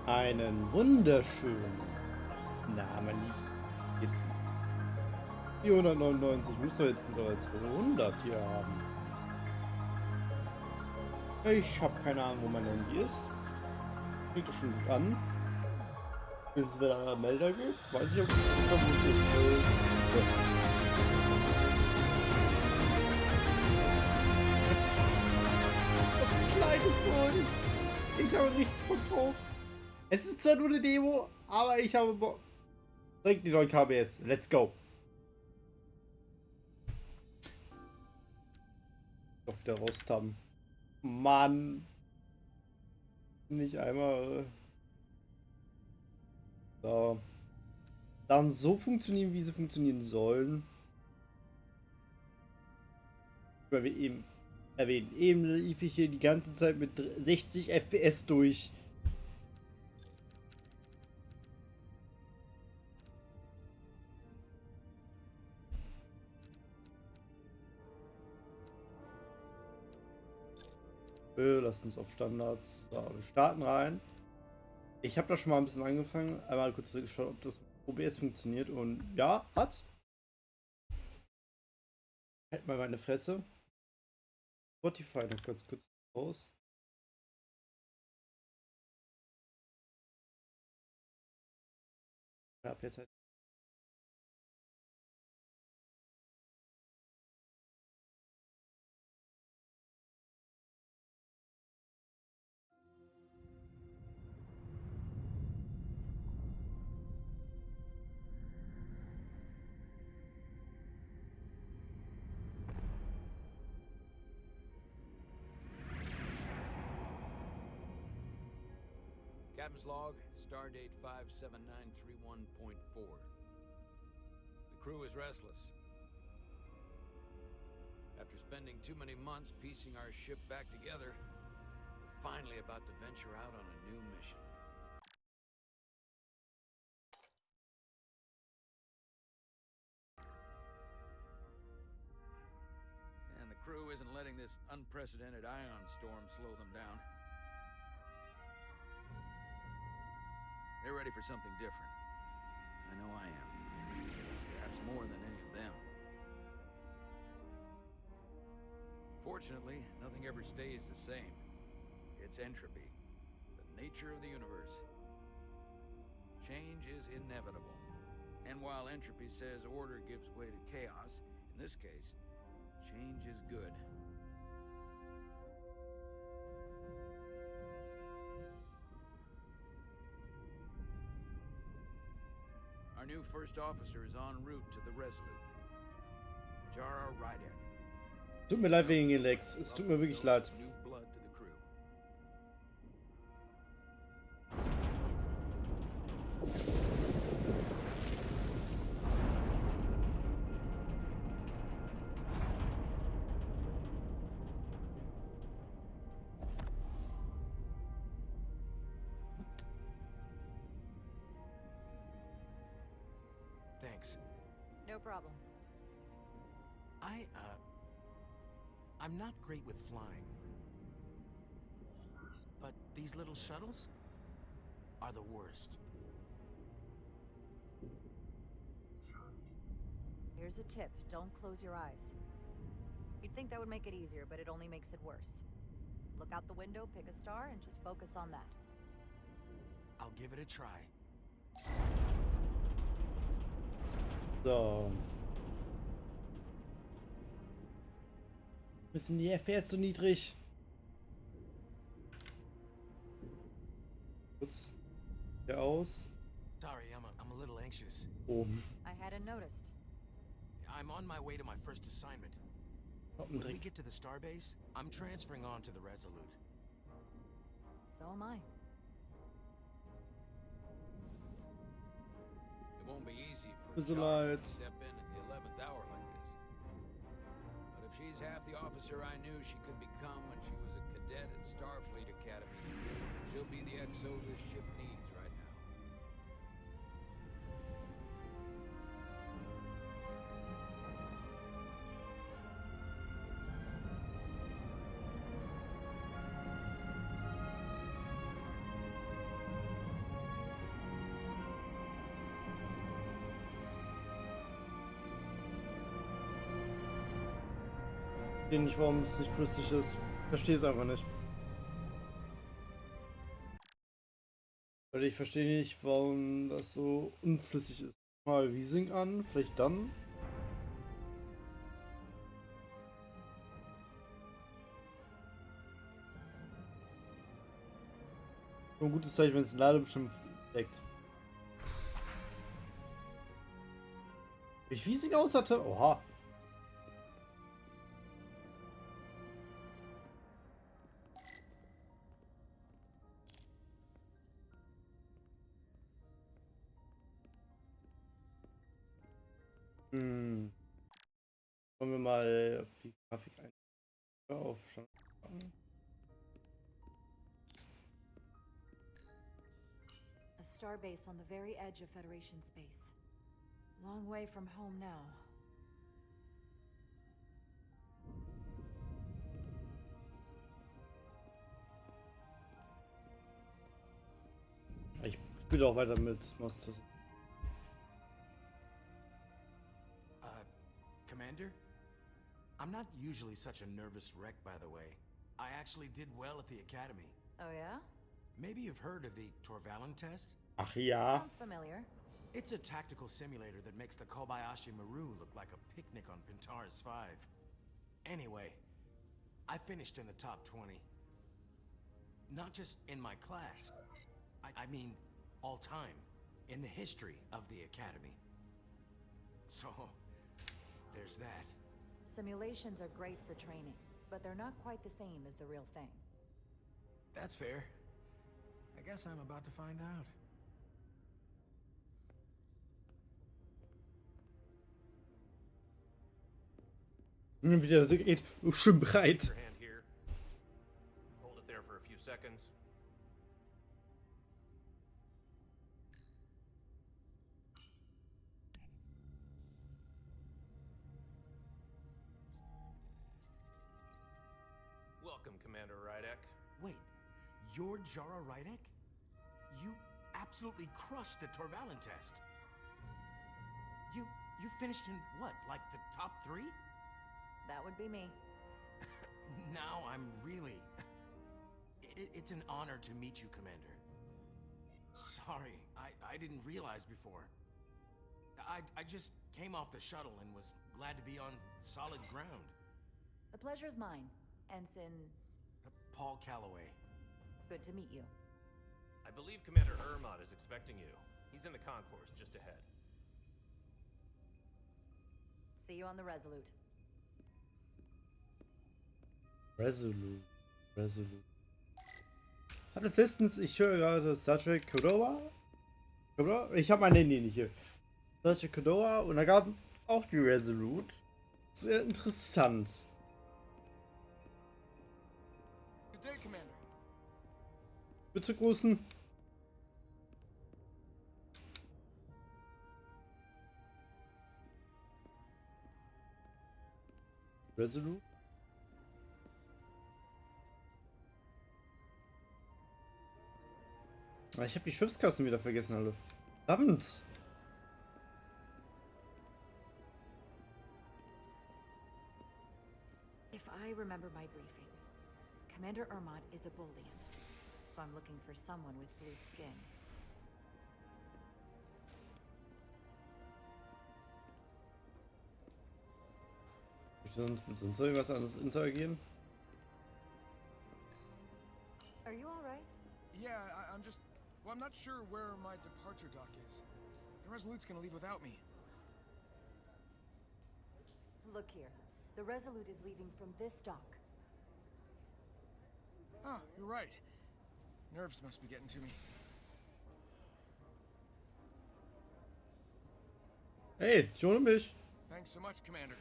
Einen wunderschönen. Na, mein Liebster. Jetzt 499. Muss doch jetzt wieder 200 hier haben. Ich habe keine Ahnung, wo mein Handy ist. Klingt doch schon gut an. Wenn es wieder einen Melder gibt, weiß ich auch nicht, wo es ist. Jetzt. Das ist ein kleines für euch. Ich habe richtig Bock drauf. Es ist zwar nur eine Demo, aber ich habe Bock. Direkt die neuen KBS. Let's go. Doch wieder raus haben. Mann. Nicht einmal. So. Dann so funktionieren, wie sie funktionieren sollen. Weil wir eben erwähnen. Eben lief ich hier die ganze Zeit mit 60 FPS durch. Lasst uns auf Standards. So, wir starten rein. Ich habe da schon mal ein bisschen angefangen. Einmal kurz geschaut, ob das OBS funktioniert. Und ja, hat's. Halt mal meine Fresse. Spotify noch kurz raus. Ja, ab jetzt halt. Captain's log, stardate 57931.4. The crew is restless. After spending too many months piecing our ship back together, we're finally about to venture out on a new mission. And the crew isn't letting this unprecedented ion storm slow them down. They're ready for something different. I know I am. Perhaps more than any of them. Fortunately, nothing ever stays the same. It's entropy, the nature of the universe. Change is inevitable. And while entropy says order gives way to chaos, in this case, change is good. Our new first officer is en route to the Resulut. Jara Rydek. Tut mir leid wegen Lex. Es tut mir wirklich leid. New blood to the crew. Thanks. No problem. I'm not great with flying. But these little shuttles are the worst. Here's a tip. Don't close your eyes. You'd think that would make it easier, but it only makes it worse. Look out the window, pick a star, and just focus on that. I'll give it a try. So. Müssen die FPS so niedrig? Kurz hier aus. Sorry, I'm a little anxious. Oben. I hadn't noticed. I'm on my way to my first assignment. When we get to the starbase, I'm transferring on to the Resulut. So am I. It won't be easy for Tut mir Jara leid. to step in at the 11th hour like this. But if she's half the officer I knew she could become when she was a cadet at Starfleet Academy, she'll be the XO this ship needs right now. verstehe nicht, warum es nicht flüssig ist. Verstehe es einfach nicht. Weil ich verstehe nicht, warum das so unflüssig ist. Mal Wiesing an, vielleicht dann. Ein gutes Zeichen, wenn es leider bestimmt deckt. Wie ich Wiesing aus hatte? Oha. Hm. Wollen wir mal die Grafik ein auf Standard. A starbase on the very edge of Federation space. Long way from home now. Ich spiele auch weiter mit Masters. Commander? I'm not usually such a nervous wreck, by the way. I actually did well at the academy. Oh yeah? Maybe you've heard of the Torvalin test? Ach ja. Sounds familiar. It's a tactical simulator that makes the Kobayashi Maru look like a picnic on Pintaris 5. Anyway, I finished in the top 20. Not just in my class. I mean, all time. In the history of the academy. So, there's that. Simulations are great for training, but they're not quite the same as the real thing. That's fair. I guess I'm about to find out. Wieder das geht schon breit. Your hand here. Hold it there for a few seconds. Welcome, Commander Rydek. Wait, you're Jara Rydek? You absolutely crushed the Torvalin test. You finished in what, like the top 3? That would be me. Now I'm really... It's an honor to meet you, Commander. Sorry, I didn't realize before. I just came off the shuttle and was glad to be on solid ground. The pleasure's mine, Ensign. Paul Calloway. Good to meet you. I believe Commander Ermot is expecting you. He's in the concourse just ahead. See you on the Resulut. Resulut. Hab das letztens, ich höre gerade Star Trek Kodora. Ich habe mein Handy nicht hier. Star Trek Kodora und da gab es auch die Resulut. Sehr interessant. Good day, Commander. Bitte grüßen. Resulut. Ich habe die Schiffskassen wieder vergessen, alle. Verdammt! If I remember my briefing, Commander Ermot is a Bolian, so I'm looking for someone with blue skin. Ich sonst mit sonst irgendwas anderes interagieren? Are you alright? Yeah, I'm just... Well, I'm not sure where my departure dock is. The Resolut's gonna leave without me. Look here. The Resulut is leaving from this dock. Ah, you're right. Nerves must be getting to me. Hey, schon mich. Thanks so much, Commander.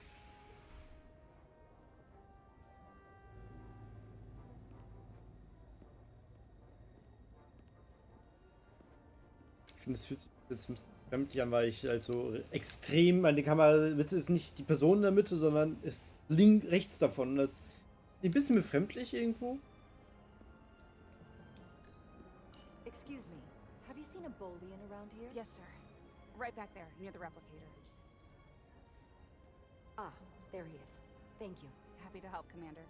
Ich finde, es fühlt sich jetzt ein bisschen fremd an, weil ich halt so extrem, meine Kamera ist nicht die Person in der Mitte, sondern ist rechts davon. Das ist ein bisschen befremdlich irgendwo. Excuse me. Have you seen a Bolian around here? Yes, sir. Right back there, near the replicator. Ah, there he is. Thank you. Happy to help, Commander.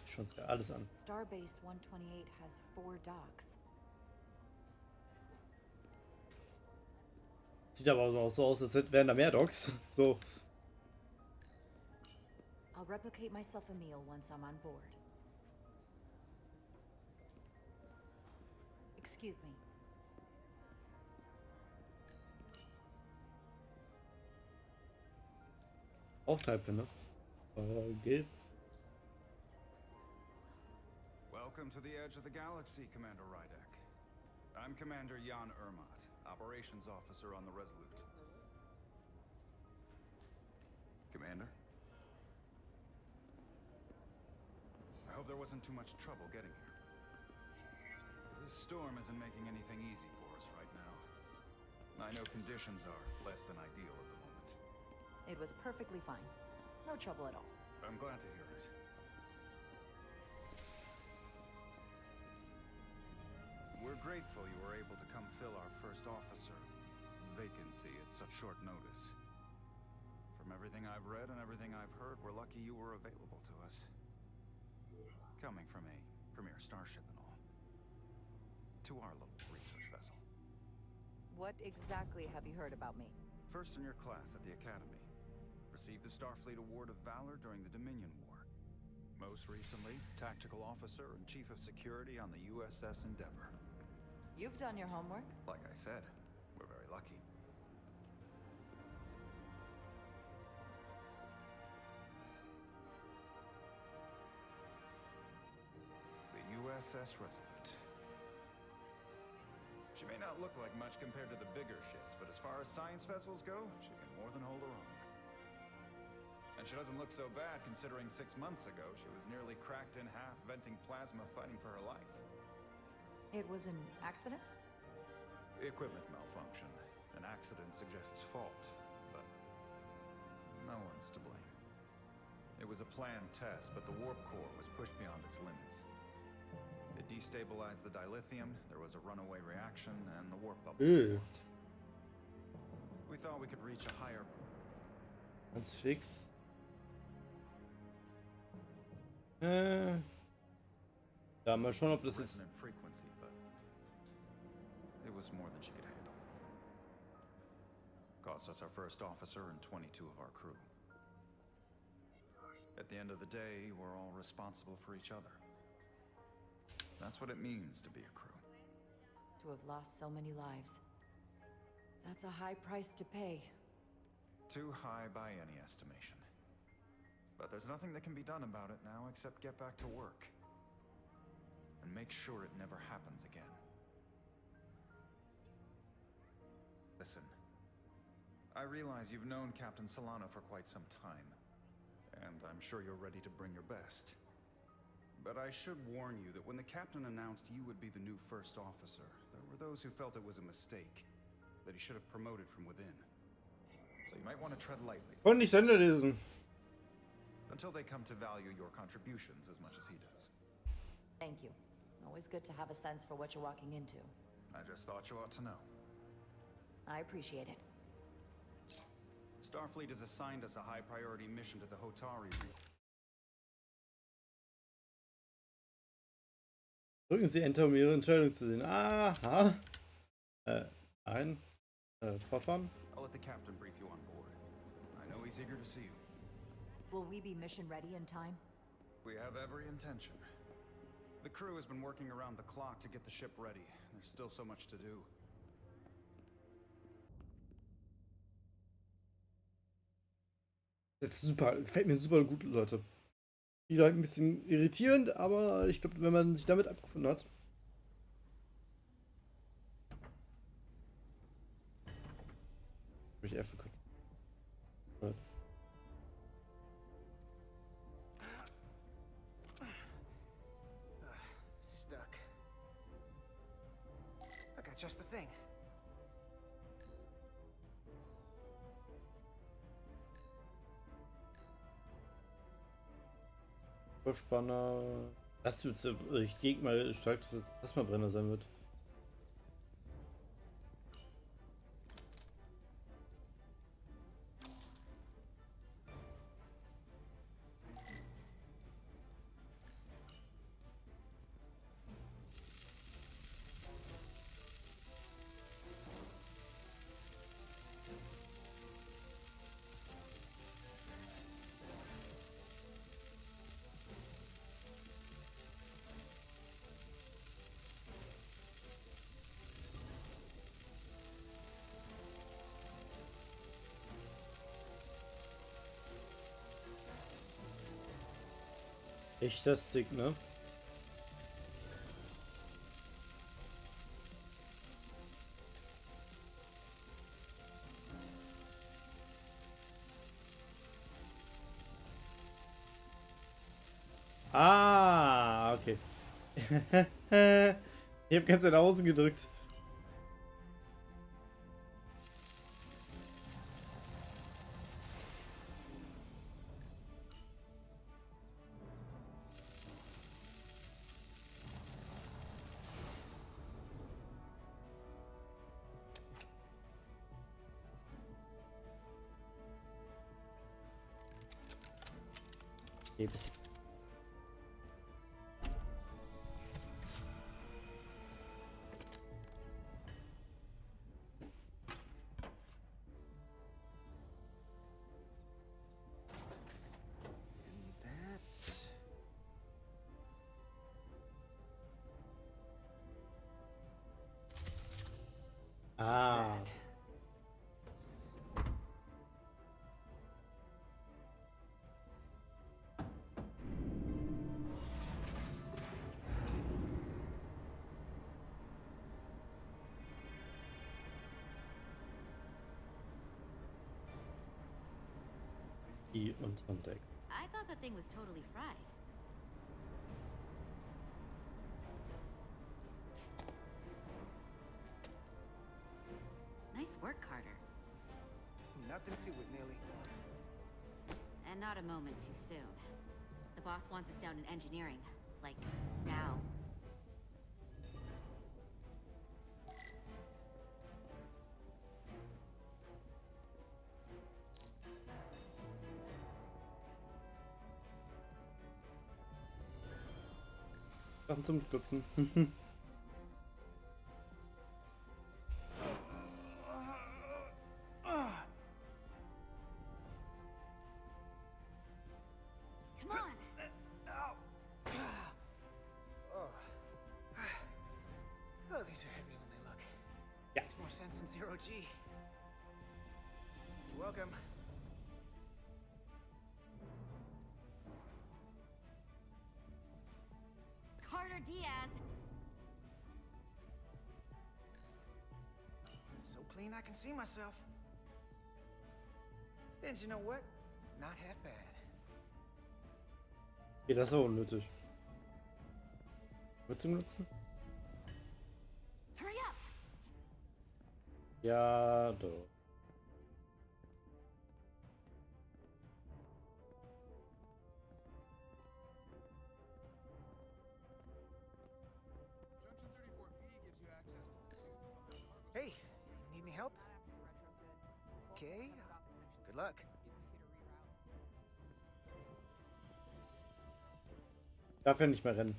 Schauen uns alles an. Starbase 128 has 4 docks. Sieht aber auch so aus, als wären da mehr Dogs. So. I'll replicate myself a meal once I'm on board. Excuse me. Auch Teil, ne? Geht. Welcome to the edge of the galaxy, Commander Rydek. I'm Commander Jan Ermat, Operations Officer on the Resulut. Commander? I hope there wasn't too much trouble getting here. This storm isn't making anything easy for us right now. I know conditions are less than ideal at the moment. It was perfectly fine. No trouble at all. I'm glad to hear it. We're grateful you were able to come fill our first officer vacancy at such short notice. From everything I've read and everything I've heard, we're lucky you were available to us. Coming from a premier starship and all. To our little research vessel. What exactly have you heard about me? First in your class at the Academy. Received the Starfleet Award of Valor during the Dominion War. Most recently, Tactical Officer and Chief of Security on the USS Endeavor. You've done your homework? Like I said, we're very lucky. The USS Resulut. She may not look like much compared to the bigger ships, but as far as science vessels go, she can more than hold her own. And she doesn't look so bad considering 6 months ago she was nearly cracked in half, venting plasma, fighting for her life. It was an accident? Equipment malfunction. An accident suggests fault, but no one's to blame. It was a planned test, but the warp core was pushed beyond its limits. It destabilized the dilithium, there was a runaway reaction, and the warp bubble formed. We thought we could reach a higher... Ganz fix. Ja, mal schauen, ob das jetzt... resonant frequency, but it was more than she could handle. Cost us our first officer and 22 of our crew. At the end of the day, we're all responsible for each other. That's what it means to be a crew. To have lost so many lives. That's a high price to pay. Too high by any estimation. But there's nothing that can be done about it now except get back to work. And make sure it never happens again. Listen. I realize you've known Captain Solano for quite some time. And I'm sure you're ready to bring your best. But I should warn you that when the captain announced you would be the new first officer, there were those who felt it was a mistake. That he should have promoted from within. So you might want to tread lightly. Konnte nicht Ende lesen. Until they come to value your contributions as much as he does. Thank you. Always good to have a sense for what you're walking into. I just thought you ought to know. I appreciate it. Starfleet has assigned us a high-priority mission to the Hotari region. Drücken Sie Enter, um Ihre Entscheidung zu sehen. Aha. Fortfahren. I'll let the captain brief you on board. I know he's eager to see you. Will we be mission ready in time? We have every intention. The crew has been working around the clock to get the ship ready. There's still so much to do. Das ist super. Gefällt mir super gut, Leute. Wie gesagt, ein bisschen irritierend, aber ich glaube, wenn man sich damit abgefunden hat. Hab ich F geguckt. Stuck. I got just the thing. Spanner. Das wird, ich denke mal stark, dass es erstmal Brenner sein wird. Echter Stick, ne? Ah, okay. Ich habe ganz nach außen gedrückt. Okay, bis Ah. I und Kontext. I thought the thing was totally fried. Nice work, Carter. Nothing to it, Neely. And not a moment too soon. The boss wants us down in engineering. Like, now. Sachen zum Stutzen. Come on! Oh, these are heavier than they look. Yeah. Makes more sense than zero G. You're welcome. Carter Diaz! So clean I can see myself. And you know what? Not half bad. Okay, das ist aber unnötig. Wird zum Nutzen? Hurry up! Ja, doch. Junction 34B gives you access to the Hey, need any help? Okay. Good luck. Darf ja nicht mehr rennen.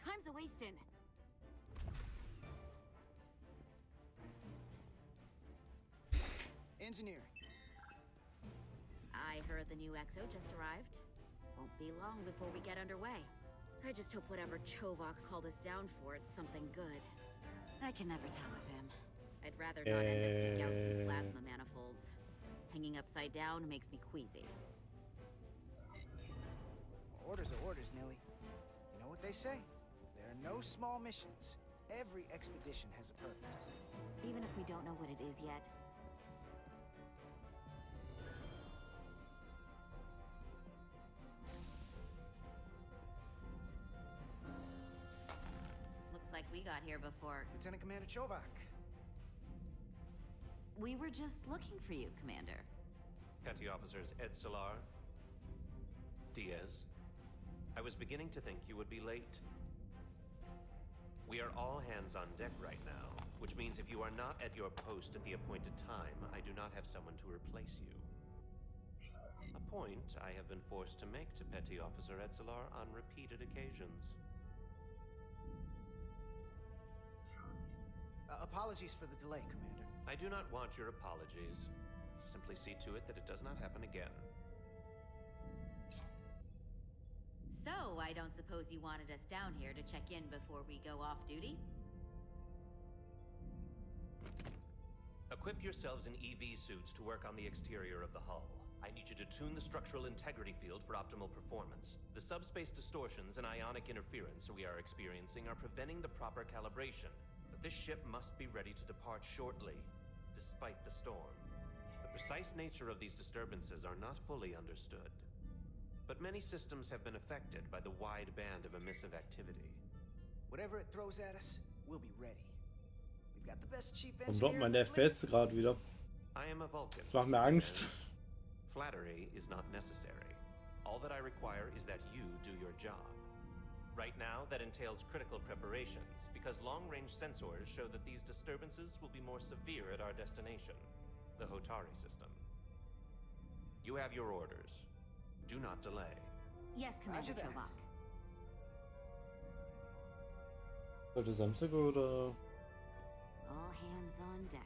Time's a-wasting. Engineer. I heard the new XO just arrived. Won't be long before we get underway. I just hope whatever Chovok called us down for it's something good. I can never tell with him. I'd rather not end up degaussing plasma manifolds. Hanging upside down makes me queasy. Orders are orders, Nelly. You know what they say? There are no small missions. Every expedition has a purpose. Even if we don't know what it is yet. Looks like we got here before. Lieutenant Commander Chovok. We were just looking for you, Commander. Petty Officers Edslar, Diaz. I was beginning to think you would be late. We are all hands on deck right now, which means if you are not at your post at the appointed time, I do not have someone to replace you. A point I have been forced to make to Petty Officer Edslar on repeated occasions. Apologies for the delay, Commander. I do not want your apologies. Simply see to it that it does not happen again. So, I don't suppose you wanted us down here to check in before we go off duty? Equip yourselves in EV suits to work on the exterior of the hull. I need you to tune the structural integrity field for optimal performance. The subspace distortions and ionic interference we are experiencing are preventing the proper calibration. But this ship must be ready to depart shortly, despite the storm. The precise nature of these disturbances are not fully understood. But many systems have been affected by the wide band of emissive activity. Whatever it throws at us, we'll be ready. We've got the best chief Und droppt engineer mein in the fleet. FPS gerade wieder. I am a Vulcan. Das macht mir Mr. Angst. Diaz. Flattery is not necessary. All that I require is that you do your job. Right now, that entails critical preparations, because long-range sensors show that these disturbances will be more severe at our destination, the Hotari system. You have your orders. Do not delay. Yes, Commander Roger that. Chovak. Heute Samstag oder? All hands on deck.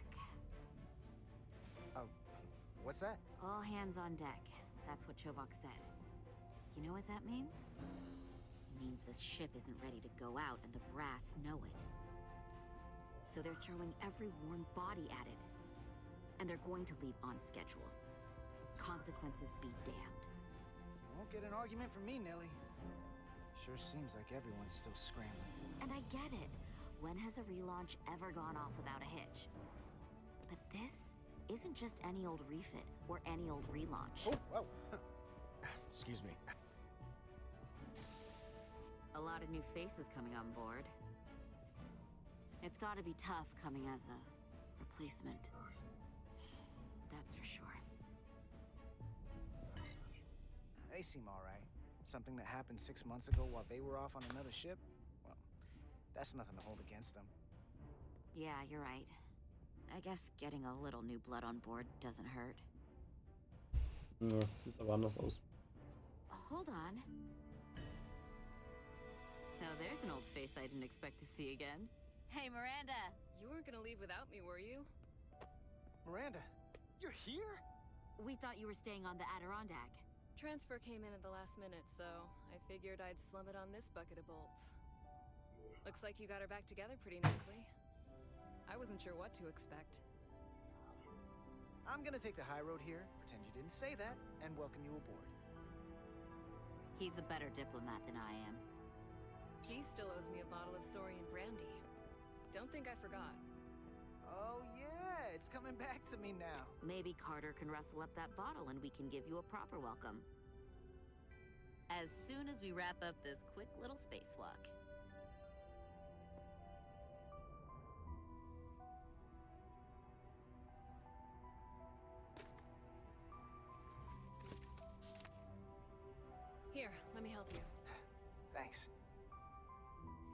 What's that? All hands on deck. That's what Chovak said. You know what that means? It means this ship isn't ready to go out and the brass know it. So they're throwing every warm body at it. And they're going to leave on schedule. Consequences be damned. Won't get an argument from me, Nelly. Sure seems like everyone's still scrambling. And I get it. When has a relaunch ever gone off without a hitch? But this isn't just any old refit or any old relaunch. Oh, whoa. Excuse me. A lot of new faces coming on board. It's gotta be tough coming as a replacement. That's for sure. They seem all right. Something that happened 6 months ago while they were off on another ship? Well, that's nothing to hold against them. Yeah, you're right. I guess getting a little new blood on board doesn't hurt. Ja, sieht aber anders aus. Hold on. Now there's an old face I didn't expect to see again. Hey, Miranda! You weren't gonna leave without me, were you? Miranda, you're here? We thought you were staying on the Adirondack. Transfer came in at the last minute, so I figured I'd slum it on this bucket of bolts. Looks like you got her back together pretty nicely. I wasn't sure what to expect. I'm gonna take the high road here, pretend you didn't say that, and welcome you aboard. He's a better diplomat than I am. He still owes me a bottle of Saurian brandy. Don't think I forgot. Oh yeah, it's coming back to me now. Maybe Carter can rustle up that bottle and we can give you a proper welcome. As soon as we wrap up this quick little spacewalk. Here, let me help you. Thanks.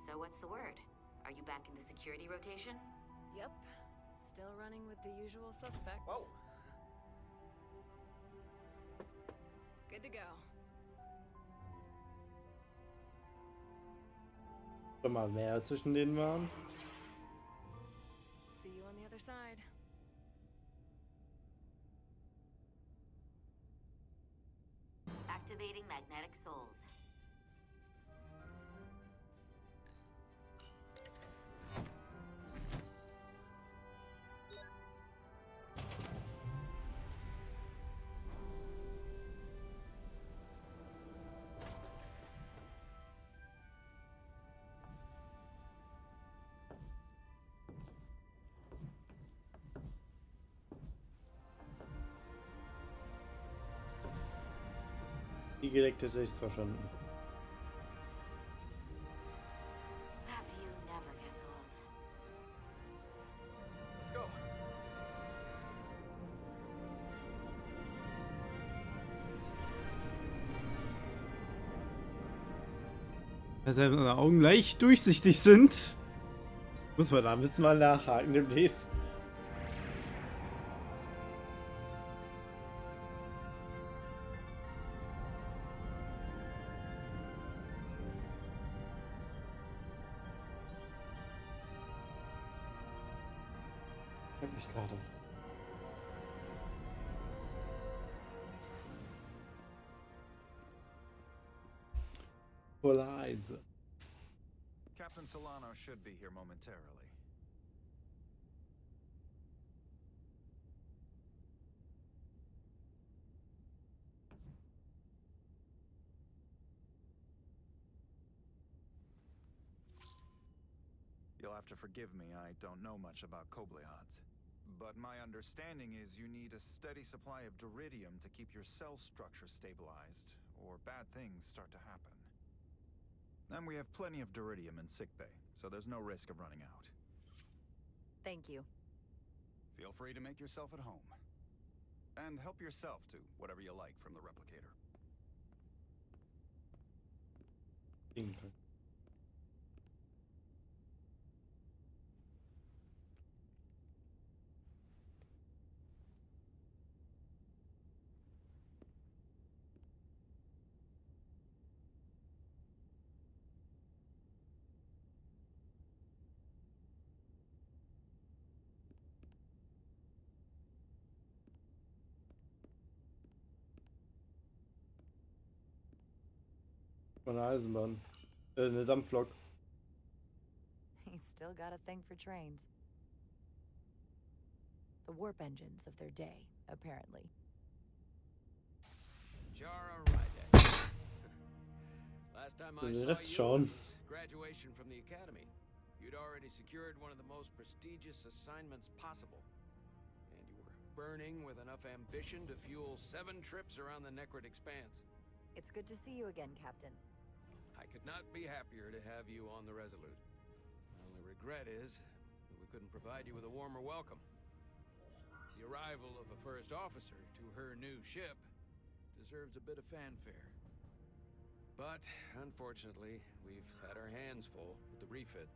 So what's the word? Are you back in the security rotation? Yep. Still running with the usual suspects. Whoa. Good to go. Schon mal mehr zwischen denen waren. See you on the other side. Activating magnetic souls. Direkt hätte ich es verstanden. Have you never gets old. Let's go. Dass seine Augen leicht durchsichtig sind. Muss man da ein bisschen mal nachhaken demnächst. Ich hab mich gerade. Voller Einse. Captain Solano should be here momentarily. You'll have to forgive me, I don't know much about Kobleods. But my understanding is you need a steady supply of duridium to keep your cell structure stabilized, or bad things start to happen. And we have plenty of duridium in sickbay, so there's no risk of running out. Thank you. Feel free to make yourself at home. And help yourself to whatever you like from the replicator. Von der Eisenbahn. Eine Dampflok. He's still got a thing for trains. The warp engines of their day, apparently. Jara Ryder. Last time I Den saw Rest you schauen. was graduation from the academy. You'd already secured one of the most prestigious assignments possible. And you were burning with enough ambition to fuel 7 trips around the Necrid Expanse. It's good to see you again, Captain. I could not be happier to have you on the Resulut. My only regret is that we couldn't provide you with a warmer welcome. The arrival of a first officer to her new ship deserves a bit of fanfare. But, unfortunately, we've had our hands full with the refit.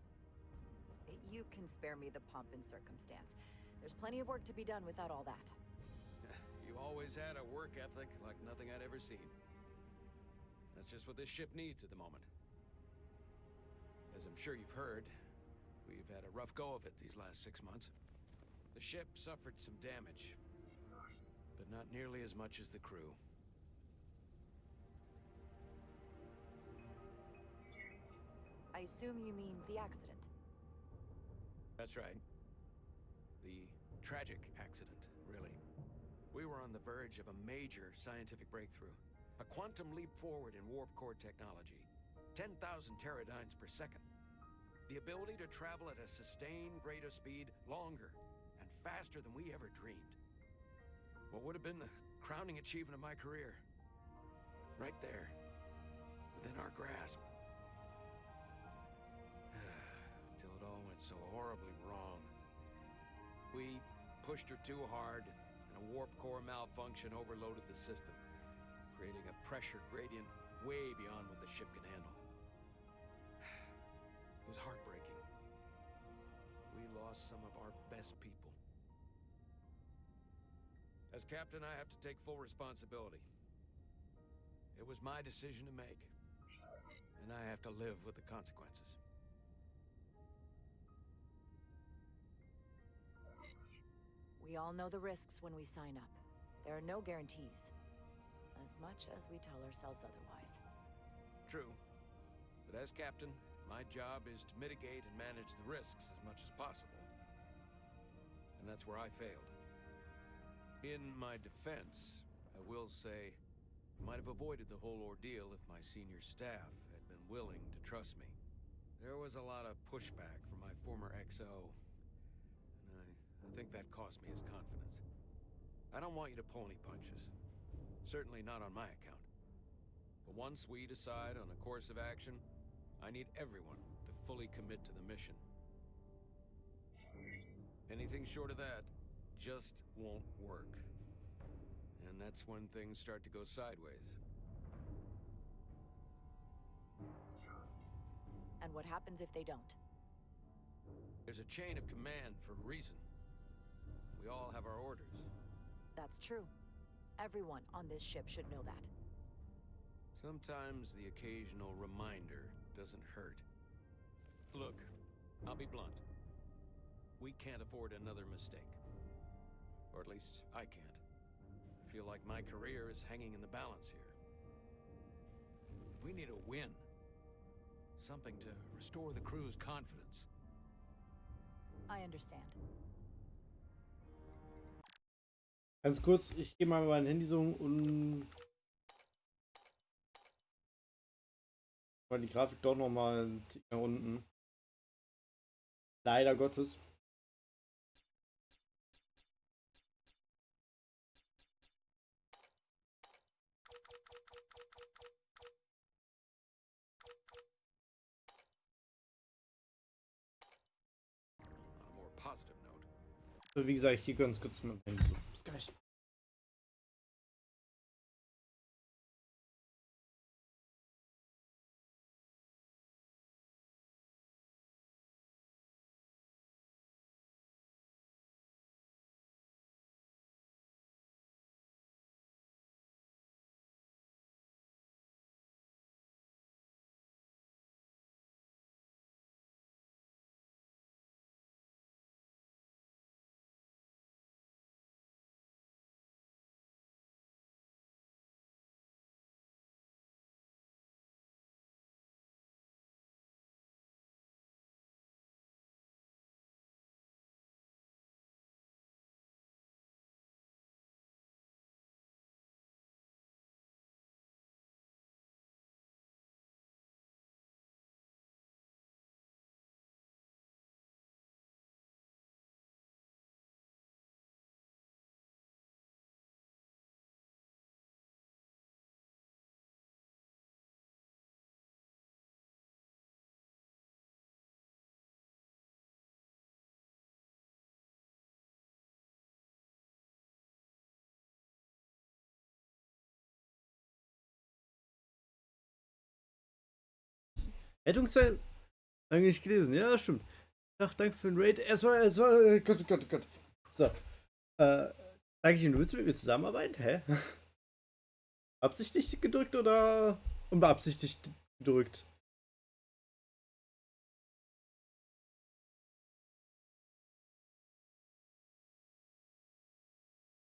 You can spare me the pomp and circumstance. There's plenty of work to be done without all that. You always had a work ethic like nothing I'd ever seen. That's just what this ship needs at the moment. As I'm sure you've heard, we've had a rough go of it these last 6 months. The ship suffered some damage, but not nearly as much as the crew. I assume you mean the accident. That's right. The tragic accident, really. We were on the verge of a major scientific breakthrough. A quantum leap forward in warp core technology. 10,000 teradynes per second. The ability to travel at a sustained rate of speed longer and faster than we ever dreamed. What would have been the crowning achievement of my career. Right there. Within our grasp. Until it all went so horribly wrong. We pushed her too hard, and a warp core malfunction overloaded the system, creating a pressure gradient way beyond what the ship can handle. It was heartbreaking. We lost some of our best people. As captain, I have to take full responsibility. It was my decision to make, and I have to live with the consequences. We all know the risks when we sign up. There are no guarantees. As much as we tell ourselves otherwise. True. But as captain, my job is to mitigate and manage the risks as much as possible. And that's where I failed. In my defense, I will say I might have avoided the whole ordeal if my senior staff had been willing to trust me. There was a lot of pushback from my former XO, and I think that cost me his confidence. I don't want you to pull any punches. Certainly not on my account. But once we decide on a course of action, I need everyone to fully commit to the mission. Anything short of that just won't work. And that's when things start to go sideways. And what happens if they don't? There's a chain of command for a reason. We all have our orders. That's true. Everyone on this ship should know that. Sometimes the occasional reminder doesn't hurt. Look, I'll be blunt. We can't afford another mistake. Or at least I can't. I feel like my career is hanging in the balance here. We need a win. Something to restore the crew's confidence. I understand. Ganz kurz, ich gehe mal mein Handy so und weil die Grafik doch noch mal einen Tick nach unten. Leider Gottes. On a more positive note, So, wie gesagt, ich gehe ganz kurz mal hin. So, bis gleich. Rettungsteil? Eigentlich gelesen, ja, stimmt. Ach, danke für den Raid. Gott, Gott, Gott. So. Danke, du willst mit mir zusammenarbeiten? Hä? Absichtlich gedrückt oder unbeabsichtigt gedrückt?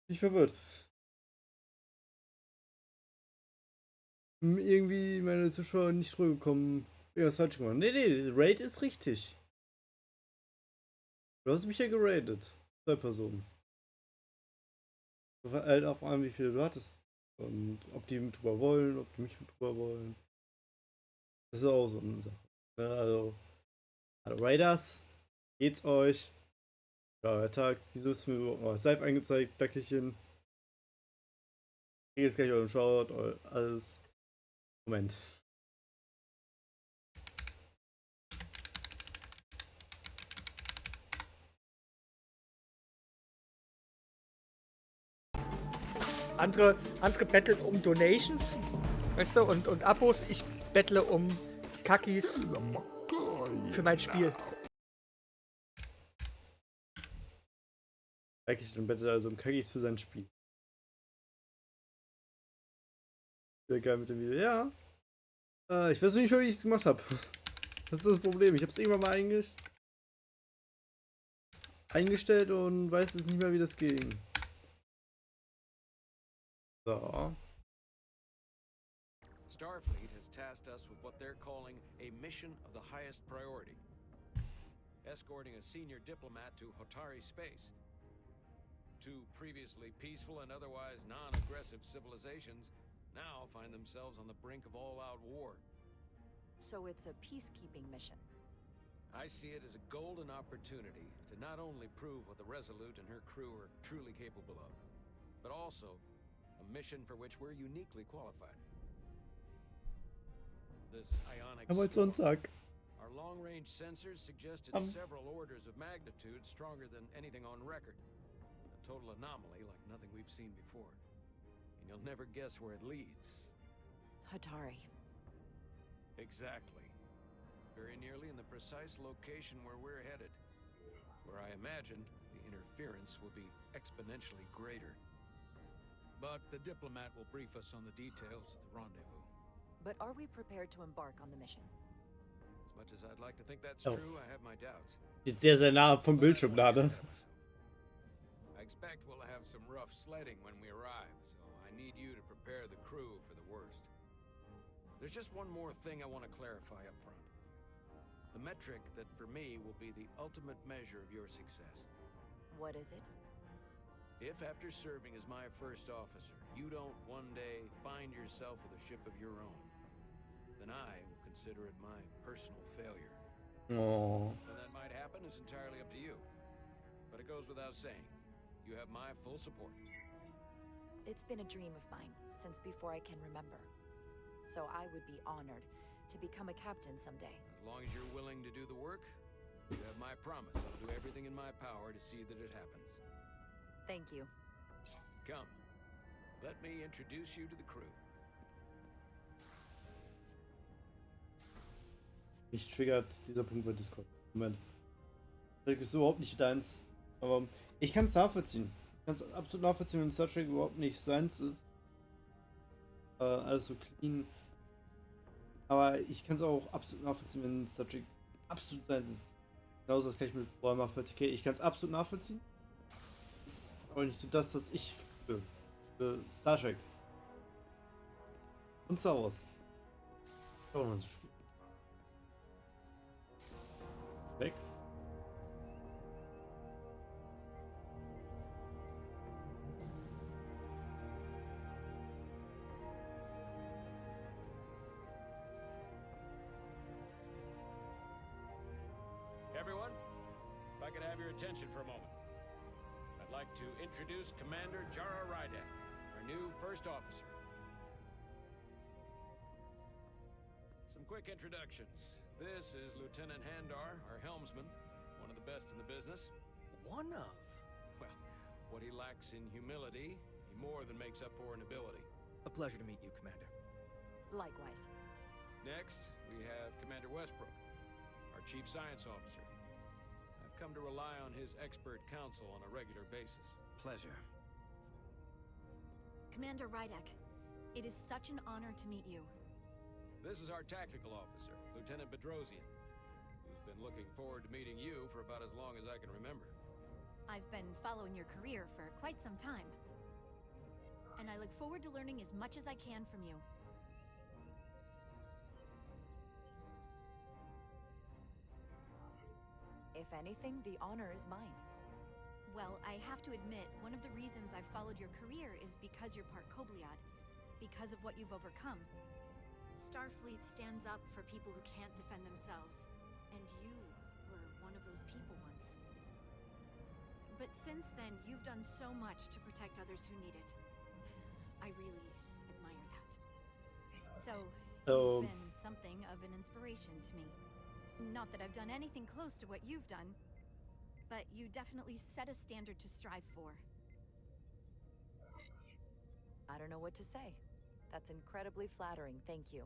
Ich verwirrt. Irgendwie meine Zuschauer nicht rübergekommen. Irgendwas falsch gemacht. Nee, Raid ist richtig. Du hast mich ja geradet. 2 Personen. Halt auf an, wie viele du hattest. Und ob die mit drüber wollen, ob die mich mit drüber wollen. Das ist auch so eine Sache. Ja, also, hallo Raiders. Geht's euch? Ja, Herr Tag. Wieso ist mir überhaupt mal Live eingezeigt? Dackelchen. Hier ist gleich euren Shoutout, alles. Moment. Andere betteln um Donations, weißt du, und Abos. Ich bettle um Kakis für mein Spiel. Eigentlich dann bettet also um Kakis für sein Spiel. Sehr geil mit dem Video. Ja. Ich weiß nicht, wie ich es gemacht habe. Das ist das Problem. Ich habe es irgendwann mal eingestellt und weiß jetzt nicht mehr, wie das ging. So. Starfleet has tasked us with what they're calling a mission of the highest priority. Escorting a senior diplomat to Hotari space. 2 previously peaceful and otherwise non-aggressive civilizations now find themselves on the brink of all-out war. So it's a peacekeeping mission. I see it as a golden opportunity to not only prove what the Resulut and her crew are truly capable of, but also a mission for which we're uniquely qualified. This ionic storm, our long-range sensors suggested several orders of magnitude stronger than anything on record. A total anomaly like nothing we've seen before. And you'll never guess where it leads. Hotari. Exactly. Very nearly in the precise location where we're headed. Where I imagine the interference will be exponentially greater. But the diplomat will brief us on the details of the rendezvous. But are we prepared to embark on the mission? As much as I'd like to think that's true, I have my doubts. Steht sehr, sehr nah vom Bildschirm gerade. I expect we'll have some rough sledding when we arrive, so I need you to prepare the crew for the worst. There's just one more thing I want to clarify up front. The metric that for me will be the ultimate measure of your success. What is it? If after serving as my first officer, you don't one day find yourself with a ship of your own, then I will consider it my personal failure. Oh. When that might happen is entirely up to you. But it goes without saying, you have my full support. It's been a dream of mine since before I can remember. So I would be honored to become a captain someday. As long as you're willing to do the work, you have my promise. I'll do everything in my power to see that it happens. Thank you. Come, let me introduce you to the crew. Mich triggert dieser Punkt bei Discord. Moment. Das ist überhaupt nicht deins. Aber ich kann es nachvollziehen. Ich kann es absolut nachvollziehen, wenn Star Trek überhaupt nicht seins ist. Alles so clean. Aber ich kann es auch absolut nachvollziehen, wenn Star Trek absolut seins ist. Genauso das kann ich mir vorher mal für TK. Ich kann es absolut nachvollziehen. Das ist aber nicht so das, was ich für Star Trek. Und Star Wars. Oh, man, das Spiel. Weg. Everyone, if I could have your attention for a moment. I'd like to introduce Commander Jara Rydek, our new first officer. Some quick introductions. This is Lieutenant Handar, our helmsman, one of the best in the business. One of? Well, what he lacks in humility, he more than makes up for in ability. A pleasure to meet you, Commander. Likewise. Next, we have Commander Westbrook, our Chief Science Officer. I've come to rely on his expert counsel on a regular basis. Pleasure. Commander Rydek, it is such an honor to meet you. This is our tactical officer, Lieutenant Bedrosian, who's been looking forward to meeting you for about as long as I can remember. I've been following your career for quite some time, and I look forward to learning as much as I can from you. If anything, the honor is mine. Well, I have to admit, one of the reasons I've followed your career is because you're part Kobliad, because of what you've overcome. Starfleet stands up for people who can't defend themselves, and you were one of those people once. But since then, you've done so much to protect others who need it. I really admire that. So, you've been something of an inspiration to me. Not that I've done anything close to what you've done, but you definitely set a standard to strive for. I don't know what to say. That's incredibly flattering, thank you.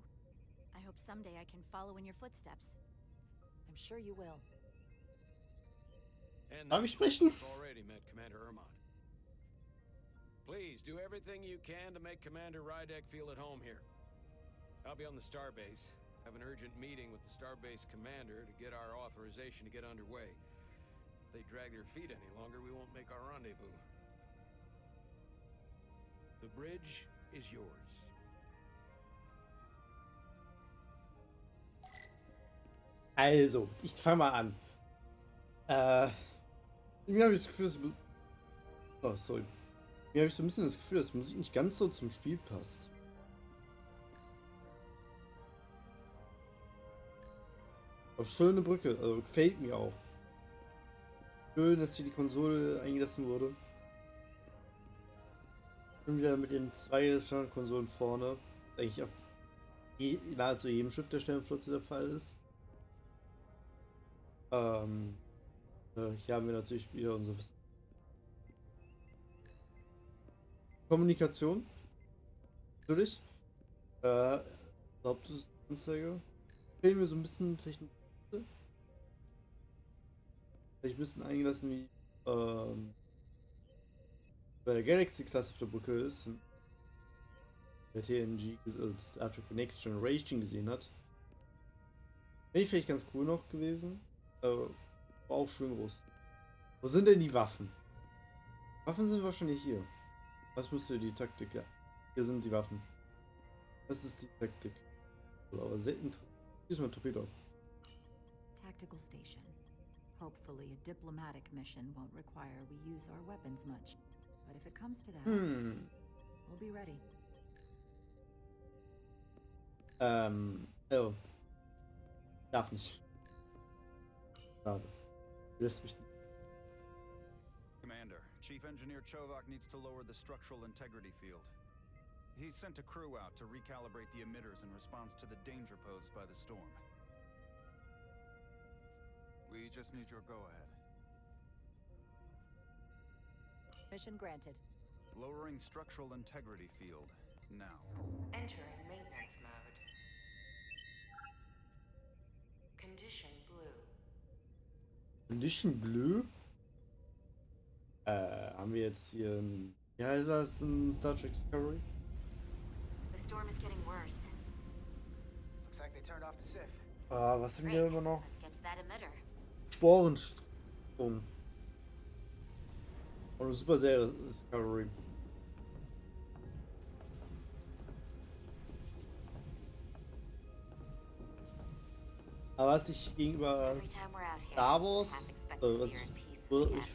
I hope someday I can follow in your footsteps. I'm sure you will. And Darf ich sprechen? you've already met Commander Ermont. Please do everything you can to make Commander Rydek feel at home here. I'll be on the starbase. Have an urgent meeting with the starbase commander to get our authorization to get underway. If they drag their feet any longer, we won't make our rendezvous. The bridge is yours. Also, ich fange mal an. Irgendwie habe ich das Gefühl, dass... Oh, sorry. Mir habe ich so ein bisschen das Gefühl, dass die Musik nicht ganz so zum Spiel passt. Aber schöne Brücke, also gefällt mir auch. Schön, dass hier die Konsole eingelassen wurde. Schon wieder mit den zwei Standardkonsolen vorne. Eigentlich auf nahezu jedem Schiff der Sternenflotte der Fall ist. Hier haben wir natürlich wieder unsere Kommunikation. Natürlich. Hauptanzeige. Fehlen mir so ein bisschen Technik. Vielleicht ein bisschen eingelassen, wie bei der Galaxy-Klasse auf der Brücke ist. Der TNG, also Star Trek The Next Generation gesehen hat. Wäre ich vielleicht ganz cool noch gewesen. War auch schön groß. Wo sind denn die Waffen? Waffen sind wahrscheinlich hier. Was müsste die Taktik? Ja, hier sind die Waffen. Das ist die Taktik. Aber sehr interessant. Hier ist mein Torpedo. Tactical station. Hopefully a diplomatic mission won't require we use our weapons much. But if it comes to that, we'll be ready. Oh. Darf nicht. Schade. Lässt mich nicht. Commander, Chief Engineer Chovak needs to lower the structural integrity field. He's sent a crew out to recalibrate the emitters in response to the danger posed by the storm. We just need your go-ahead. Mission granted. Lowering structural integrity field, now. Entering maintenance mode. Condition blue. Condition Blue? Haben wir jetzt hier ein... Wie heißt das in Star Trek Discovery? The storm is getting worse. Looks like they turned off the SIF. Ah, was haben wir immer noch? Let's get to that emitter. Sporenstrom. Und eine super Serie Discovery. Aber was ich gegenüber Star Wars,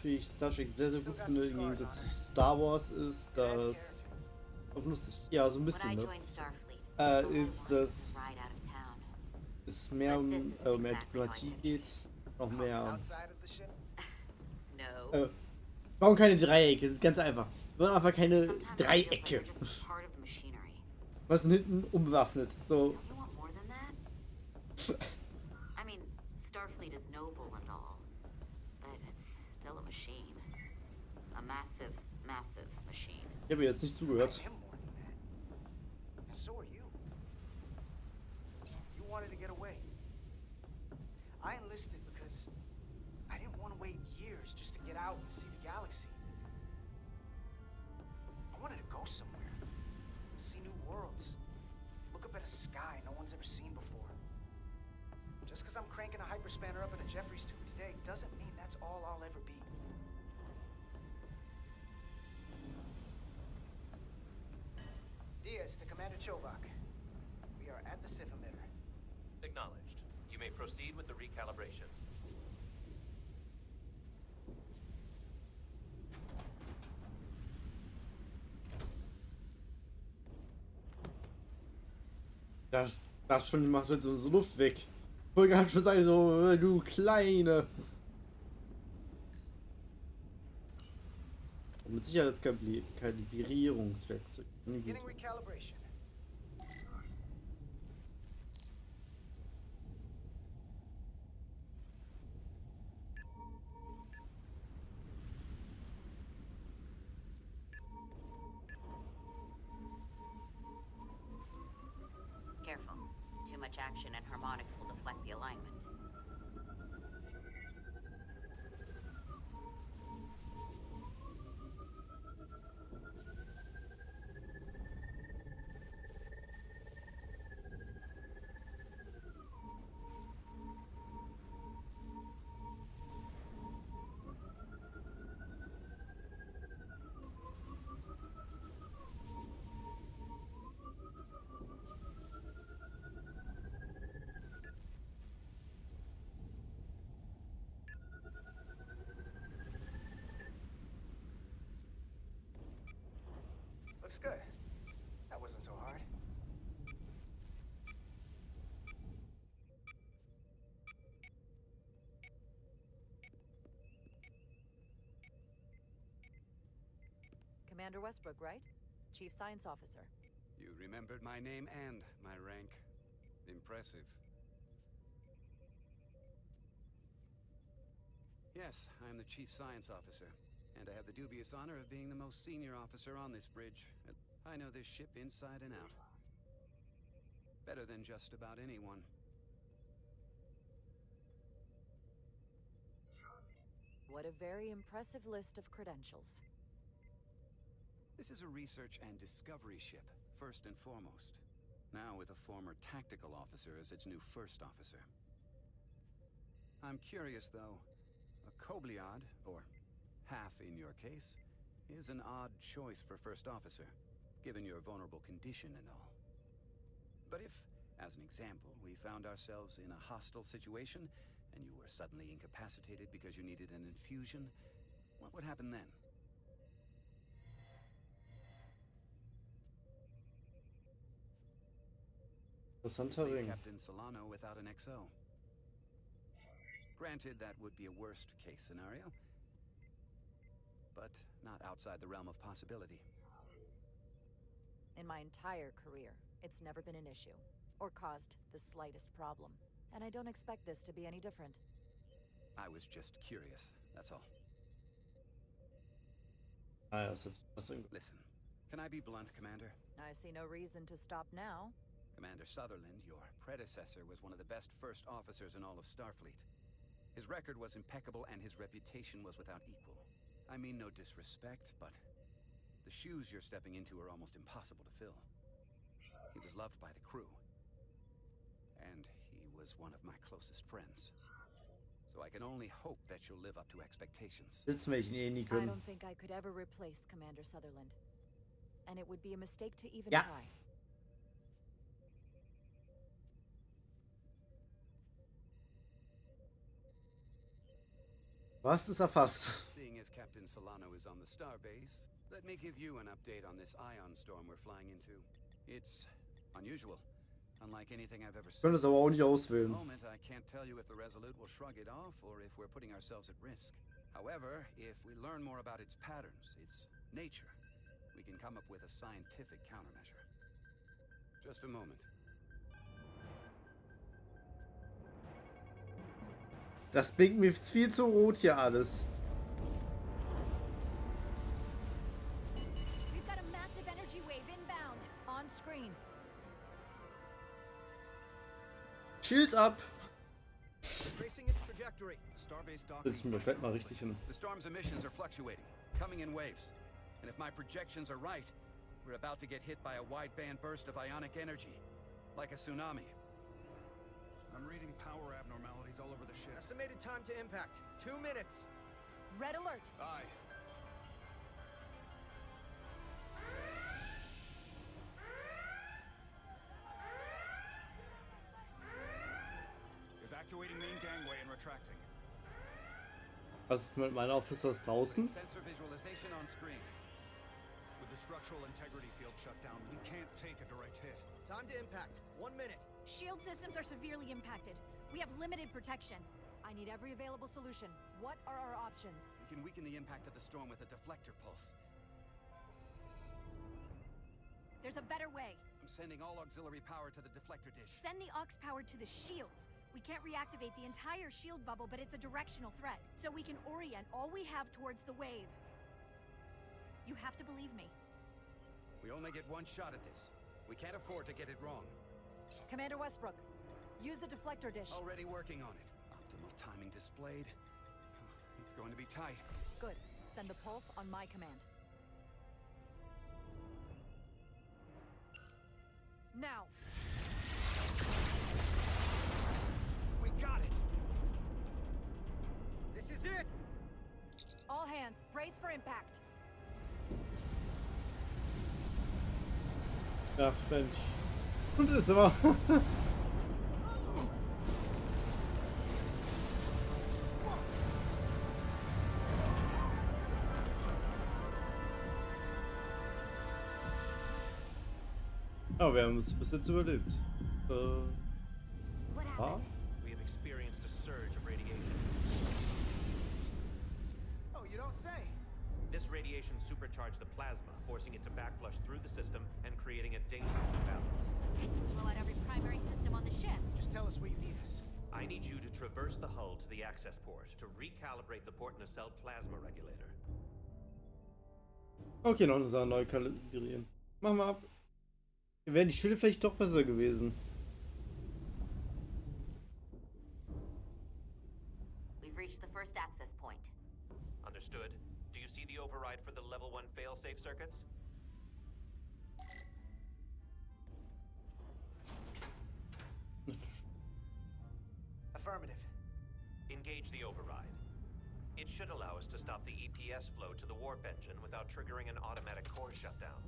wie ich Star Trek sehr, sehr gut finde, im Gegensatz zu Star Wars, ist, dass, ja, so ein bisschen, ne? Ist, dass es mehr um mehr Diplomatie geht, noch mehr. Bauen keine Dreiecke, das ist ganz einfach. Wir wollen einfach keine Dreiecke. Was sind hinten unbewaffnet? So. Starfleet is noble and all, but it's still a machine. A massive, massive machine. Ich habe jetzt nicht zugehört. And so are you. You wanted to get away. I enlisted because I didn't want to wait years just to get out and see the galaxy. I wanted to go somewhere, see new worlds, look up at a sky no one's ever seen before. Just because I'm cranking a hyperspanner up in a Jeffries tube today doesn't mean that's all I'll ever be. Diaz to Commander Chovak. We are at the SIF emitter. Acknowledged. You may proceed with the recalibration. Das schon macht halt so Luft weg. Ich kann schon sagen, so, du Kleine. Und mit Sicherheit Kalibrierungswerkzeug. Beginning recalibration. Careful. Too much action and harmonics will deflect the alignment. Looks good. That wasn't so hard. Commander Westbrook, right? Chief Science Officer. You remembered my name and my rank. Impressive. Yes, I'm the Chief Science Officer, and I have the dubious honor of being the most senior officer on this bridge. I know this ship inside and out. Better than just about anyone. What a very impressive list of credentials. This is a research and discovery ship, first and foremost. Now with a former tactical officer as its new first officer. I'm curious, though. A Kobliad, or half in your case, is an odd choice for first officer, given your vulnerable condition and all. But if, as an example, we found ourselves in a hostile situation, and you were suddenly incapacitated because you needed an infusion, what would happen then? Interessanter Ring. Captain Solano without an XO. Granted, that would be a worst-case scenario, but not outside the realm of possibility. In my entire career, it's never been an issue, or caused the slightest problem. And I don't expect this to be any different. I was just curious, that's all. Listen, can I be blunt, Commander? I see no reason to stop now. Commander Sutherland, your predecessor, was one of the best first officers in all of Starfleet. His record was impeccable and his reputation was without equal. I mean no disrespect, but the shoes you're stepping into are almost impossible to fill. He was loved by the crew, and he was one of my closest friends. So I can only hope that you'll live up to expectations. I don't think I could ever replace Commander Sutherland. And it would be a mistake to even try. Was ist erfasst? Seeing as Captain Solano is on the starbase, let me give you an update on this ion storm we're flying into. It's unusual, unlike anything I've ever seen. Können es aber auch nicht auswählen. At the moment, I can't tell you if the Resulut will shrug it off or if we're putting ourselves at risk. However, if we learn more about its patterns, its nature, we can come up with a scientific countermeasure. Just a moment. Das blinkt mir viel zu rot hier alles. We've got a massive energy wave inbound. On screen. Shields ab. Tracing its trajectory. Starbase docking. Setz mir das mal richtig hin. The storm's emissions are fluctuating, coming in waves. And if my projections are right, we're about to get hit by a wideband burst of ionic energy, like a tsunami. I'm reading power abnormalities all over the ship. Estimated time to impact, 2 minutes. Red alert. Aye. Evacuating main gangway and retracting. Was ist mit meiner Officers draußen? Sensor visualization on screen. With the structural integrity field shut down, we can't take a direct hit. Time to impact, 1 minute. Shield systems are severely impacted. We have limited protection. I need every available solution. What are our options? We can weaken the impact of the storm with a deflector pulse. There's a better way. I'm sending all auxiliary power to the deflector dish. Send the aux power to the shields. We can't reactivate the entire shield bubble, but it's a directional threat. So we can orient all we have towards the wave. You have to believe me. We only get one shot at this. We can't afford to get it wrong. Commander Westbrook, use the deflector dish. Already working on it. Optimal timing displayed. It's going to be tight. Good. Send the pulse on my command. Now. We got it! This is it! All hands, brace for impact. Ja, Mensch. Und ist immer. Ja, wir haben es bis jetzt überlebt. We have experienced a surge of radiation. Oh, you don't say. This radiation supercharged the plasma, forcing it to backflush through the system and creating a dangerous imbalance. Blow out every primary system on the ship. Just tell us where you need us. I need you to traverse the hull to the access port to recalibrate the port nacelle plasma regulator. Okay, noch eine Sache neu kalibrieren. Machen wir ab. Hier wären die Schilde vielleicht doch besser gewesen. We've reached the first access point. Understood. Do you see the override for the level 1 failsafe circuits? Affirmative. Engage the override. It should allow us to stop the EPS flow to the warp engine without triggering an automatic core shutdown.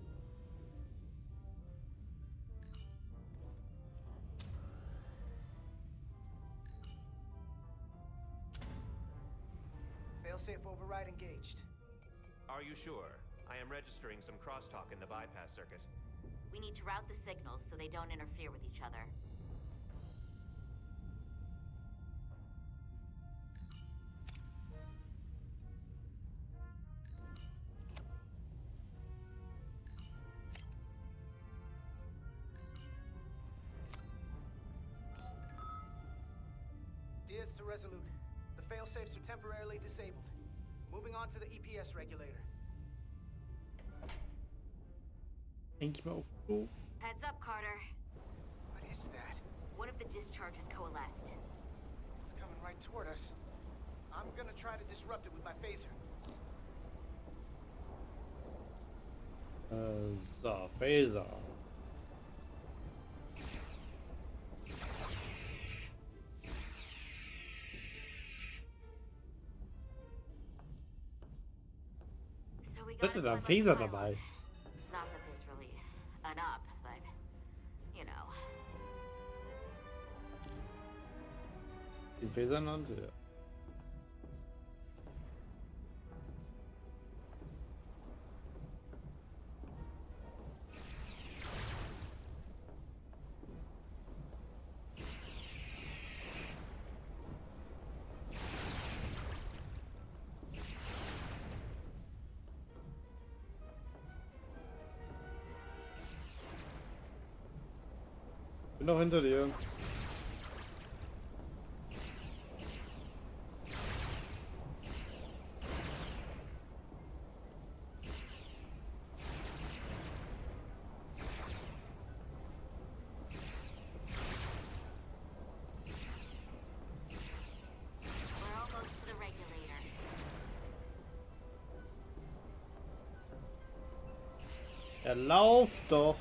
Failsafe override engaged. Are you sure? I am registering some crosstalk in the bypass circuit. We need to route the signals so they don't interfere with each other. Here's to Resulut. The failsafes are temporarily disabled. Moving on to the EPS regulator. Denk mal auf Klo. Heads up, Carter. What is that? One of the discharges coalesced. It's coming right toward us. I'm gonna try to disrupt it with my phaser. So, Phaser. So we Was got ist denn da ein a Phaser dabei? Not that there's really an up, but you know. Den Phaser nannte er. Bin noch hinter dir. We're almost to the regulator. Lauf doch.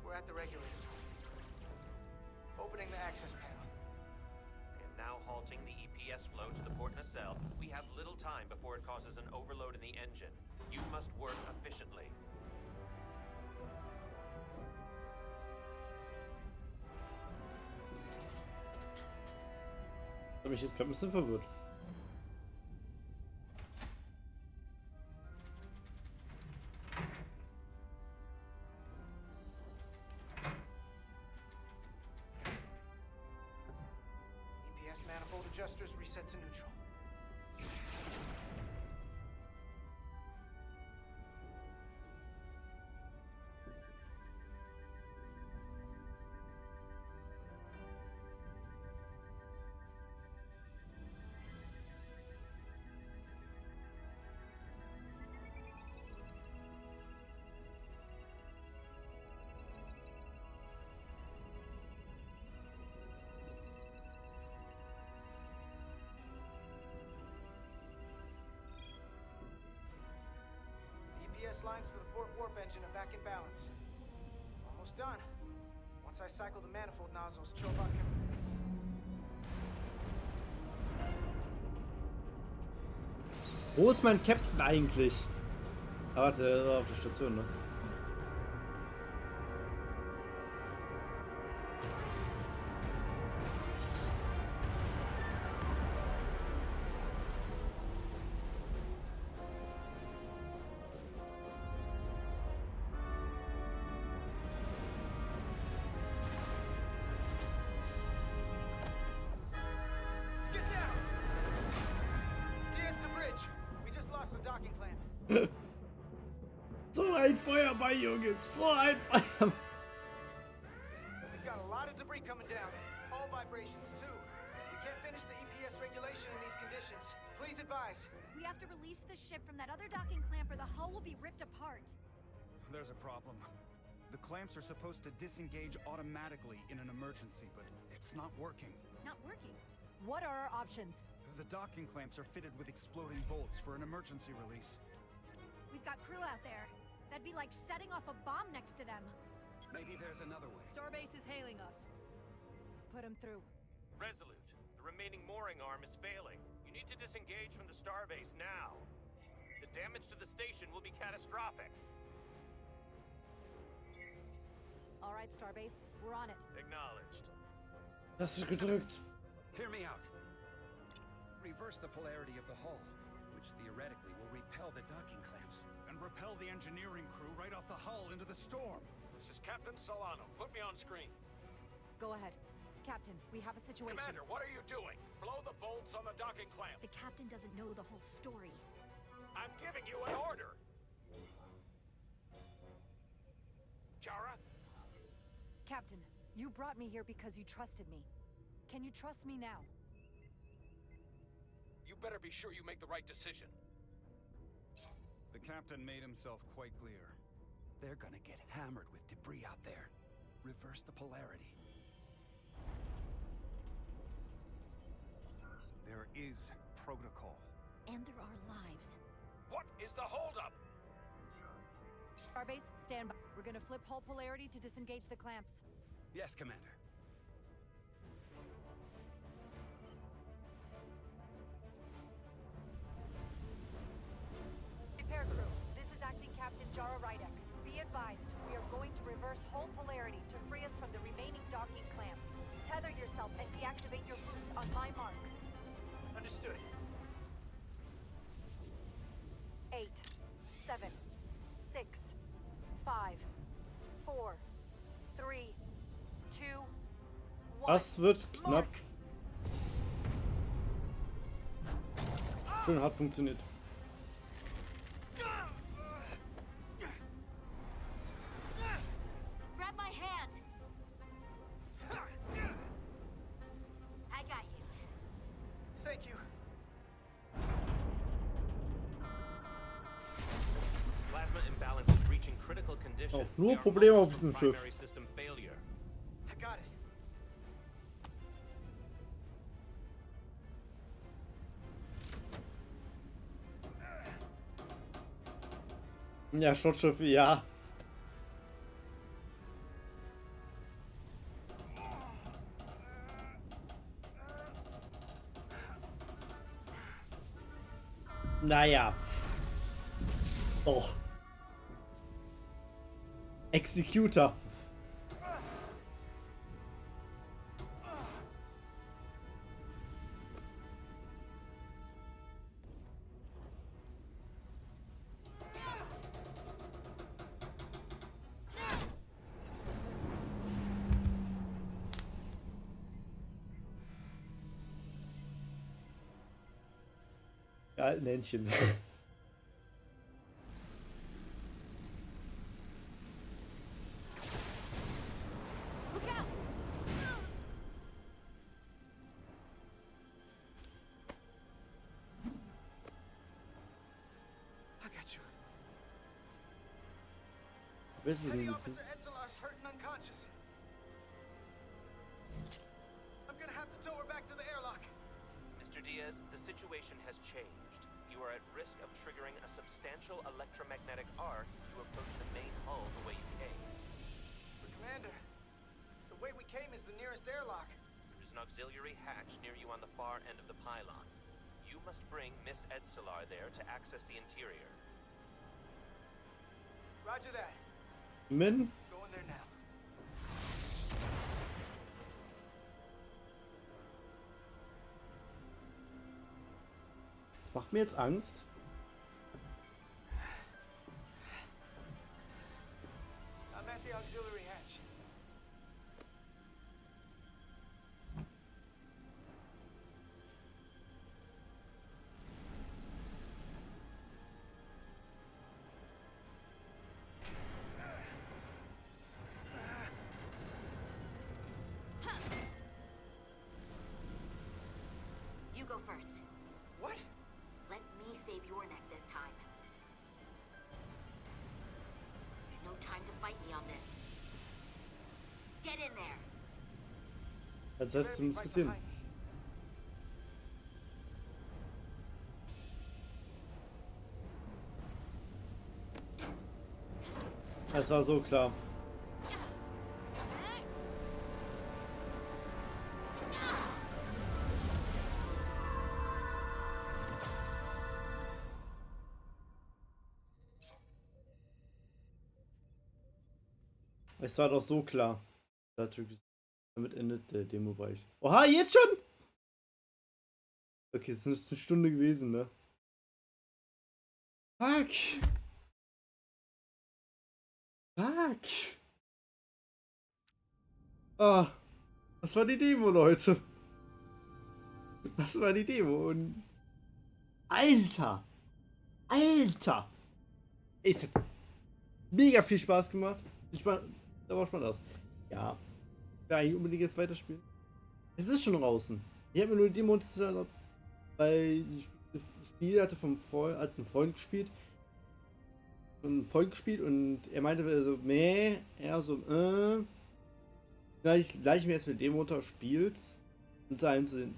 We're at the regulator. Opening the access panel. And now halting the EPS flow to the port nacelle. We have little time before it causes an overload in the engine. You must work efficiently. Ich habe mich jetzt gerade ein bisschen verwirrt. EPS manifold adjusters reset to neutral. EPS lines to the port warp engine are back in balance. Almost done. Once I cycle the manifold nozzles, Chovak can... Wo ist mein Captain eigentlich? Ah, warte, der ist auf der Station, ne? Get down! DS to bridge. We just lost the docking clamp. So ein Feuerball, Junge! So ein Feuerball! We've got a lot of debris coming down. All vibrations, too. We can't finish the EPS regulation in these conditions. Please advise. We have to release the ship from that other docking clamp or the hull will be ripped apart. There's a problem. The clamps are supposed to disengage automatically in an emergency, but it's not working. Not working. What are our options? The docking clamps are fitted with exploding bolts for an emergency release. We've got crew out there. That'd be like setting off a bomb next to them. Maybe there's another way. Starbase is hailing us. Put him through. Resulut, the remaining mooring arm is failing. You need to disengage from the starbase now. The damage to the station will be catastrophic. All right, Starbase, we're on it. Acknowledged. Das ist gedrückt. Hear me out. Reverse the polarity of the hull, which theoretically will repel the docking clamps. And repel the engineering crew right off the hull into the storm. This is Captain Solano. Put me on screen. Go ahead. Captain, we have a situation. Commander, what are you doing? Blow the bolts on the docking clamp. The captain doesn't know the whole story. I'm giving you an order. Jara? Captain, you brought me here because you trusted me. Can you trust me now? You better be sure you make the right decision. The captain made himself quite clear. They're gonna get hammered with debris out there. Reverse the polarity. There is protocol. And there are lives. What is the holdup? Starbase, stand by. We're gonna flip hull polarity to disengage the clamps. Yes, Commander. Repair crew, this is Acting Captain Jara Rydek. Be advised, we are going to reverse hull polarity to free us from the remaining docking clamp. Tether yourself and deactivate your boots on my mark. Understood. 8, 7, 6, 5, 4, 3, 2, 1. Das wird knapp. Schön, hat funktioniert. Grab my hand. I got you. Thank you. Plasma imbalance is reaching critical condition. Auch nur We are Probleme auf almost to diesem Schiff. primary system failure. I got it. Ja, Schrottschiffe, ja. Naja. Oh. Executor. Ja, alten Händchen. Look out! I got you. This is Petty new. Officer Etzelar's hurt and unconscious. I'm gonna have to tow her back to the airlock. Mr. Diaz, the situation has changed. You are at risk of triggering a substantial electromagnetic arc to approach the main hull the way you came. But Commander, the way we came is the nearest airlock. There is an auxiliary hatch near you on the far end of the pylon. You must bring Miss Etzelar there to access the interior. Roger that. Min? Going there now. Das macht mir jetzt Angst. I'm at the auxiliary hatch. You go first. What? Let me save your neck this time. No time to fight me on this. Get in there. Als hättest du uns gesehen. Es war so klar. Es war doch so klar. Damit endet der Demo-Bereich. Oha, jetzt schon? Okay, es ist eine Stunde gewesen, ne? Fuck. Fuck. Ah. Das war die Demo, Leute. Das war die Demo und... Alter! Alter! Es hat mega viel Spaß gemacht. Da war spannend aus. Ja. Ich will eigentlich unbedingt jetzt weiterspielen. Es ist schon draußen. Ich habe mir nur die Demo runtergeladen, weil das Spiel hatte hat ein Freund gespielt. Und er meinte so, meh, er so, gleich ich mir erst mit Demo runter spielst und da zu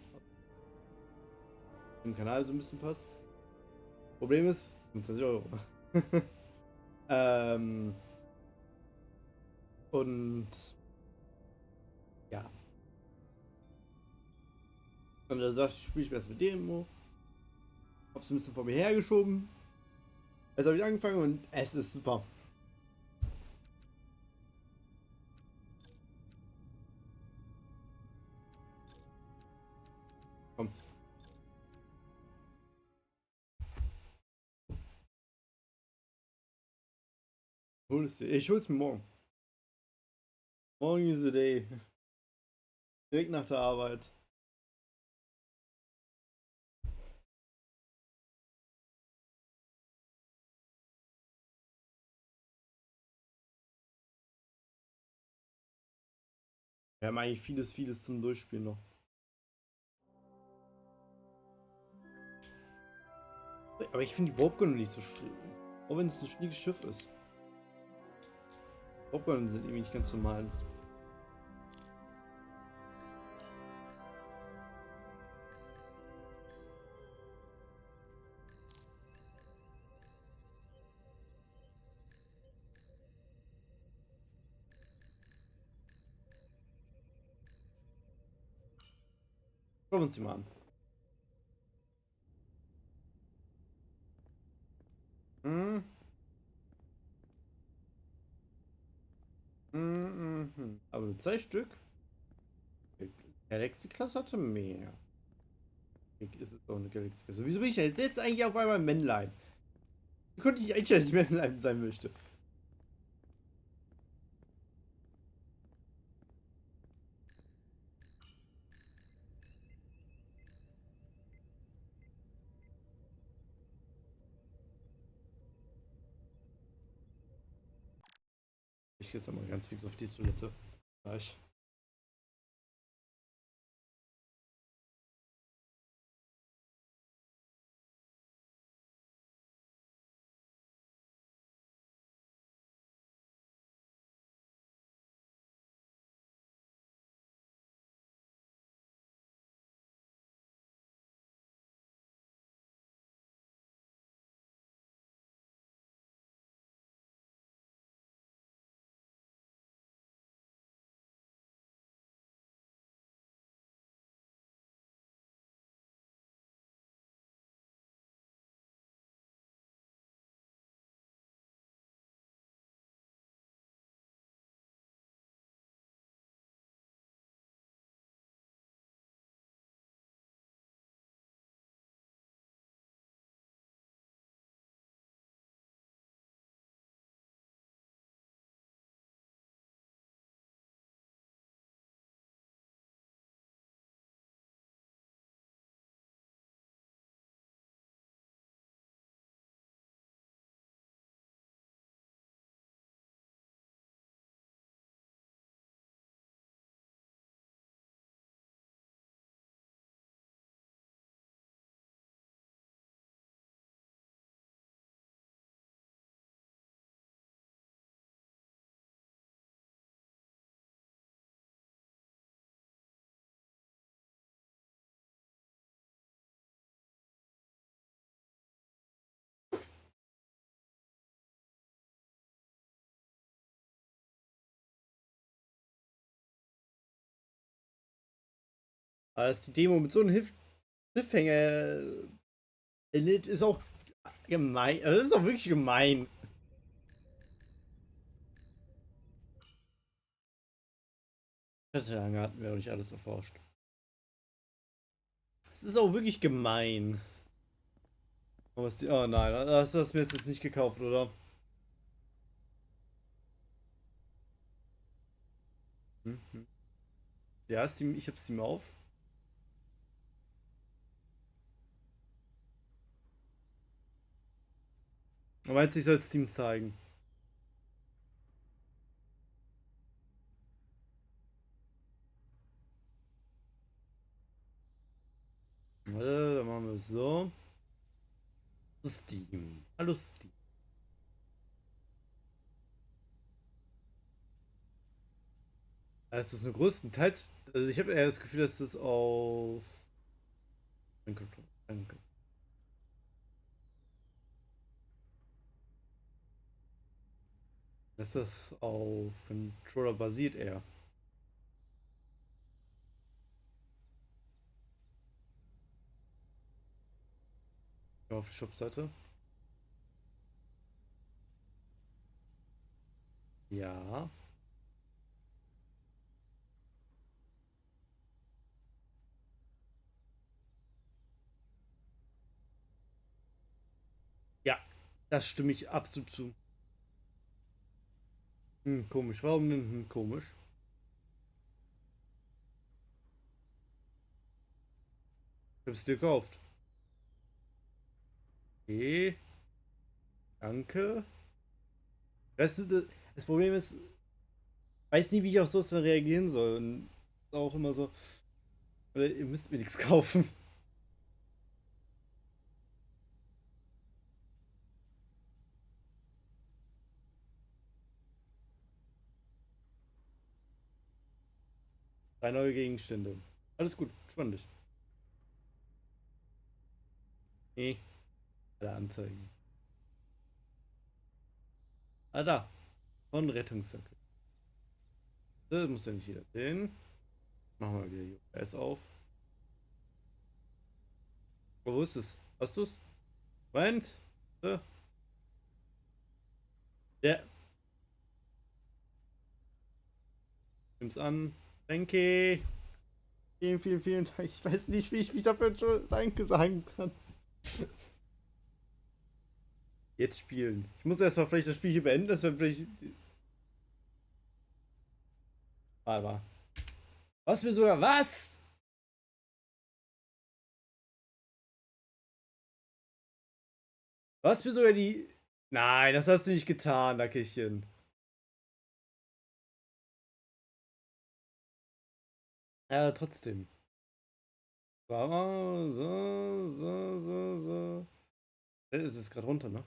dem Kanal so ein bisschen passt. Problem ist, 25 Euro. Und ja. Und er sagt, spiele ich mir erst mit Demo. Hab's ein bisschen vor mir hergeschoben. Jetzt habe ich angefangen und es ist super. Komm. Ich hol's mir morgen. Morgen is the day. Direkt nach der Arbeit. Wir haben eigentlich vieles zum Durchspielen noch. Aber ich finde die Warp-Gun nicht so schlimm. Auch wenn es ein schniekes Schiff ist. Warp-Gun sind irgendwie nicht ganz so meins. Schauen wir uns die mal an. Aber nur 2 Stück. Galaxy-Klasse hatte mehr. Ist es auch eine Galaxy-Klasse. Wieso bin ich jetzt eigentlich auf einmal ein Männlein? Wie konnte ich eigentlich, dass ich Männlein sein möchte? Ich gehe jetzt mal ganz fix auf die Toilette. Gleich. Aber ist die Demo mit so einem Cliffhanger ist auch gemein. Also das ist auch wirklich gemein. Das lange hatten wir noch nicht alles erforscht. Das ist auch wirklich gemein. Oh, oh nein, hast du das mir jetzt nicht gekauft, oder? Ja, Steam, ich habe Steam auf. Aber jetzt ich soll Steam zeigen. Warte, dann machen wir es so. Steam. Hallo Steam. Es ist nur größtenteils. Also ich habe eher das Gefühl, dass das auf. Danke. Dass das auf Controller basiert eher. Auf die Shop-Seite. Ja. Ja, das stimme ich absolut zu. Komisch. Warum denn komisch? Ich hab's dir gekauft. Okay. Danke. Weißt du, das Problem ist, ich weiß nie, wie ich auf sowas dann reagieren soll. Und auch immer so, oder ihr müsst mir nichts kaufen. Drei neue Gegenstände. Alles gut, spann dich. Nee, alle Anzeigen. Ah, da. Von Rettungsjacke. Das muss ja nicht jeder sehen. Machen wir wieder die OS auf. Oh, wo ist es? Hast du's? Moment. So. Ja. Nimm's an. Danke. Vielen, vielen, vielen Dank. Ich weiß nicht, wie ich mich dafür schon Danke sagen kann. Jetzt spielen. Ich muss erstmal vielleicht das Spiel hier beenden, das wäre vielleicht. Aber. Was mir sogar was? Was mir sogar die. Nein, das hast du nicht getan, Dackelchen. Ja, trotzdem. So. Das ist gerade runter, ne?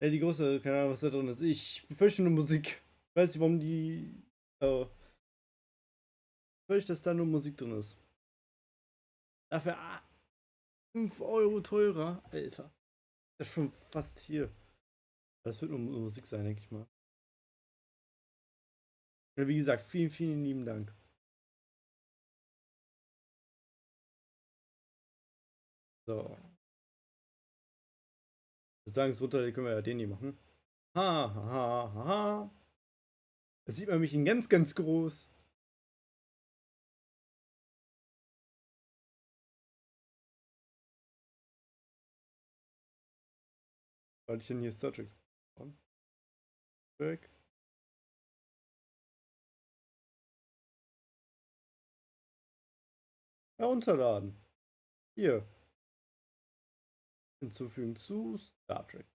Ja, die große, keine Ahnung, was da drin ist. Ich befürchte nur Musik. Ich weiß nicht, warum die. Oh. Ich befürchte, dass da nur Musik drin ist. Dafür 5 Euro teurer. Alter. Das ist schon fast hier. Das wird nur Musik sein, denke ich mal. Ja, wie gesagt, vielen, vielen lieben Dank. So. Ich würde sagen, es runter, können wir ja den hier machen. Ha, ha, ha, ha, ha. Da sieht man mich in ganz, ganz groß. Weil ich denn hier Star Trek. Weg. Herunterladen. Hier. Hinzufügen zu Star Trek.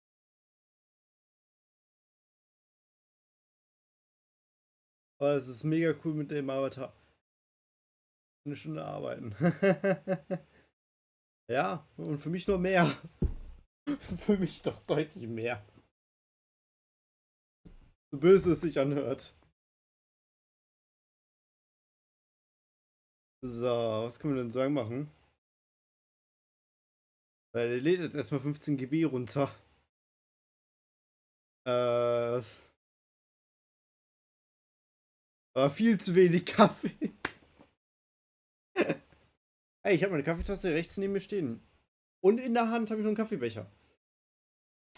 Aber es ist mega cool mit dem Avatar. Eine Stunde arbeiten. Ja, und für mich nur mehr. Für mich doch deutlich mehr. So böse es sich anhört. So, was können wir denn sagen machen? Weil der lädt jetzt erstmal 15 GB runter. Aber viel zu wenig Kaffee. Ey, ich habe meine Kaffeetasse rechts neben mir stehen. Und in der Hand habe ich noch einen Kaffeebecher.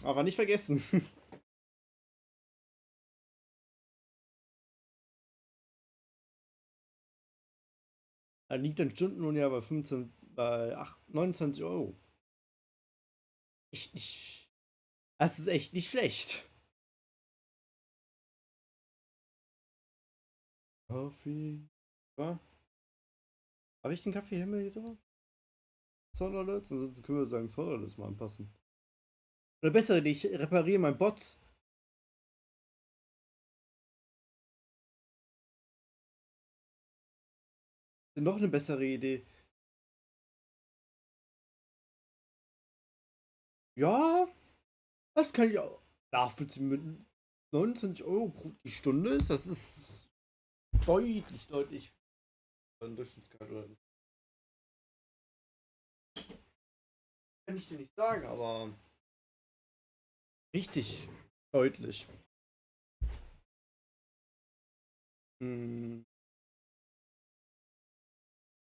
Aber nicht vergessen. Da liegt ein Stundenlohn ja bei 29 Euro. Ich Das ist echt nicht schlecht. Kaffee. Ja. Habe ich den Kaffeehimmel hier drauf? Sonderlitz? Ansonsten können wir sagen, Sonderlitz mal anpassen. Oder bessere Idee, ich repariere meinen Bot. Noch eine bessere Idee. Ja, das kann ich auch. Dafür mit 29 Euro pro die Stunde ist, das ist deutlich ein Durchschnittsgehalt oder nicht. Kann ich dir nicht sagen, aber richtig deutlich. Hm.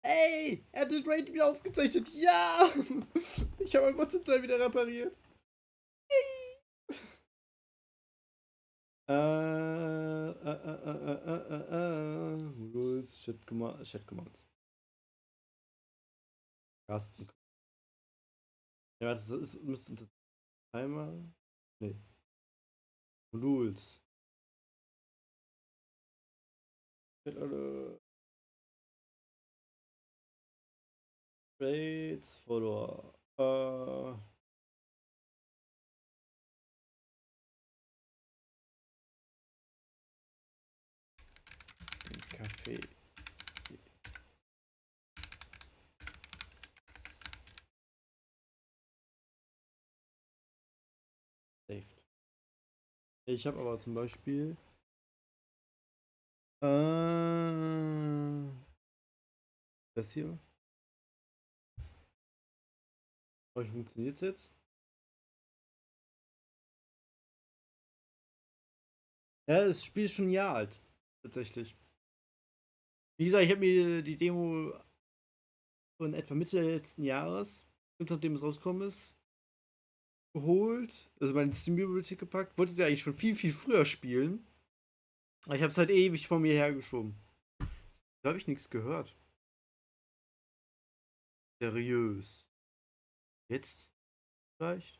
Ey, er hat den Raid wieder aufgezeichnet. Ja! Ich habe einfach zum Teil wieder repariert. Rules, Chat Commands. Gasten. Ja, warte, das müsste unter Timer. Nee. Rules. Raids, Follower. Kaffee. Saved. Ich habe aber zum Beispiel das hier. Wie funktioniert es jetzt? Ja, das Spiel ist schon ein Jahr alt. Tatsächlich. Wie gesagt, ich habe mir die Demo von etwa Mitte letzten Jahres, kurz nachdem es rausgekommen ist, geholt. Also meine Steam-Bibliothek gepackt. Wollte sie eigentlich schon viel früher spielen. Aber ich habe es halt ewig vor mir hergeschoben. Da habe ich nichts gehört. Seriös. Jetzt? Vielleicht?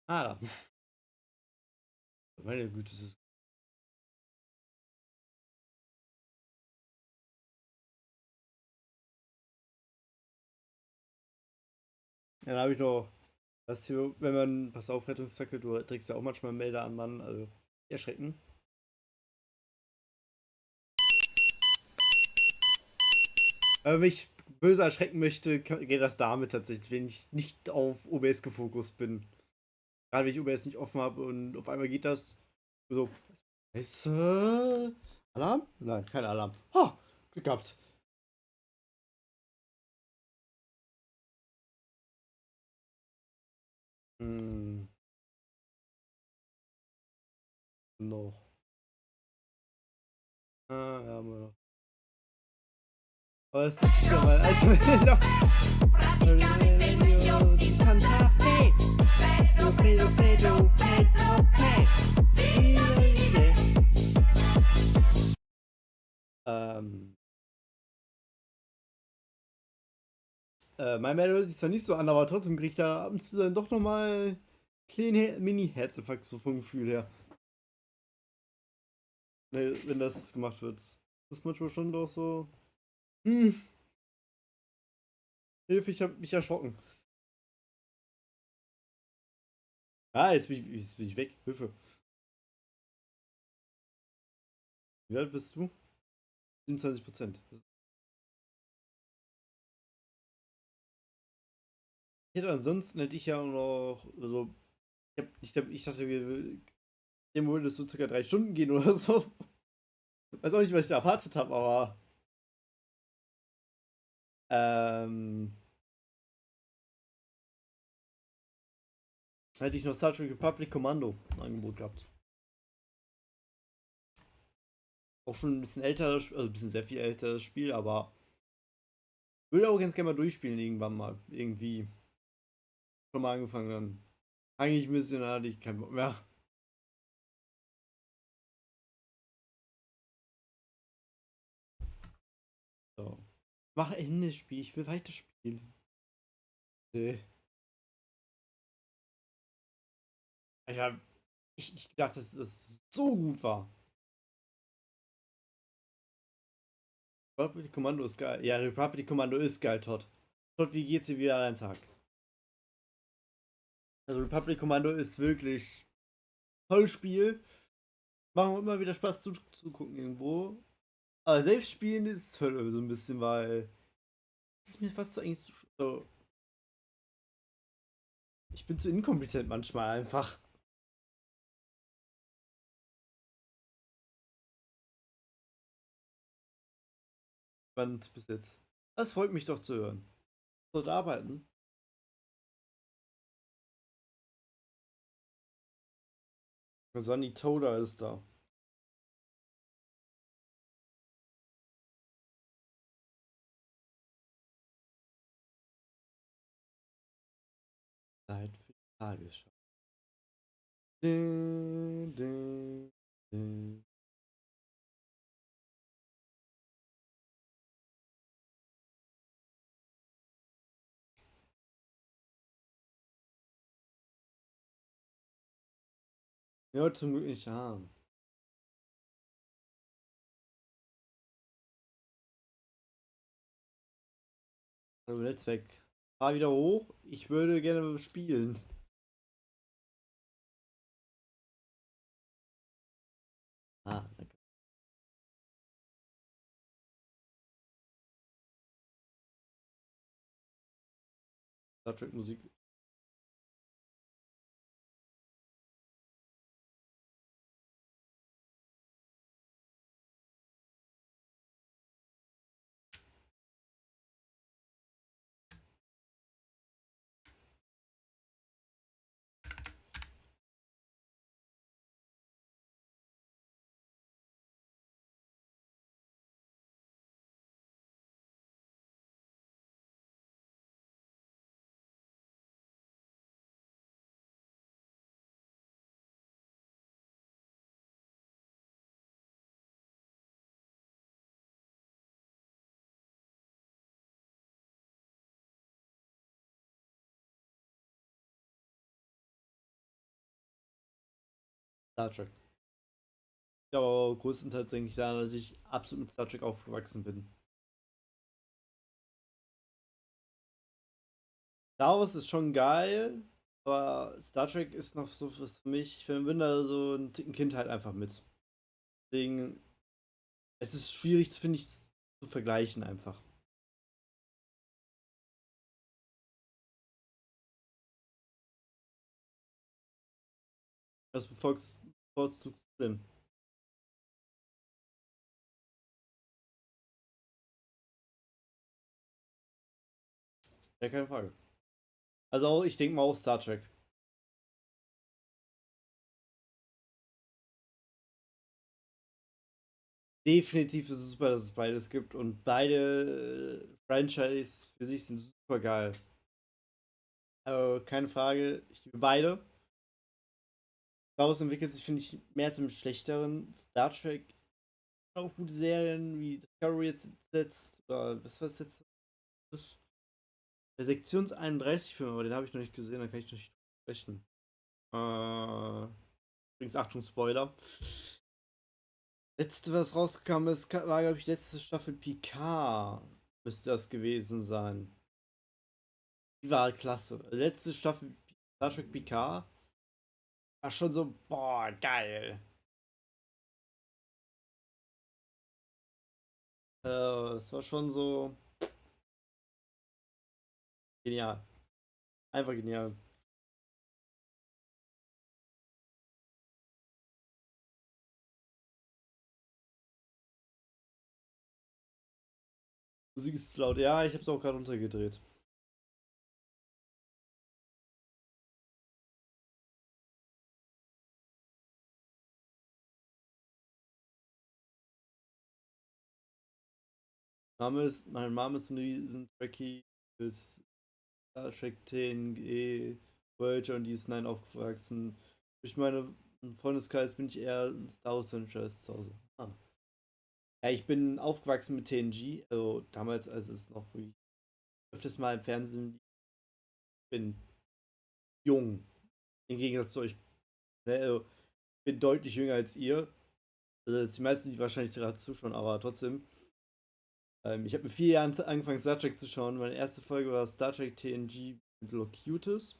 Ah, da. Meine Güte, das ist. Ja, dann habe ich noch das hier, wenn man, pass auf, Rettungstackle, du trägst ja auch manchmal einen Melder an Mann, also erschrecken. Wenn man mich böse erschrecken möchte, geht das damit tatsächlich, wenn ich nicht auf OBS gefokust bin. Gerade wenn ich OBS nicht offen habe und auf einmal geht das so. Scheiße. Alarm? Nein, kein Alarm. Ha! Glück gehabt. Hm. Noch. Ah, ja, haben wir noch. Aber es ist wieder mal alter Santa Fe. Mein Melodie hört sich zwar nicht so an, aber trotzdem kriege ich da ab und zu dann doch nochmal kleine Mini-Herzinfarkt so vom Gefühl her. Ne, wenn das gemacht wird. Das ist manchmal schon doch so. Hilfe, ich habe mich erschrocken. Ah, jetzt bin ich weg. Hilfe. Wie alt bist du? 27%. Ansonsten hätte ich ja noch. Also, ich dachte, dem würde es so circa 3 Stunden gehen oder so. Weiß auch nicht, was ich da erwartet habe, aber. Hätte ich noch Star Trek Republic Commando im Angebot gehabt. Auch schon ein bisschen älter, also ein bisschen sehr viel älteres Spiel, aber würde auch ganz gerne mal durchspielen irgendwann mal. Irgendwie. Schon mal angefangen dann. Eigentlich ein bisschen, da hatte ich keinen Bock mehr. So. Mach Ende Spiel, ich will weiterspielen. Nee. Ich hab nicht gedacht, dass das so gut war. Republic Kommando ist geil. Ja, Republic Kommando ist geil, Todd. Todd, wie geht's dir wieder an deinen Tag? Also Republic Kommando ist wirklich tolles Spiel. Macht immer wieder Spaß zu gucken irgendwo. Aber selbst spielen ist Hölle so ein bisschen, weil es ist mir fast so eigentlich so. Ich bin zu inkompetent manchmal einfach. Spannend bis jetzt. Das freut mich doch zu hören. Dort arbeiten. Sunny Toda ist da. Zeit für die Tagesschau. Ding, ding, ding. Ja, zum Glück nicht haben. Also Netzwerk. Fahr wieder hoch. Ich würde gerne spielen. Ah, danke. Star Trek Musik. Star Trek. Ja, aber größtenteils denke ich daran, dass ich absolut mit Star Trek aufgewachsen bin. Star Wars ist schon geil, aber Star Trek ist noch so was für mich. Ich bin da so ein Ticken Kindheit einfach mit. Deswegen, es ist schwierig, finde ich, zu vergleichen einfach. Was bevorzugst du denn? Ja, keine Frage. Also auch, ich denke mal auch Star Trek. Definitiv ist es super, dass es beides gibt und beide Franchise für sich sind super geil. Also keine Frage, ich liebe beide. Star Wars entwickelt sich, finde ich, mehr zum Schlechteren. Star Trek auch gute Serien wie Discovery jetzt, oder was war das jetzt? Das- Der Sektions 31 Film, aber den habe ich noch nicht gesehen, da kann ich noch nicht sprechen. Übrigens, Achtung, Spoiler. Letzte, was rausgekommen ist, war, glaube ich, letzte Staffel Picard. Müsste das gewesen sein. Die war klasse. Letzte Staffel Star Trek Picard war schon so, boah, geil. Das war schon so genial. Einfach genial. Musik ist zu laut. Ja, ich habe es auch gerade runtergedreht. Mein Name ist ein riesen Trekkie mit Star Trek TNG, Voyager und DS9 aufgewachsen. Durch meine Freundeskreis bin ich eher ein Star Wars Franchise zu Hause. Ah. Ja, ich bin aufgewachsen mit TNG, also damals, als es noch wirklich öfters mal im Fernsehen lief. bin jung. Im Gegensatz zu euch. Ne? Also, ich bin deutlich jünger als ihr. Also die meisten, die wahrscheinlich gerade zuschauen, aber trotzdem. Ich habe mit 4 Jahren angefangen, Star Trek zu schauen. Meine erste Folge war Star Trek TNG mit Locutus.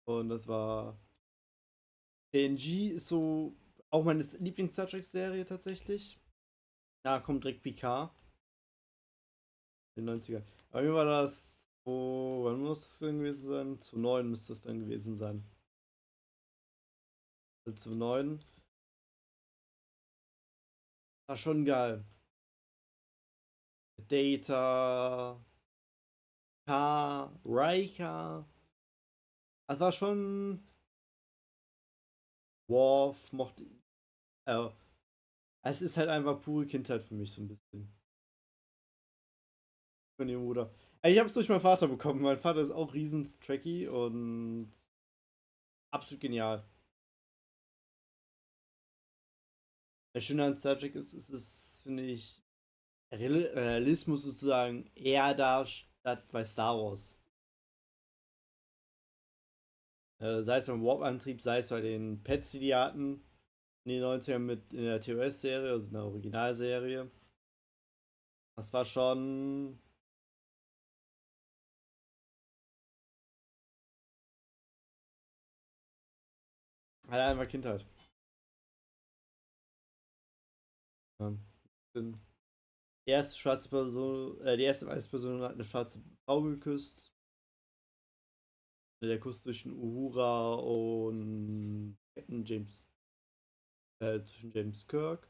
Und das war. TNG ist so auch meine Lieblings-Star Trek-Serie tatsächlich. Da kommt direkt Picard. In den 90ern. Bei mir war das. Oh, wann muss das denn gewesen sein? Zu 9 müsste das dann gewesen sein. Zu 9. War schon geil. Data, K, Riker. Das war schon. Worf mochte. Äh, Es ist halt einfach pure Kindheit für mich so ein bisschen. Von ihrem Bruder. Ich habe es durch meinen Vater bekommen. Mein Vater ist auch riesen Trekkie und absolut genial. Das Schöne an Star Trek ist, es ist, finde ich, Realismus sozusagen eher da statt bei Star Wars. Sei es beim Warp-Antrieb, sei es bei den Pets, die hatten in den 90ern mit in der TOS-Serie, also in der Originalserie. Das war schon. Halt einfach Kindheit. Ja. Die erste schwarze Person, die erste weiße Person hat eine schwarze Frau geküsst. Der Kuss zwischen Uhura und Captain James, zwischen James Kirk.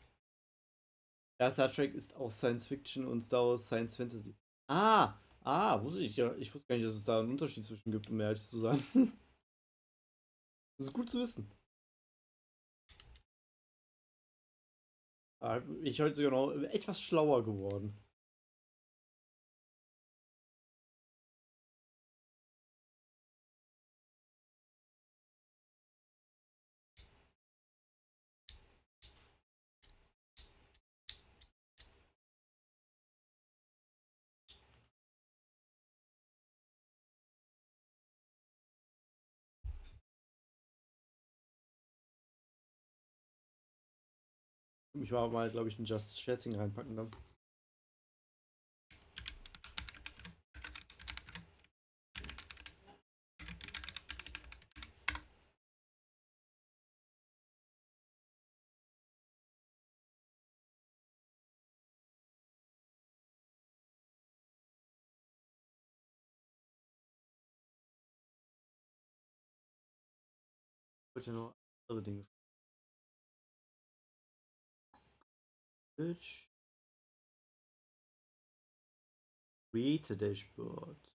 Ja, Star Trek ist auch Science Fiction und Star Wars Science Fantasy. Wusste ich ja. Ich wusste gar nicht, dass es da einen Unterschied zwischen gibt, um ehrlich zu sein. Das ist gut zu wissen. Ich heute sogar noch etwas schlauer geworden. Ich war mal, glaube ich, ein Just Chatting reinpacken dann. Ich wollte ja noch andere Dinge. Twitch. Create a dashboard.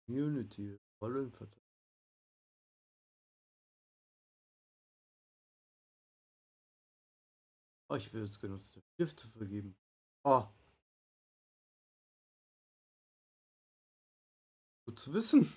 Community. Rollenverteilung. Oh, ich will jetzt genutzt, Gift zu vergeben. Oh. Gut zu wissen.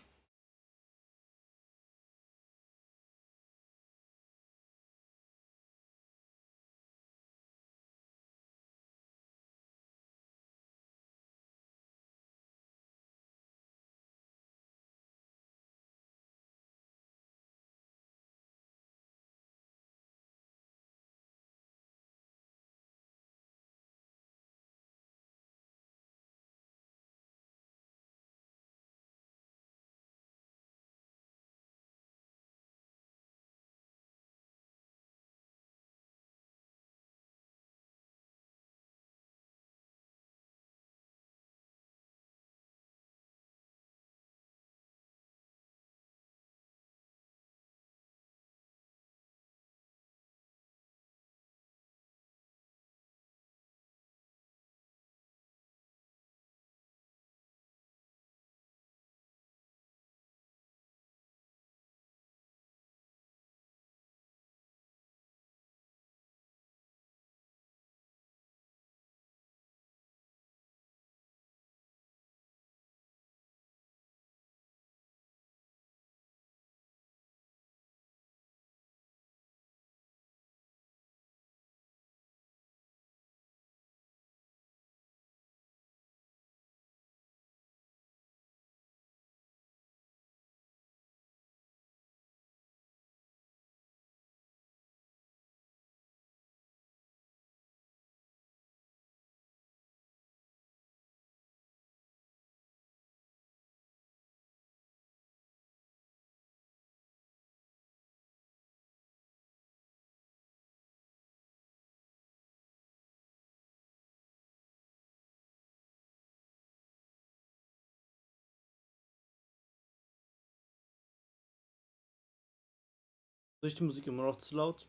Ist die Musik immer noch zu laut?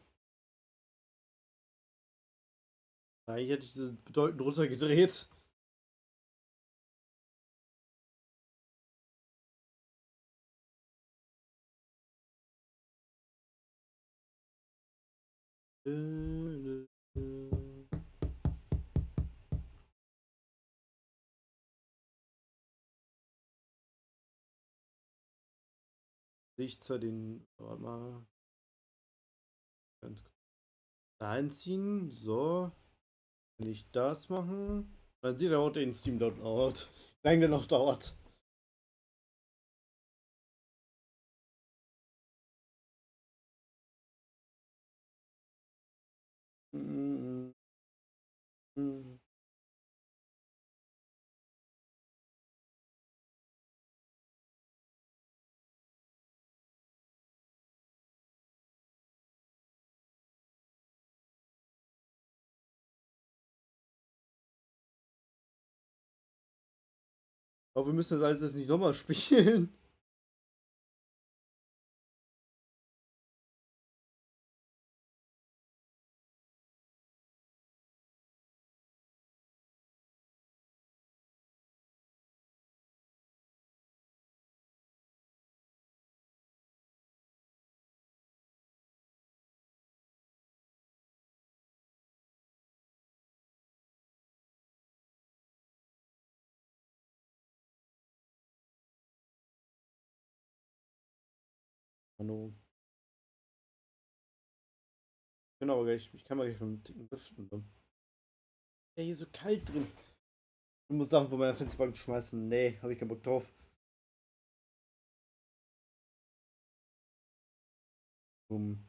Eigentlich hätte ich sie bedeutend runtergedreht. Ich zwar den. Warte mal. Ganz kurz. Da einziehen. So. Wenn ich das machen. Dann sieht er auch den Steam dort out. Wie lange der noch dauert. Aber wir müssen das alles jetzt nicht nochmal spielen. Hallo. Genau, ich kann mal gleich mit dem Ticken lüften. Ne? Ja, hier ist so kalt drin. Ich muss Sachen von meiner Fensterbank schmeißen. Nee, habe ich keinen Bock drauf. Um.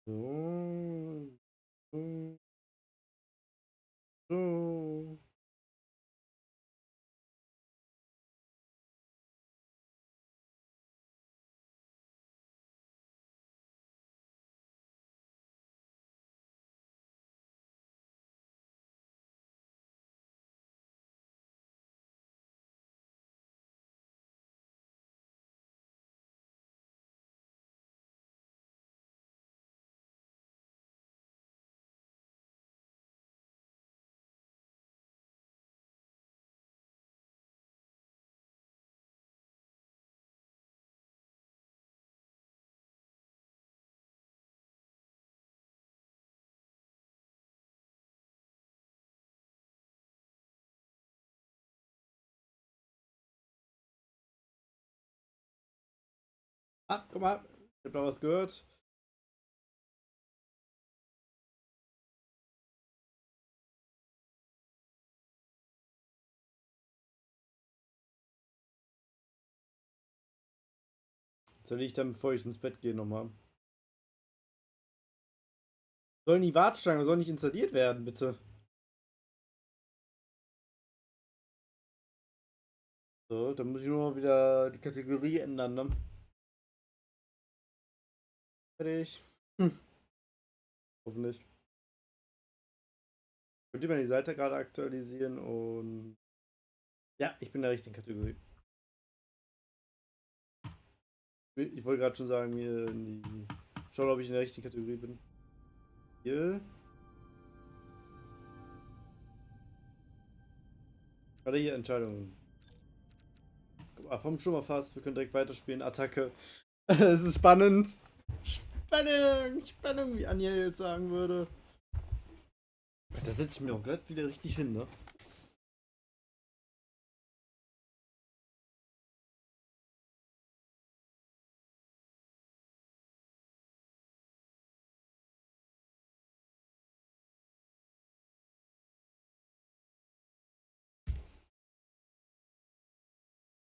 So. So. So. Ah, guck mal. Ich hab da was gehört. Soll ich dann, bevor ich ins Bett gehe, nochmal? Sollen die Warteschlange soll nicht installiert werden, bitte? So, dann muss ich nur mal wieder die Kategorie ändern, ne? Fertig. Hoffentlich. Könnt ihr mal die Seite gerade aktualisieren und. Ja, ich bin in der richtigen Kategorie. Ich wollte gerade schon sagen, mir in die. Schauen, ob ich in der richtigen Kategorie bin. Hier. Warte, hier Entscheidungen. Guck mal, vom schon mal fast. Wir können direkt weiterspielen. Attacke. Es ist spannend. Spannung, Spannung, wie Anja jetzt sagen würde. Da setze ich mir auch glatt wieder richtig hin, ne?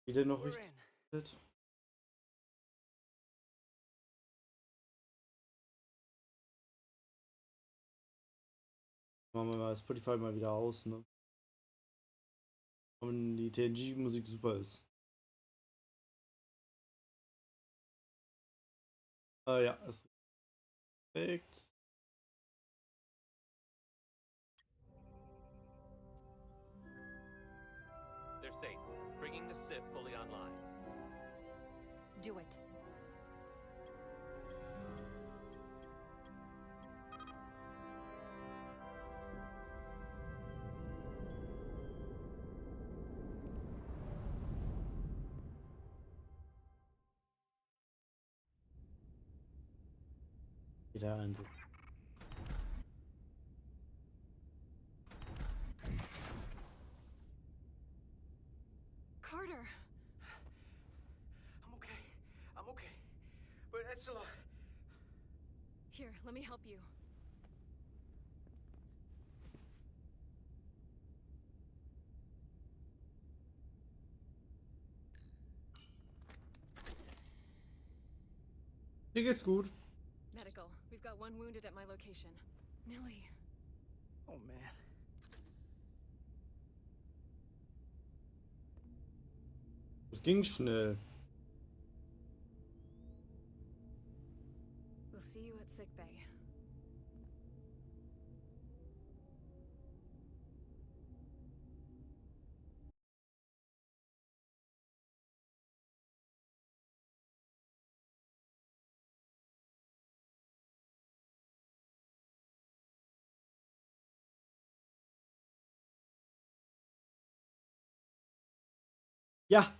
Wieder noch richtig. Machen wir mal Spotify mal wieder aus, ne? Und die TNG-Musik super ist. Ah ja, ist perfekt. They're safe, bringing the Sif fully online. Do it. Wieder Einsatz. Carter! I'm okay. I'm okay. But it's a lot. Here, let me help you. Mir geht's gut. Medical. We've got one wounded at my location. Millie. Oh, man. Es ging schnell. We'll see you at sickbay. Ja!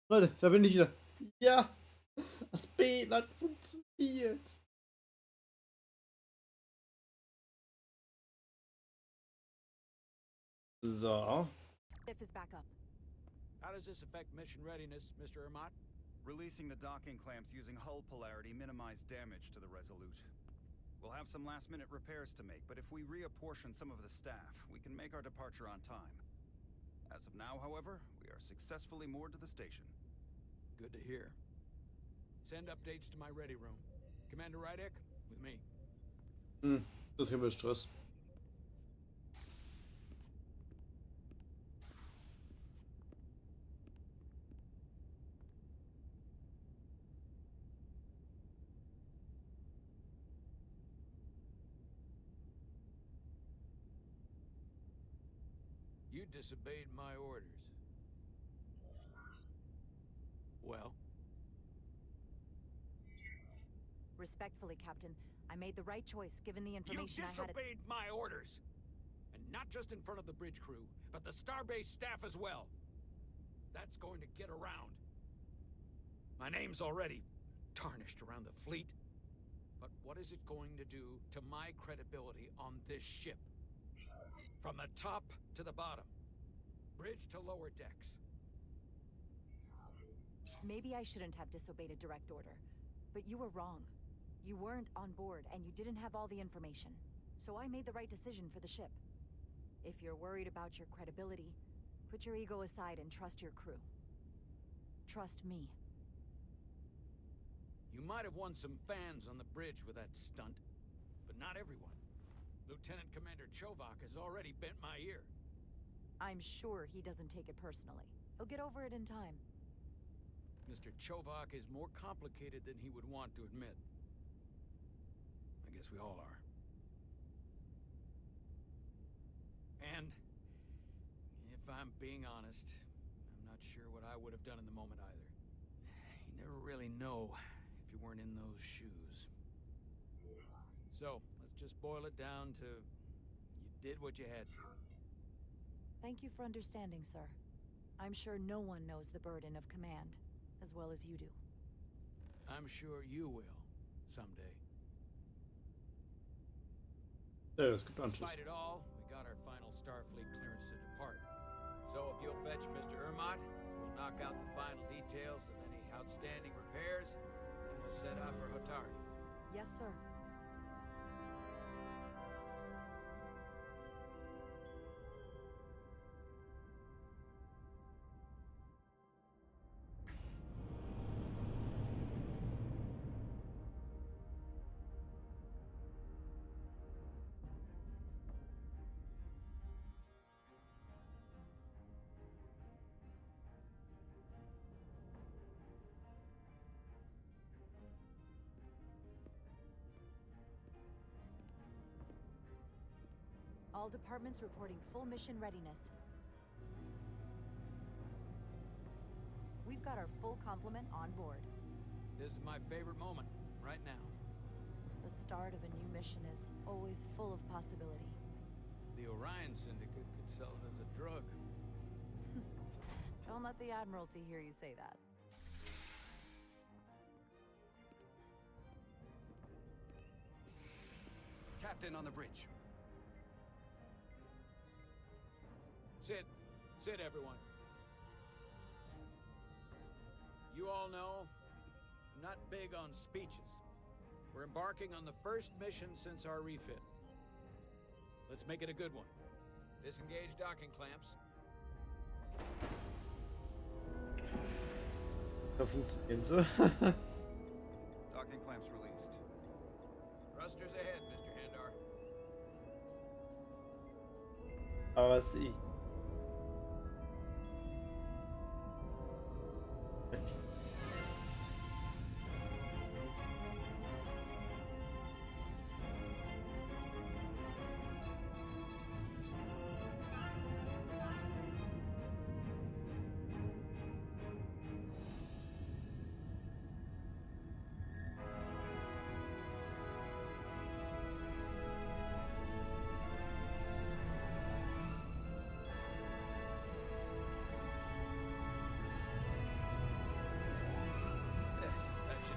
Leute, da bin ich wieder. Ja! Das B hat funktioniert. So. Sif is back up. How does this affect mission readiness, Mr. Ermot? Releasing the docking clamps using hull polarity minimized damage to the Resulut. We'll have some last-minute repairs to make, but if we reapportion some of the staff, we can make our departure on time. As of now, however, we are successfully moored to the station. Good to hear. Send updates to my ready room. Commander Rydek, with me. Das gibt mir Stress. You disobeyed my orders. Well? Respectfully, Captain, I made the right choice given the information I had. You disobeyed my orders! And not just in front of the bridge crew, but the Starbase staff as well. That's going to get around. My name's already tarnished around the fleet. But what is it going to do to my credibility on this ship? From the top to the bottom. Bridge to lower decks. Maybe I shouldn't have disobeyed a direct order, but you were wrong. You weren't on board, and you didn't have all the information. So I made the right decision for the ship. If you're worried about your credibility, put your ego aside and trust your crew. Trust me. You might have won some fans on the bridge with that stunt, but not everyone. Lieutenant Commander Chovak has already bent my ear. I'm sure he doesn't take it personally. He'll get over it in time. Mr. Chovak is more complicated than he would want to admit. I guess we all are. And, if I'm being honest, I'm not sure what I would have done in the moment either. You never really know if you weren't in those shoes. So, let's just boil it down to, you did what you had to. Thank you for understanding, sir. I'm sure no one knows the burden of command as well as you do. I'm sure you will, someday. Es gibt Anschluss. Despite it all, we got our final Starfleet clearance to depart. So if you'll fetch Mr. Ermot, we'll knock out the final details of any outstanding repairs, and we'll set out for Hotari. Yes, sir. All departments reporting full mission readiness. We've got our full complement on board. This is my favorite moment, right now. The start of a new mission is always full of possibility. The Orion Syndicate could sell it as a drug. Don't let the Admiralty hear you say that. Captain on the bridge. Sit, everyone. You all know, I'm not big on speeches. We're embarking on the first mission since our refit. Let's make it a good one. Disengage docking clamps. Da funktionieren sie. Docking clamps released. Thrusters ahead, Mr. Handar. Aber was ich.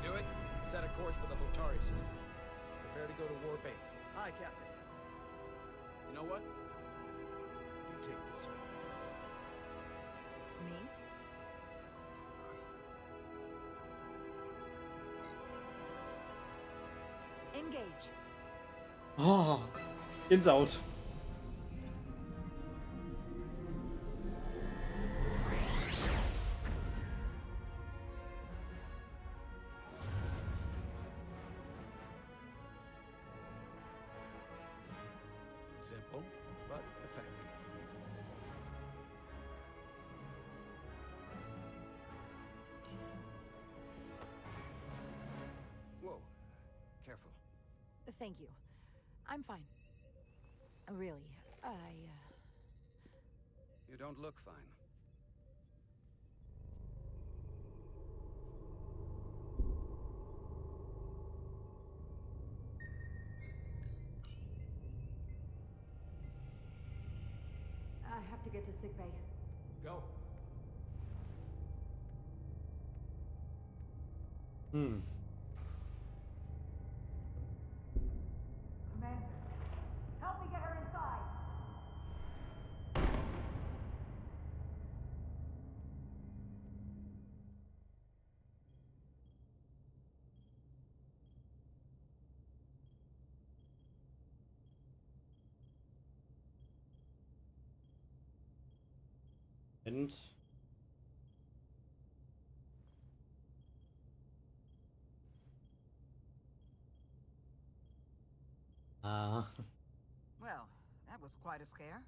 Do it. Set a course for the Hotari system. Prepare to go to Warp 8. Aye, Captain. You know what? You take this one. Me? Engage. Oh, Gänsehaut. Simple, but effective. Whoa. Careful. Thank you. I'm fine. Really, You don't look fine. I have to get to sickbay. Go. Hm. Commander, help me get her inside. Und Well, that was quite a scare.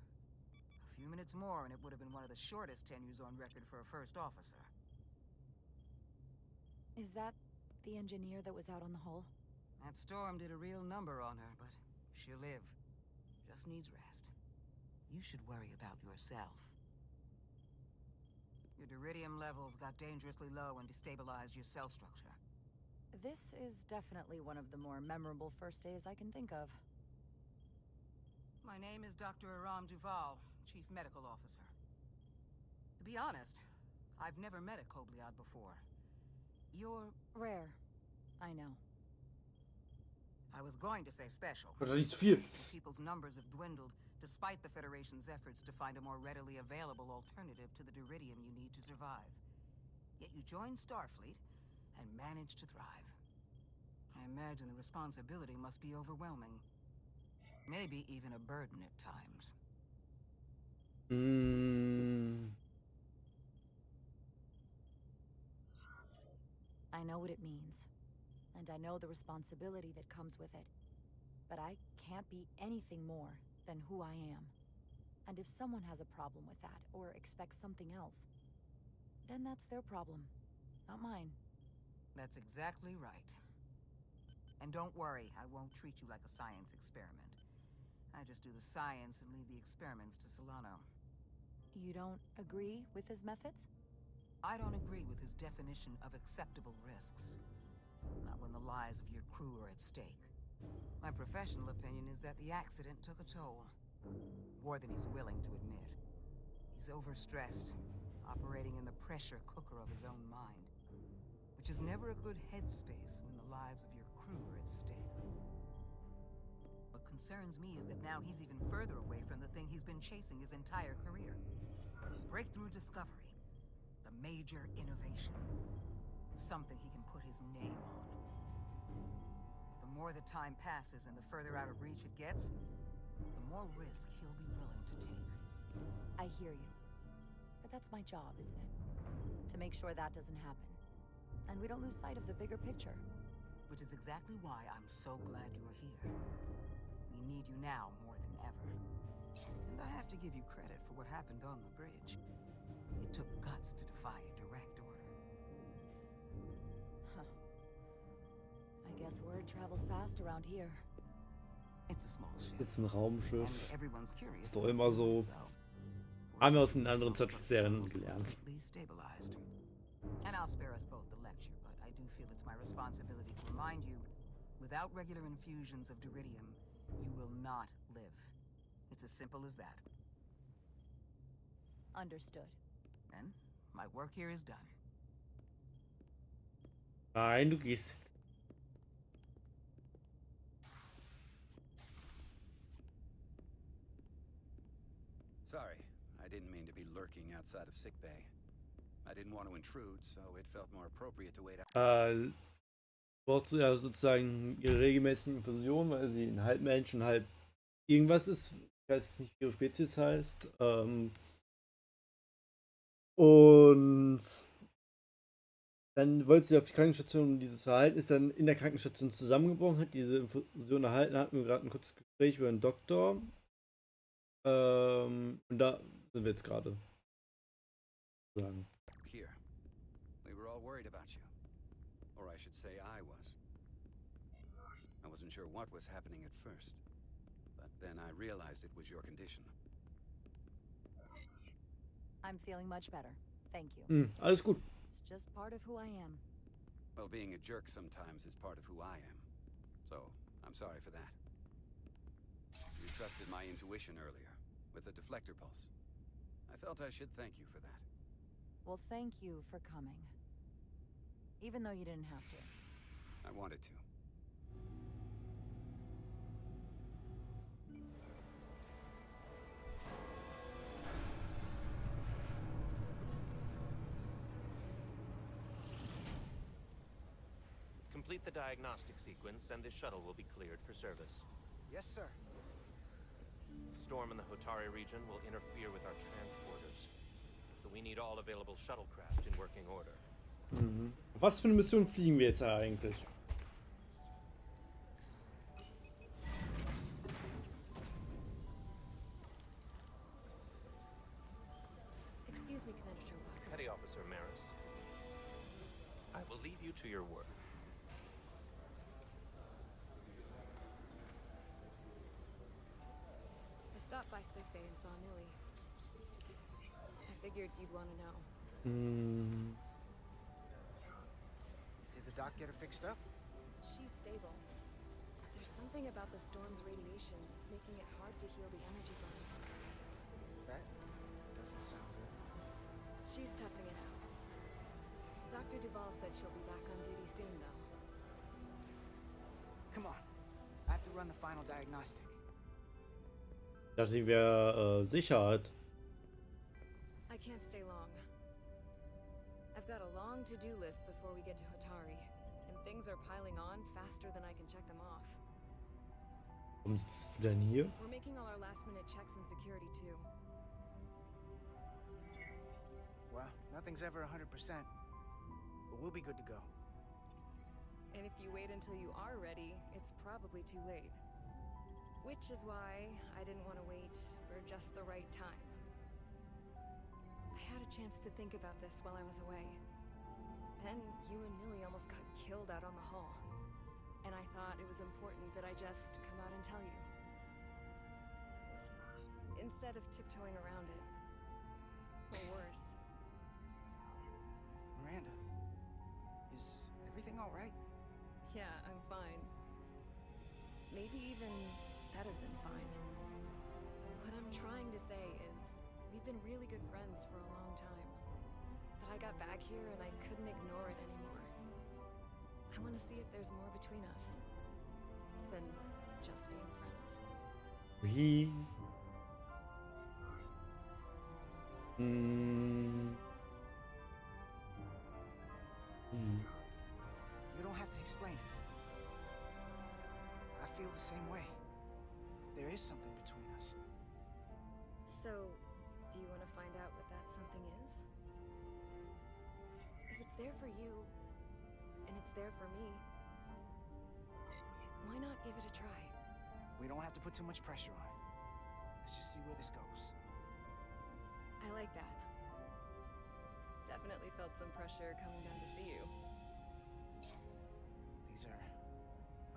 A few minutes more and it would have been one of the shortest tenures on record for a first officer. Is that the engineer that was out on the hull? That storm did a real number on her, but she'll live. Just needs rest. You should worry about yourself. Your deridium levels got dangerously low and destabilized your cell structure. This is definitely one of the more memorable first days I can think of. My name is Dr. Aram Duval, Chief Medical Officer. To be honest, I've never met a Kobliad before. You're... rare. I know. I was going to say special. oder nicht zu viel. People's numbers have dwindled, despite the Federation's efforts to find a more readily available alternative to the deridium you need to survive. Yet you joined Starfleet and managed to thrive. I imagine the responsibility must be overwhelming. Maybe even a burden at times. I know what it means. And I know the responsibility that comes with it. But I can't be anything more than who I am. And if someone has a problem with that, or expects something else, then that's their problem, not mine. That's exactly right. And don't worry, I won't treat you like a science experiment. I just do the science and leave the experiments to Solano. You don't agree with his methods? I don't agree with his definition of acceptable risks. Not when the lives of your crew are at stake. My professional opinion is that the accident took a toll. More than he's willing to admit. He's overstressed, operating in the pressure cooker of his own mind. Which is never a good headspace when the lives of your crew are at stake. What concerns me is that now he's even further away from the thing he's been chasing his entire career. Breakthrough discovery. The major innovation. Something he can put his name on. The more the time passes and the further out of reach it gets, the more risk he'll be willing to take. I hear you. But that's my job, isn't it? To make sure that doesn't happen. And we don't lose sight of the bigger picture. Which is exactly why I'm so glad you're here. We need you now more than ever. And I have to give you credit for what happened on the bridge. It took guts to defy a direct order. Huh. I guess word travels fast around here. It's a small ship. Ist ein Raumschiff. And everyone's curious. Ist doch immer so. Haben wir aus den anderen Zeitschriftserien gelernt. Stabilized. And I'll spare us both the lecture, but I do feel it's my responsibility to remind you, without regular infusions of Duridium, you will not live. It's as simple as that. Understood. Then, my work here is done. Nein, du gehst. Sorry, I didn't mean to be lurking outside of sickbay. I didn't want to intrude, so it felt more appropriate to wait out. Braucht sie ja sozusagen ihre regelmäßigen Infusionen, weil sie ein halb Mensch und halb irgendwas ist. Ich weiß nicht, wie ihre Spezies heißt. Und dann wollte sie auf die Krankenstation, um diese zu erhalten, ist dann in der Krankenstation zusammengebrochen, hat diese Infusion erhalten, hatten wir gerade ein kurzes Gespräch über den Doktor. Und da sind wir jetzt gerade. Sagen. Here. We were all worried about you. Or I should say I was. I wasn't sure what was happening at first. But then I realized it was your condition. I'm feeling much better. Thank you. Alles gut. It's just part of who I am. Well, being a jerk sometimes is part of who I am. So, I'm sorry for that. You trusted my intuition earlier, with the deflector pulse. I felt I should thank you for that. Well, thank you for coming. Even though you didn't have to. I wanted to. Complete the diagnostic sequence, and this shuttle will be cleared for service. Yes, sir. The storm in the Hotari region will interfere with our transporters. So we need all available shuttlecraft in working order. Was für eine Mission fliegen wir jetzt eigentlich? Excuse me, Commander Trowbridge. Petty Officer Maris, I will leave you to your work. I stopped by sickbay and saw Nilly. I figured you'd want to know. Did the doc get her fixed up? She's stable. There's something about the storm's radiation that's making it hard to heal the energy burns. That doesn't sound good. She's toughing it out. Dr. Duval said she'll be back on duty soon, though. Come on. I have to run the final diagnostic. Ich dachte, die wäre Sicherheit. I can't stay long. I've got a long to-do list before we get to Hotari, and things are piling on faster than I can check them off. Warum sitzt du denn hier? We're making all our last-minute checks and security, too. Well, nothing's ever 100%, but we'll be good to go. And if you wait until you are ready, it's probably too late. Which is why I didn't want to wait for just the right time. I had a chance to think about this while I was away. Then you and Nilly almost got killed out on the hull. And I thought it was important that I just come out and tell you. instead of tiptoeing around it. Or worse. Miranda, is everything all right? Yeah, I'm fine. Maybe even better than fine. What I'm trying to say is, we've been really good friends for a long time. But I got back here and I couldn't ignore it anymore. I want to see if there's more between us than just being friends. We. You don't have to explain it. I feel the same way. There is something between us. So, do you want to find out what that something is? If it's there for you, and it's there for me, why not give it a try? We don't have to put too much pressure on it. Let's just see where this goes. I like that. Definitely felt some pressure coming down to see you. These are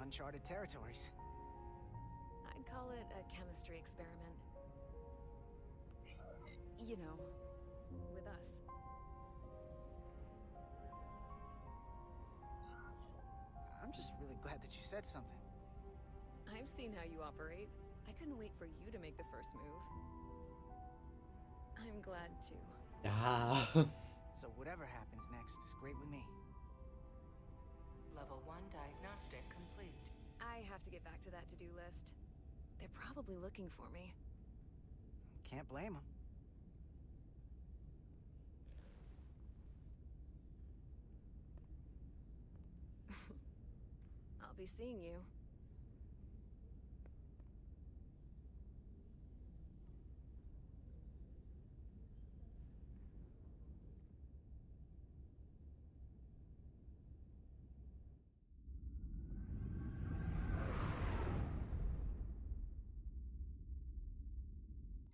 uncharted territories. I'd call it a chemistry experiment. You know, with us. I'm just really glad that you said something. I've seen how you operate. I couldn't wait for you to make the first move. I'm glad too. Ja. So whatever happens next is great with me. Level 1 diagnostic complete. I have to get back to that to-do list. They're probably looking for me. Can't blame them. I'll be seeing you.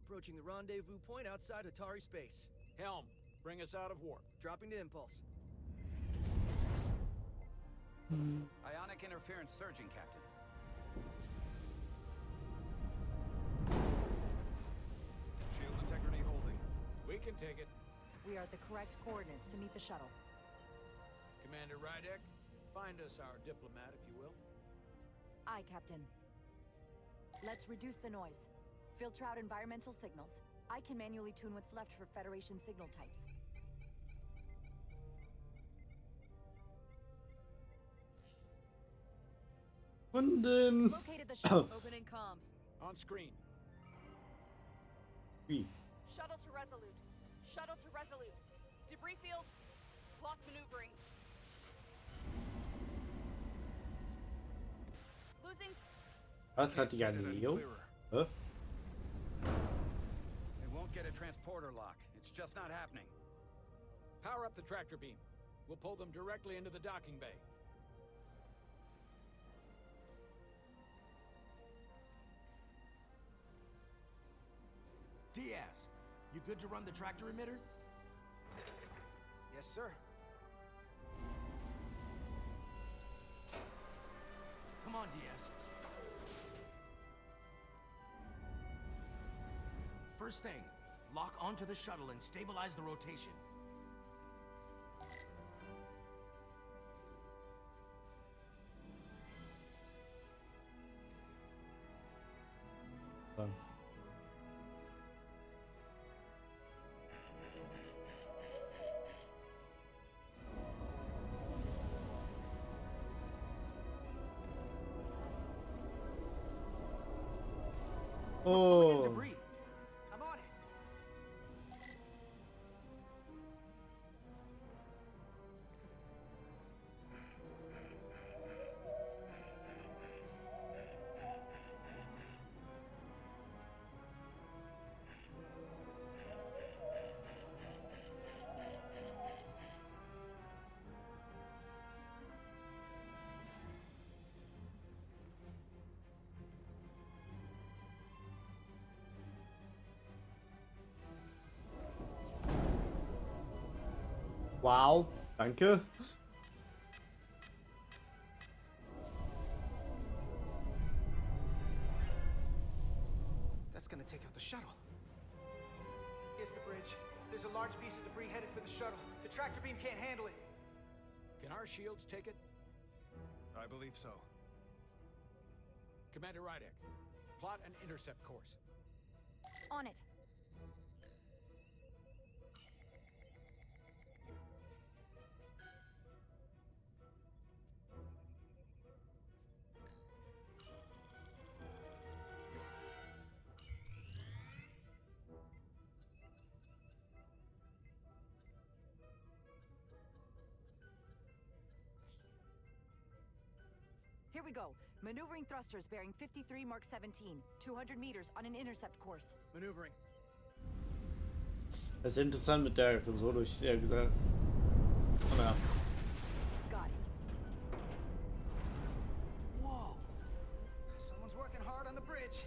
Approaching the rendezvous point outside Atari space. Helm, bring us out of warp. Dropping to impulse. Ionic interference surging, Captain. Shield integrity holding. We can take it. We are at the correct coordinates to meet the shuttle. Commander Rydek, find us our diplomat, if you will. Aye, Captain. Let's reduce the noise. Filter out environmental signals. I can manually tune what's left for Federation signal types. Kunden. Located the shuttle. Opening comms. On screen. Wie? Shuttle to Resulut. Shuttle to Resulut. Debris field. Lost maneuvering. Losing. Was gerade die Galileo? Hä? They won't get a transporter lock. It's just not happening. Power up the tractor beam. We'll pull them directly into the docking bay. Diaz, you good to run the tractor emitter? Yes, sir. Come on, Diaz. First thing, lock onto the shuttle and stabilize the rotation. Oh. Debris. I'm on it. Wow, danke. That's gonna take out the shuttle. large piece of debris headed for the shuttle. The tractor beam can't handle it. Can our shields take it? I believe so. Commander Rydek, plot an intercept course. On it. Here we go. Maneuvering thrusters bearing 53 Mark 17. 200 meters on an intercept course. Maneuvering. Das ist interessant mit der so durch der gesagt. Naja. Got it. Whoa! Someone's working hard on the bridge.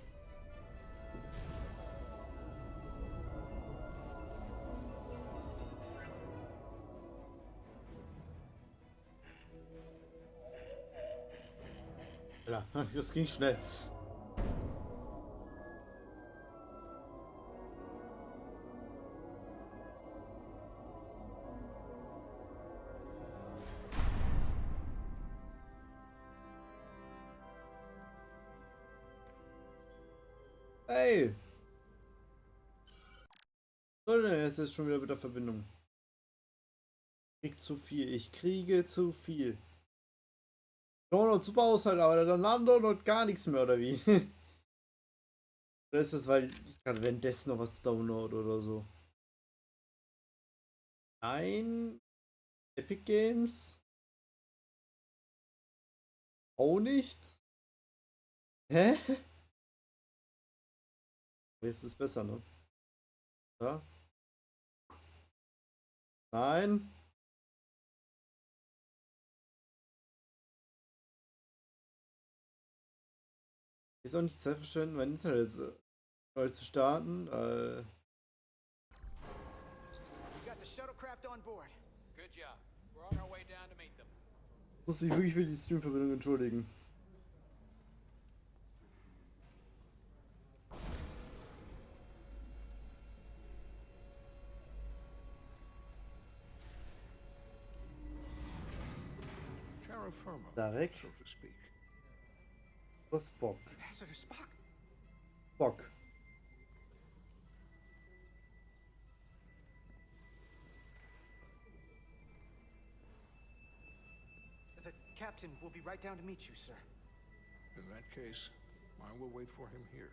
Ja, das ging schnell. Hey! So, jetzt ist schon wieder mit der Verbindung. Ich krieg zu viel. Ich kriege zu viel. Download super Aushalt, aber dann Download gar nichts mehr, oder wie? Oder ist das, weil ich gerade währenddessen noch was download oder so? Nein. Epic Games. Auch nichts. Hä? Jetzt ist es besser, ne? Ja. Nein. Ist auch nicht Zeit verschwenden, mein Internet neu zu starten. We got the shuttlecraft on board. Good job. We're on our way down to meet them. Ich muss mich wirklich für die Streamverbindung entschuldigen. Darek. Was Bock? Ambassador Spock. Bock. The captain will be right down to meet you, sir. In that case, I will wait for him here.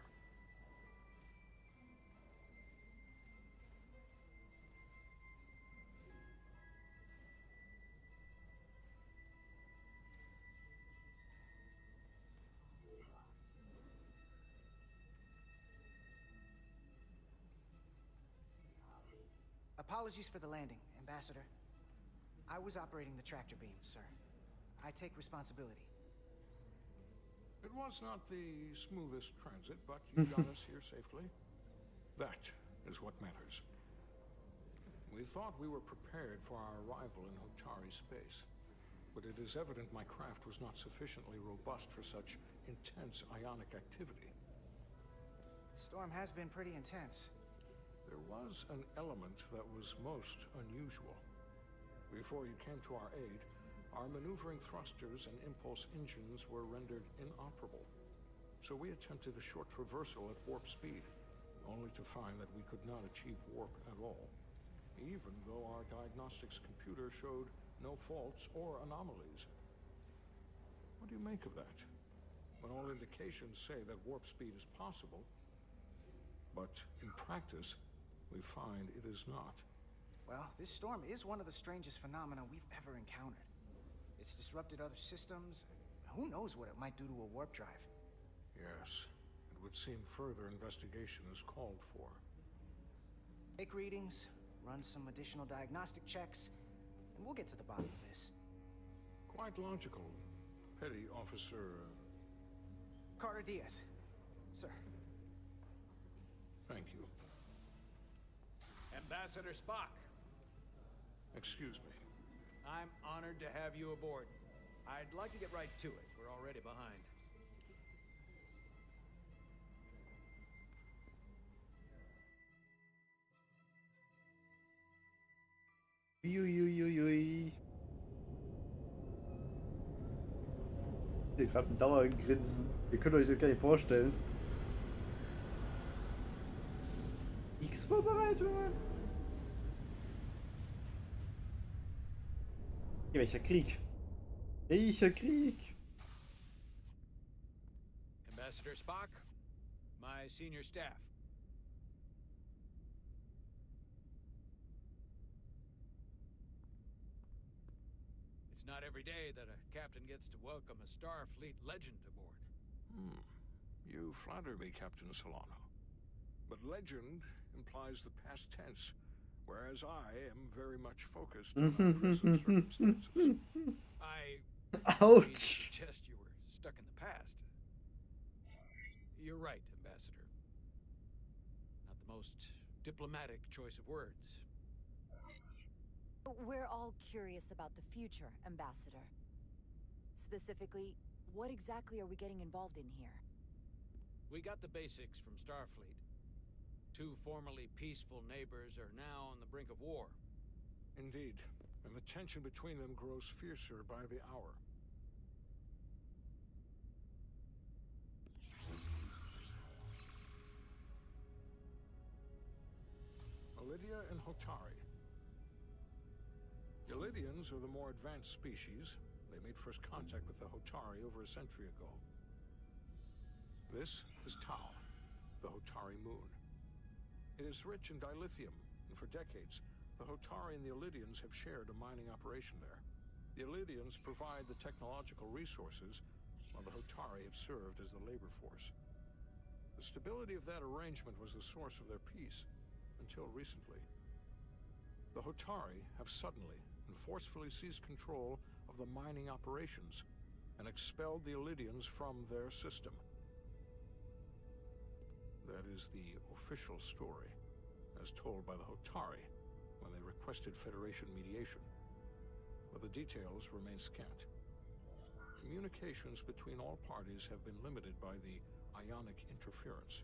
Apologies for the landing, Ambassador. I was operating the tractor beam, sir. I take responsibility. It was not the smoothest transit, but you got us here safely. That is what matters. We thought we were prepared for our arrival in Hotari space, but it is evident my craft was not sufficiently robust for such intense ionic activity. The storm has been pretty intense. There was an element that was most unusual. Before you came to our aid, our maneuvering thrusters and impulse engines were rendered inoperable. So we attempted a short traversal at warp speed, only to find that we could not achieve warp at all, even though our diagnostics computer showed no faults or anomalies. What do you make of that? When all indications say that warp speed is possible, but in practice, we find it is not. Well, this storm is one of the strangest phenomena we've ever encountered. It's disrupted other systems. Who knows what it might do to a warp drive? Yes, it would seem further investigation is called for. Take readings, run some additional diagnostic checks, and we'll get to the bottom of this. Quite logical, Petty Officer... Carter Diaz. Sir. Thank you. Ambassador Spock. Excuse me. I'm honored to have you aboard. I'd like to get right to it. We're already behind. Uiuiuiui. Ich sehe gerade ein Dauergrinsen. Ihr könnt euch das gar nicht vorstellen. Kriegsvorbereitungen? Ja, welcher Krieg? Welcher Krieg? Ambassador Spock, my senior staff. It's not every day that a captain gets to welcome a Starfleet legend aboard. You flatter me, Captain Solano. But legend implies the past tense, whereas I am very much focused on our present circumstances. Ouch! Mean to suggest you were stuck in the past. You're right, Ambassador. Not the most diplomatic choice of words. We're all curious about the future, Ambassador. Specifically, what exactly are we getting involved in here? We got the basics from Starfleet. Two formerly peaceful neighbors are now on the brink of war. Indeed, and the tension between them grows fiercer by the hour. Lydia and Hotari. The Lydians are the more advanced species. They made first contact with the Hotari over a century ago. This is Teil, the Hotari moon. It is rich in dilithium, and for decades, the Hotari and the Lydians have shared a mining operation there. The Lydians provide the technological resources, while the Hotari have served as the labor force. The stability of that arrangement was the source of their peace, until recently. The Hotari have suddenly and forcefully seized control of the mining operations and expelled the Lydians from their system. That is the official story, as told by the Hotari when they requested Federation mediation. But the details remain scant. Communications between all parties have been limited by the ionic interference.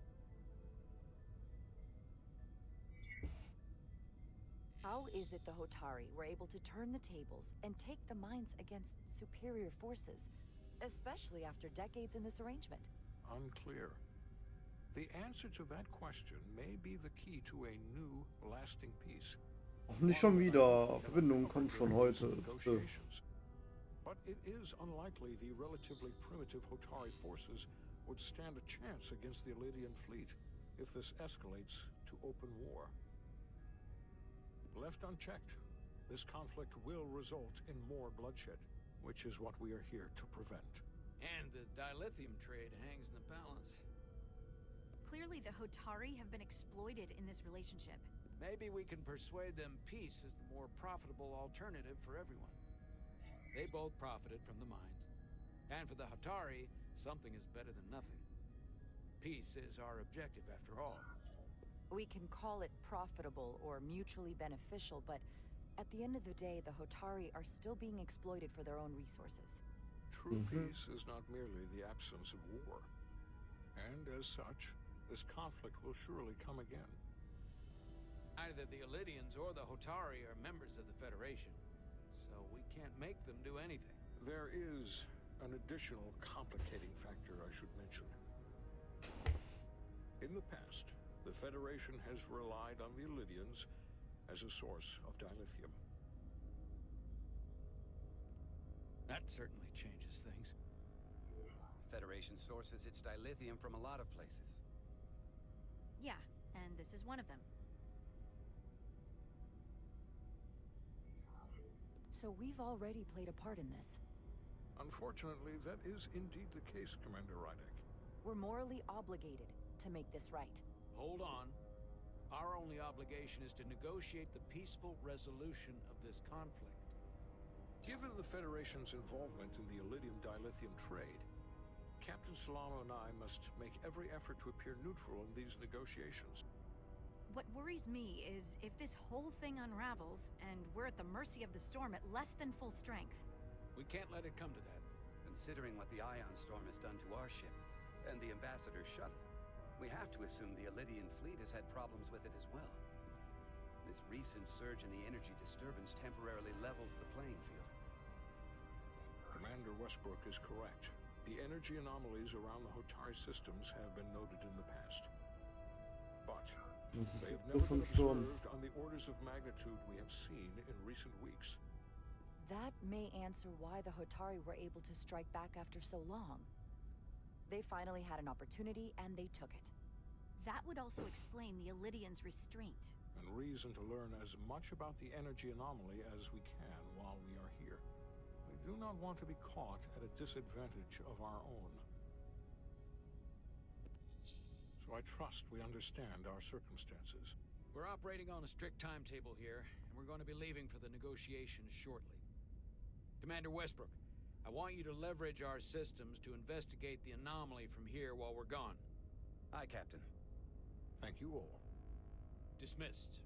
How is it the Hotari were able to turn the tables and take the mines against superior forces, especially after decades in this arrangement? Unclear. The answer to that question may be the key to a new, lasting peace. Auch nicht schon wieder. Verbindungen kommen schon heute. But it is unlikely the relatively primitive Hotari forces would stand a chance against the Lydian fleet if this escalates to open war. Left unchecked, this conflict will result in more bloodshed, which is what we are here to prevent. And the dilithium trade hangs in the balance. Clearly the Hotari have been exploited in this relationship. Maybe we can persuade them peace is the more profitable alternative for everyone. They both profited from the mines. And for the Hotari, something is better than nothing. Peace is our objective after all. We can call it profitable or mutually beneficial, but at the end of the day, the Hotari are still being exploited for their own resources. True peace is not merely the absence of war. And as such, this conflict will surely come again. Either the Lydians or the Hotari are members of the Federation, so we can't make them do anything. There is an additional complicating factor I should mention. In the past, the Federation has relied on the Lydians as a source of dilithium. That certainly changes things. Federation sources its dilithium from a lot of places. Yeah, and this is one of them. So we've already played a part in this. Unfortunately, that is indeed the case, Commander Rydek. We're morally obligated to make this right. Hold on. Our only obligation is to negotiate the peaceful resolution of this conflict. Given the Federation's involvement in the Iridium dilithium trade, Captain Solano and I must make every effort to appear neutral in these negotiations. What worries me is if this whole thing unravels, and we're at the mercy of the storm at less than full strength. We can't let it come to that. Considering what the ion storm has done to our ship, and the Ambassador's shuttle, we have to assume the Elydian fleet has had problems with it as well. This recent surge in the energy disturbance temporarily levels the playing field. Commander Westbrook is correct. The energy anomalies around the Hotari systems have been noted in the past. But they've never been observed on the orders of magnitude we have seen in recent weeks. That may answer why the Hotari were able to strike back after so long. They finally had an opportunity, and they took it. That would also explain the Illidians' restraint. And reason to learn as much about the energy anomaly as we can while we are here. We do not want to be caught at a disadvantage of our own. So I trust we understand our circumstances. We're operating on a strict timetable here, and we're going to be leaving for the negotiations shortly. Commander Westbrook, I want you to leverage our systems to investigate the anomaly from here while we're gone. Aye, Captain. Thank you all. Dismissed.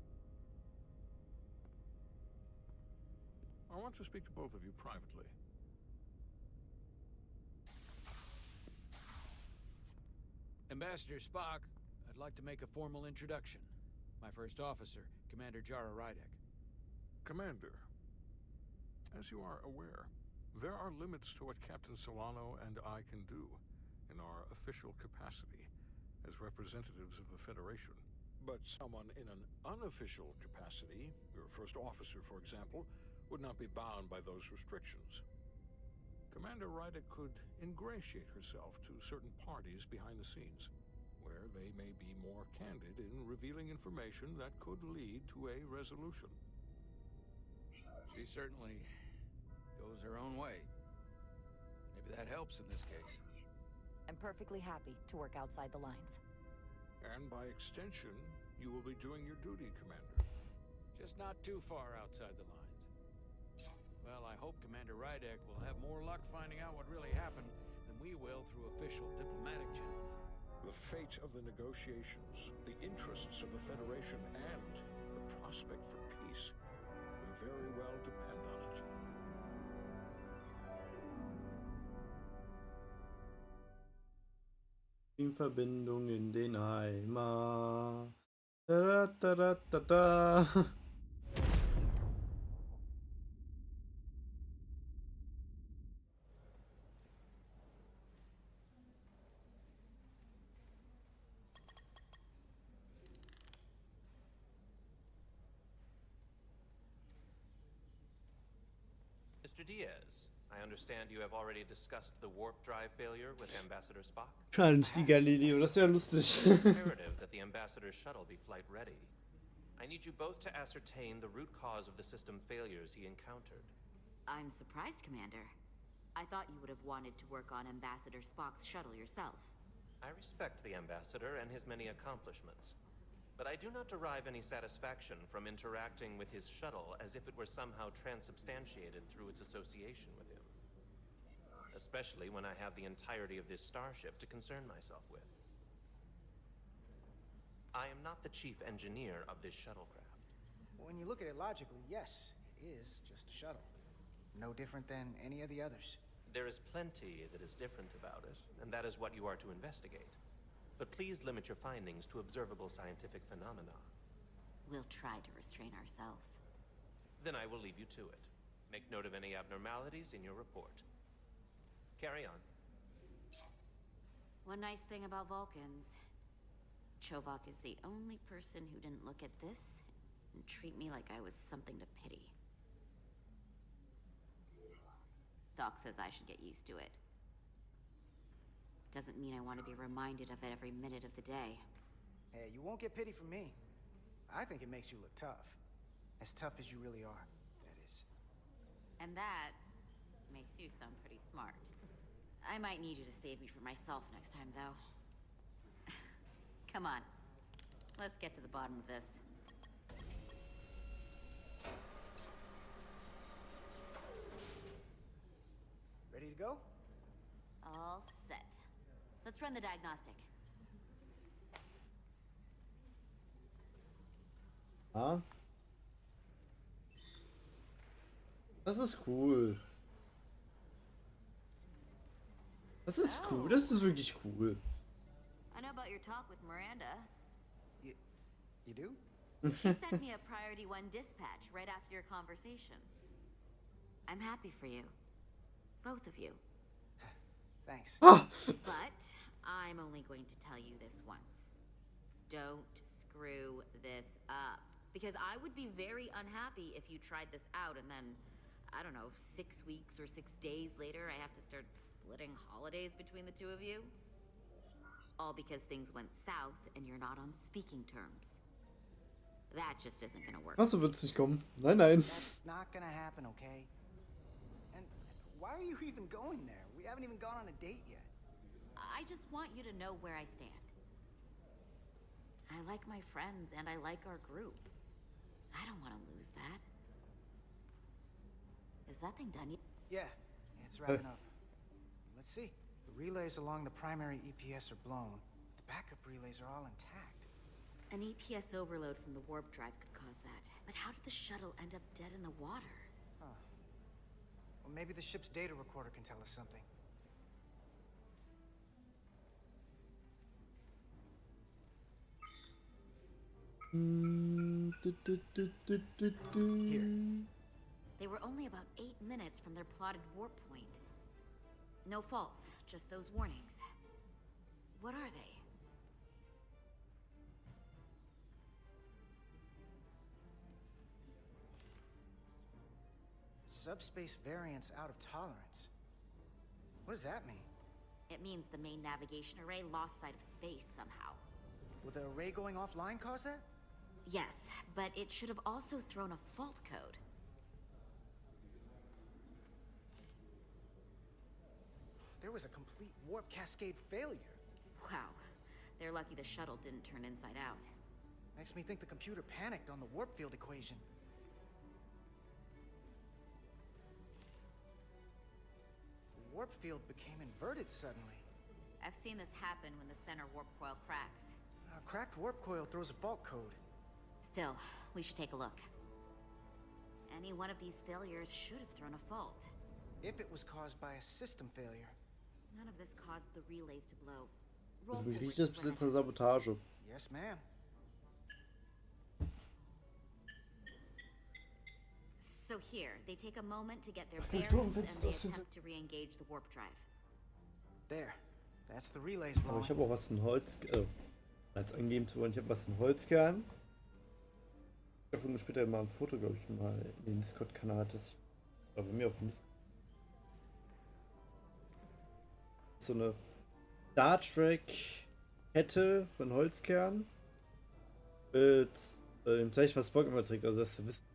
I want to speak to both of you privately. Ambassador Spock, I'd like to make a formal introduction. My first officer, Commander Jara Rydek. Commander, as you are aware, there are limits to what Captain Solano and I can do in our official capacity as representatives of the Federation. But someone in an unofficial capacity, your first officer, for example, would not be bound by those restrictions. Commander Rydek could ingratiate herself to certain parties behind the scenes, where they may be more candid in revealing information that could lead to a resolution. She certainly goes her own way. Maybe that helps in this case. I'm perfectly happy to work outside the lines. And by extension, you will be doing your duty, Commander. Just not too far outside the lines. Well, I hope Commander Rydek will have more luck finding out what really happened than we will through official diplomatic channels. The fate of the negotiations, the interests of the Federation, and the prospect for peace will very well depend on it. In Verbindung in den Eimer. Da, da, da, da, da. Mr. Diaz, I understand you have already discussed the warp drive failure with Ambassador Spock. Schade nicht die Galileo, das wäre lustig. It's imperative that the Ambassador's shuttle be flight ready. I need you both to ascertain the root cause of the system failures he encountered. I'm surprised, Commander. I thought you would have wanted to work on Ambassador Spock's shuttle yourself. I respect the Ambassador and his many accomplishments, but I do not derive any satisfaction from interacting with his shuttle as if it were somehow transubstantiated through its association with him. Especially when I have the entirety of this starship to concern myself with. I am not the chief engineer of this shuttlecraft. When you look at it logically, yes, it is just a shuttle. No different than any of the others. There is plenty that is different about it, and that is what you are to investigate. But please limit your findings to observable scientific phenomena. We'll try to restrain ourselves. Then I will leave you to it. Make note of any abnormalities in your report. Carry on. One nice thing about Vulcans. Chovak is the only person who didn't look at this and treat me like I was something to pity. Doc says I should get used to it. Doesn't mean I want to be reminded of it every minute of the day. Hey, you won't get pity from me. I think it makes you look tough. As tough as you really are, that is. And that makes you sound pretty smart. I might need you to save me from myself next time, though. Come on. Let's get to the bottom of this. Ready to go? All set. Let's run the diagnostic. Ah. Das ist cool. Das ist cool. Das ist wirklich cool. I know about your talk with Miranda. You do? She sent me a priority 1 dispatch right after your conversation. I'm happy for you. Both of you. Thanks. But I'm only going to tell you this once. Don't screw this up. Because I would be very unhappy if you tried this out and then, I don't know, 6 weeks or 6 days later, I have to start splitting holidays between the two of you. All because things went south and you're not on speaking terms. That just isn't gonna work. Also wird's nicht kommen. Nein, nein. That's not gonna happen, okay? And why are you even going there? We haven't even gone on a date yet. I just want you to know where I stand. I like my friends and I like our group. I don't want to lose that. Is that thing done yet? Yeah, it's wrapping up. Let's see. The relays along the primary EPS are blown. The backup relays are all intact. An EPS overload from the warp drive could cause that. But how did the shuttle end up dead in the water? Huh. Well, maybe the ship's data recorder can tell us something. Here. They were only about 8 minutes from their plotted warp point. No faults, just those warnings. What are they? Subspace variance out of tolerance. What does that mean? It means the main navigation array lost sight of space somehow. Would the array going offline cause that? Yes, but it should have also thrown a fault code. There was a complete warp cascade failure. Wow. They're lucky the shuttle didn't turn inside out. Makes me think the computer panicked on the warp field equation. The warp field became inverted suddenly. I've seen this happen when the center warp coil cracks. A cracked warp coil throws a fault code. Still, we should take a look. Any one of these failures should have thrown a fault. If it was caused by a system failure. None of this caused the relays to blow. Also wie riecht das bis jetzt eine Sabotage? Yes, ma'am. So here, they take a moment to get their bearings and they attempt to re-engage the warp drive. There. That's the relays Aber blowing. ich habe auch was in Holz, als angeben zu wollen, ich habe was in Holzkern. Davon später mal ein Foto, glaube ich, mal in den Discord-Kanal hattest. Aber bei mir auf dem Discord. So eine Star Trek Kette von Holzkern mit dem Zeichen, was Spock immer trägt, also das ist Wissen.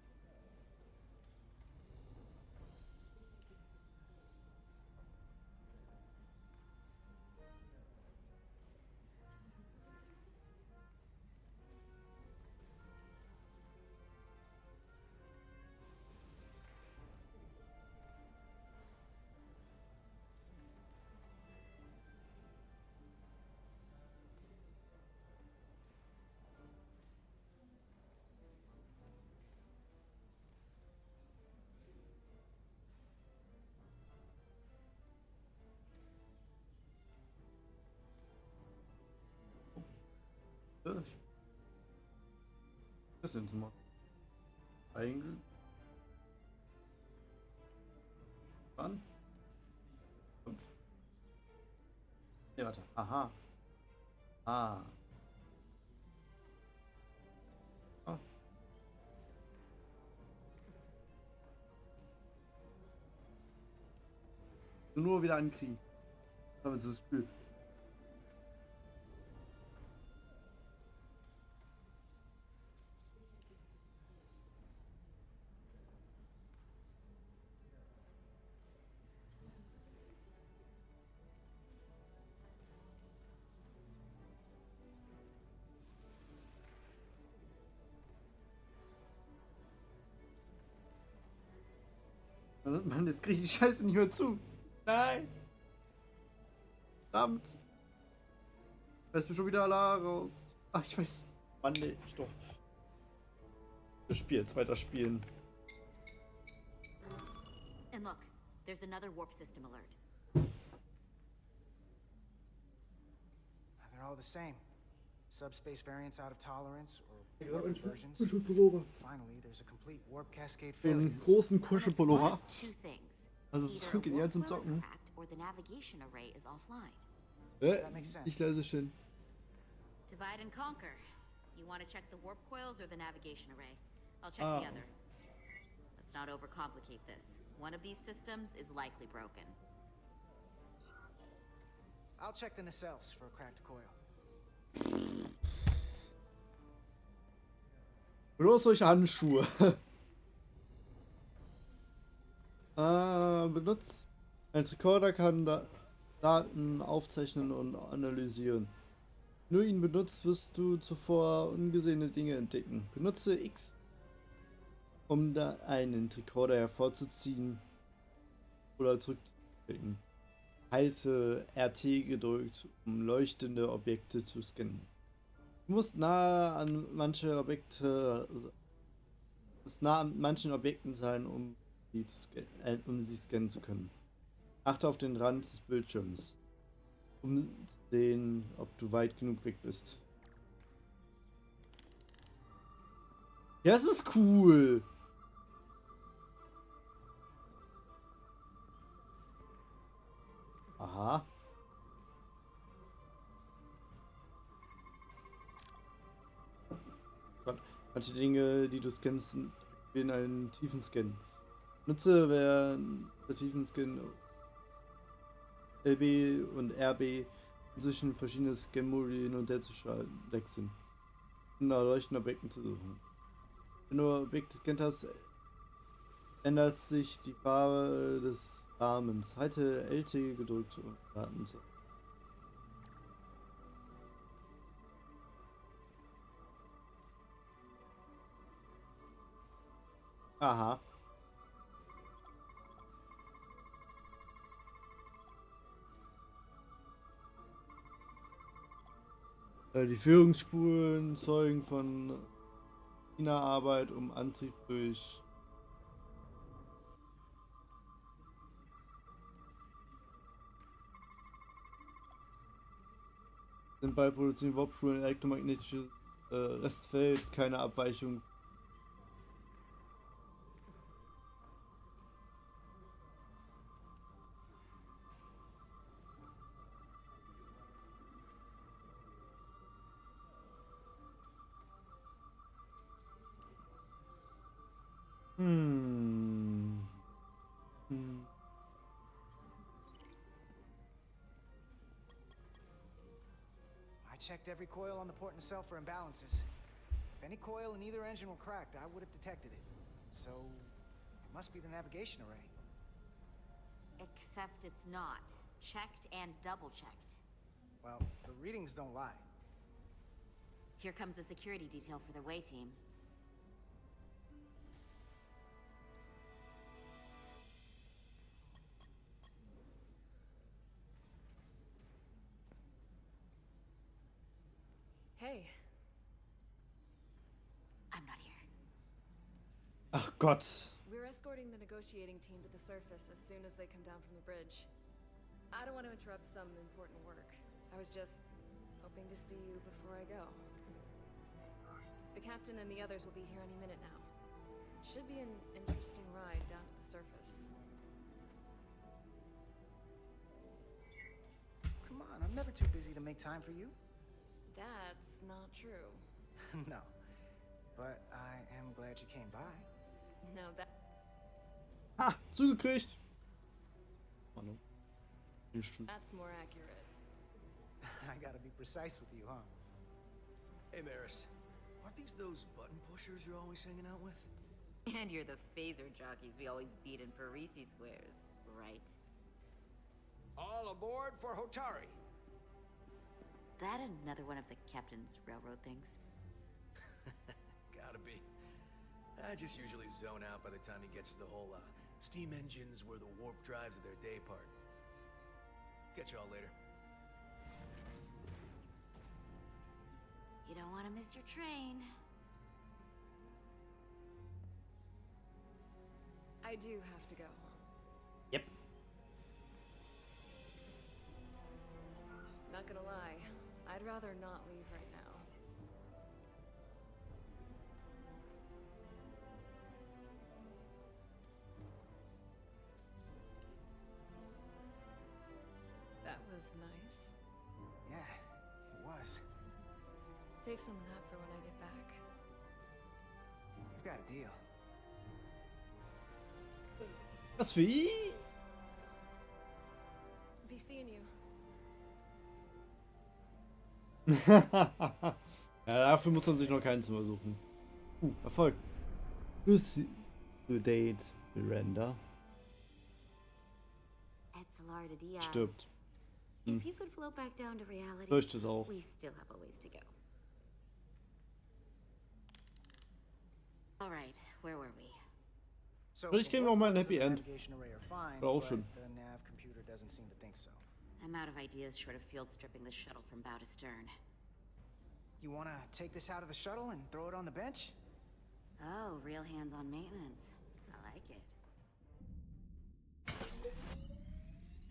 Das sind sie mal. Eigentlich. Wann? Und. Ne, warte. Aha. Ah. Ah. Nur wieder ankriegen. Damit ist es blöd. Mann, jetzt krieg ich die Scheiße nicht mehr zu. Nein. Verdammt. Lässt mir schon wieder alle raus. Ach, ich weiß. Mann, nee, ich doch. Das Spiel, jetzt weiter spielen. And look, there's another warp system alert. They're all the same. subspace variants out of tolerance, or Ich sag, ein versions. Kuschelpullover. Finally, there's a complete warp cascade So failure. einen großen Kuschelpullover. Two things. Also es ist so genial zum Zocken. Cracked or the navigation array is offline. That makes sense. Ich leise schön. Divide and conquer. You want to check the warp coils or the navigation array? I'll check the other. Let's not overcomplicate this. One of these systems is likely broken. I'll check the nacelles for a cracked coil. Bloß solche Handschuhe. Benutzt. Ein Recorder kann Daten aufzeichnen und analysieren. Wenn du ihn benutzt, wirst du zuvor ungesehene Dinge entdecken. Benutze X, um da einen Recorder hervorzuziehen oder zurückzudrücken. Halte RT gedrückt, um leuchtende Objekte zu scannen. Du musst nah an manchen Objekten sein, um sie scannen zu können. Achte auf den Rand des Bildschirms, um zu sehen, ob du weit genug weg bist. Ja, das ist cool. Aha. Gott, manche Dinge, die du scannst, in einen tiefen Scan. Nutze während der tiefen Scan LB und RB zwischen verschiedenen Scan-Modi hin und her zu wechseln, um nach leuchtenden Objekten zu suchen. Wenn du Objekte gescannt hast, ändert sich die Farbe des Rahmens. Halte LT gedrückt und Daten zu. Aha. Die Führungsspuren zeugen von Arbeit um Antrieb durch sind bei produzieren Warpspuren elektromagnetisches Restfeld, keine Abweichung. I checked every coil on the port nacelle for imbalances. If any coil in either engine were cracked, I would have detected it. So, it must be the navigation array. Except it's not. Checked and double-checked. Well, the readings don't lie. Here comes the security detail for the way team. Hey. I'm not here. Ach Gott. We're escorting the negotiating team to the surface as soon as they come down from the bridge. I don't want to interrupt some important work. I was just hoping to see you before I go. The captain and the others will be here any minute now. Should be an interesting ride down to the surface. Come on, I'm never too busy to make time for you. That's not true. No. But I am glad you came by. No, that... Ha! Zugekriegt! That's more accurate. I gotta be precise with you, huh? Hey, Maris. Aren't these those button pushers you're always hanging out with? And you're the phaser jockeys we always beat in Parisi squares, right? All aboard for Hotari. That another one of the captain's railroad things? Gotta be. I just usually zone out by the time he gets to the whole, steam engines were the warp drives of their day part. Catch y'all later. You don't want to miss your train. I do have to go. Yep. Not gonna lie, I'd rather not leave right now. was nice. Yeah, it was. Save some of that for when I get back. We've got a deal. Was wie? Be seeing you. Ja, dafür muss man sich noch kein Zimmer suchen. Erfolg. Date Render. Stirbt. If you could float back down to reality, Fürchte es auch. we still have a ways to go. All right, where were we? So Vielleicht kriegen wir auch mal ein Happy End. Fine, War auch but schön. the nav computer doesn't seem to think so. I'm out of ideas short of field stripping the shuttle from bow to stern. You want to take this out of the shuttle and throw it on the bench? Oh, real hands-on maintenance. I like it.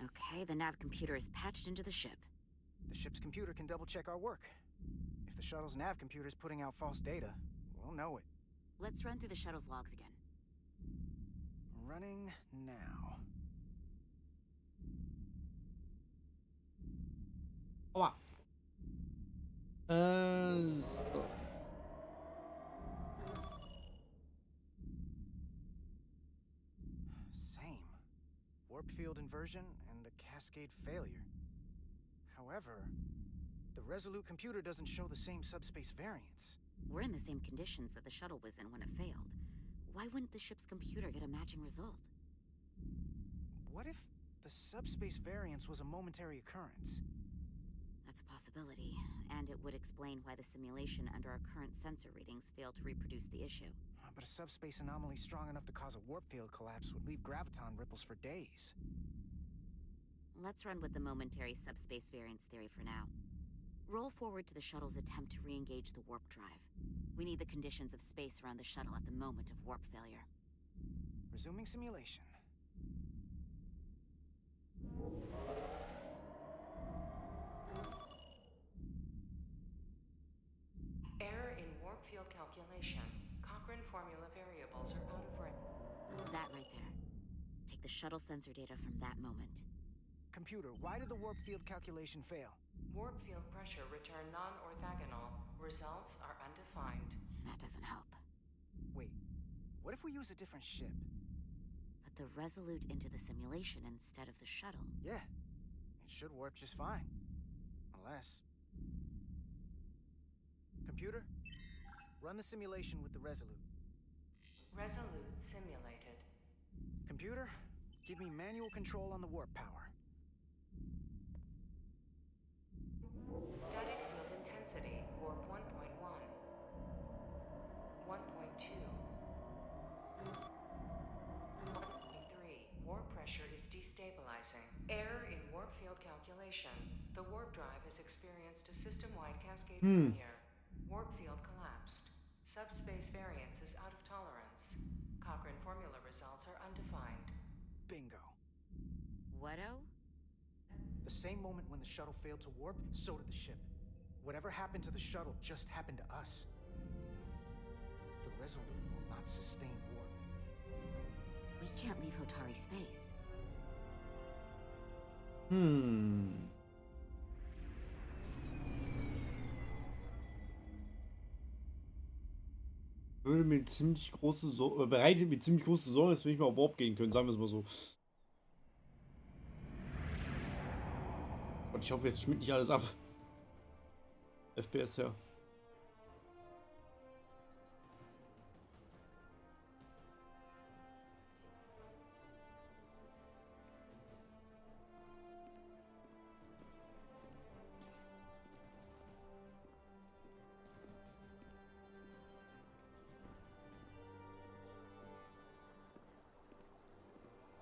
Okay, the nav computer is patched into the ship. The ship's computer can double-check our work. If the shuttle's nav computer is putting out false data, we'll know it. Let's run through the shuttle's logs again. Running now. Aua. So. Same. Warp field inversion and a cascade failure. However, the Resulut computer doesn't show the same subspace variance. We're in the same conditions that the shuttle was in when it failed. Why wouldn't the ship's computer get a matching result? What if the subspace variance was a momentary occurrence? That's a possibility, and it would explain why the simulation under our current sensor readings failed to reproduce the issue. But a subspace anomaly strong enough to cause a warp field collapse would leave graviton ripples for days. Let's run with the momentary subspace variance theory for now. Roll forward to the shuttle's attempt to re-engage the warp drive. We need the conditions of space around the shuttle at the moment of warp failure. Resuming simulation. Error in warp field calculation. Cochrane formula variables are out of range. That right there. Take the shuttle sensor data from that moment. Computer, why did the warp field calculation fail? Warp field pressure returned non-orthogonal. Results are undefined. That doesn't help. Wait, what if we use a different ship? Put the Resulut into the simulation instead of the shuttle. Yeah, it should warp just fine. Unless... Computer, run the simulation with the Resulut. Resulut simulated. Computer, give me manual control on the warp power. Static field intensity, warp 1.1. 1.2. 1.3. Warp pressure is destabilizing. Error in warp field calculation. The warp drive has experienced a system-wide cascade failure. Warp field collapsed. Subspace variance is out of tolerance. Cochrane formula results are undefined. Bingo. What-o? The same moment when the shuttle failed to warp, so did the ship. Whatever happened to the shuttle just happened to us. The Resulut will not sustain warp. We can't leave Hotari space. Würde mir ziemlich große Sorgen, bereitet mir ziemlich große Sorgen, dass wir nicht mal auf Warp gehen können, sagen wir es mal so. Und ich hoffe, jetzt schmiert nicht alles ab. FPS her.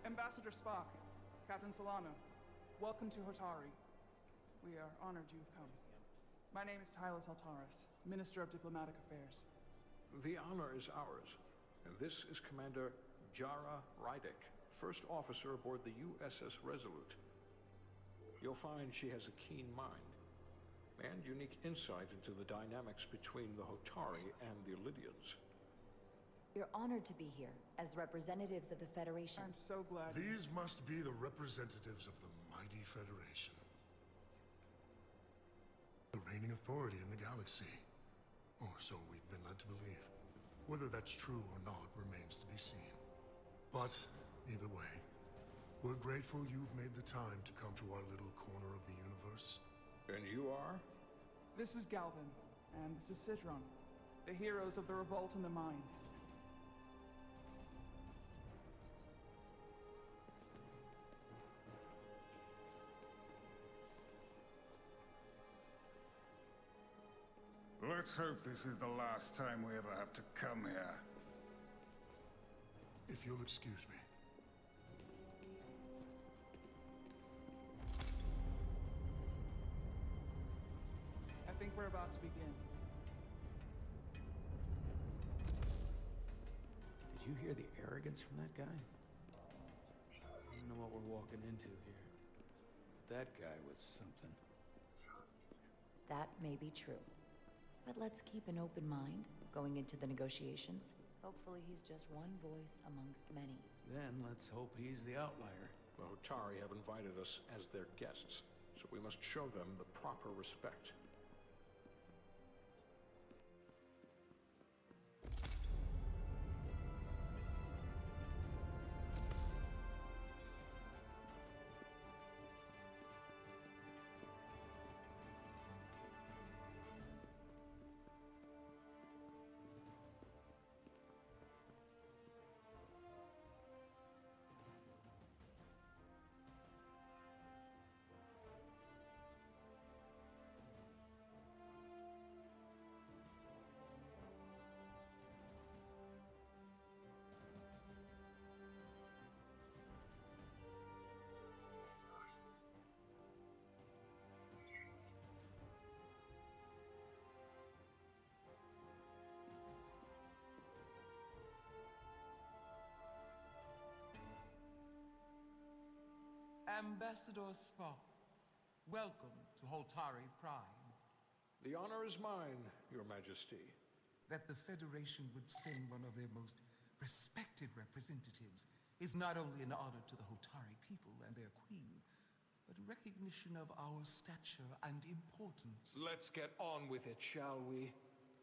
Ambassador Spock, Captain Solano, welcome to Hotari. We are honored you have come. My name is Teil, Minister of Diplomatic Affairs. The honor is ours. And this is Commander Jara Rydick, first officer aboard the USS Resulut. You'll find she has a keen mind and unique insight into the dynamics between the Hotari and the Lydians. We're honored to be here as representatives of the Federation. I'm so glad. These must be the representatives of the mighty Federation. reigning authority in the galaxy. Or so we've been led to believe. Whether that's true or not remains to be seen. But, either way, we're grateful you've made the time to come to our little corner of the universe. And you are? This is Galvin, and this is Citron, the heroes of the revolt in the mines. Let's hope this is the last time we ever have to come here. If you'll excuse me. I think we're about to begin. Did you hear the arrogance from that guy? I don't know what we're walking into here, but that guy was something. That may be true. But let's keep an open mind going into the negotiations. Hopefully he's just one voice amongst many. Then let's hope he's the outlier. The Hotari have invited us as their guests, so we must show them the proper respect. Ambassador Spock, welcome to Holtari Prime. The honor is mine, Your Majesty. That the Federation would send one of their most respected representatives is not only an honor to the Hotari people and their queen, but a recognition of our stature and importance. Let's get on with it, shall we?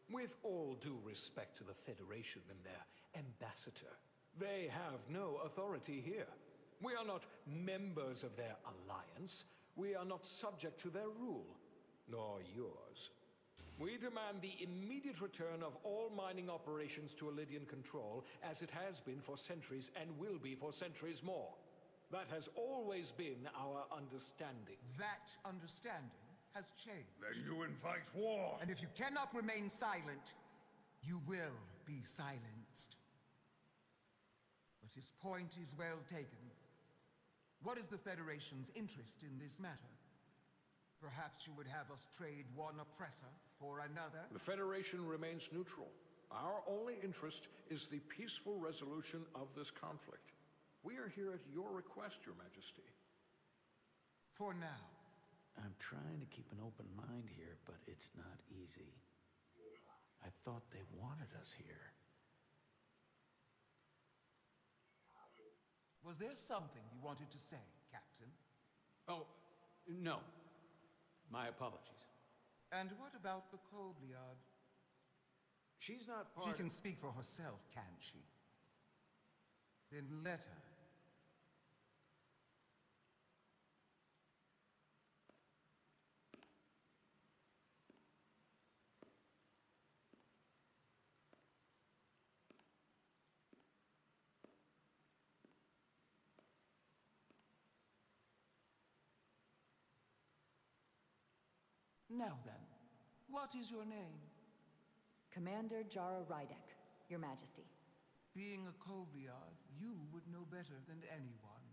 With all due respect to the Federation and their ambassador, they have no authority here. We are not members of their alliance. We are not subject to their rule, nor yours. We demand the immediate return of all mining operations to Elydian control, as it has been for centuries and will be for centuries more. That has always been our understanding. That understanding has changed. Then you invite war. And if you cannot remain silent, you will be silenced. But his point is well taken. What is the Federation's interest in this matter? Perhaps you would have us trade one oppressor for another? The Federation remains neutral. Our only interest is the peaceful resolution of this conflict. We are here at your request, Your Majesty. For now. I'm trying to keep an open mind here, but it's not easy. I thought they wanted us here. Was there something you wanted to say, Captain? Oh, no. My apologies. And what about the Kobliad? She's not part She can speak for herself, can't she? Then let her. Now then, what is your name? Commander Jara Rydek, Your Majesty. Being a Kobliad, you would know better than anyone.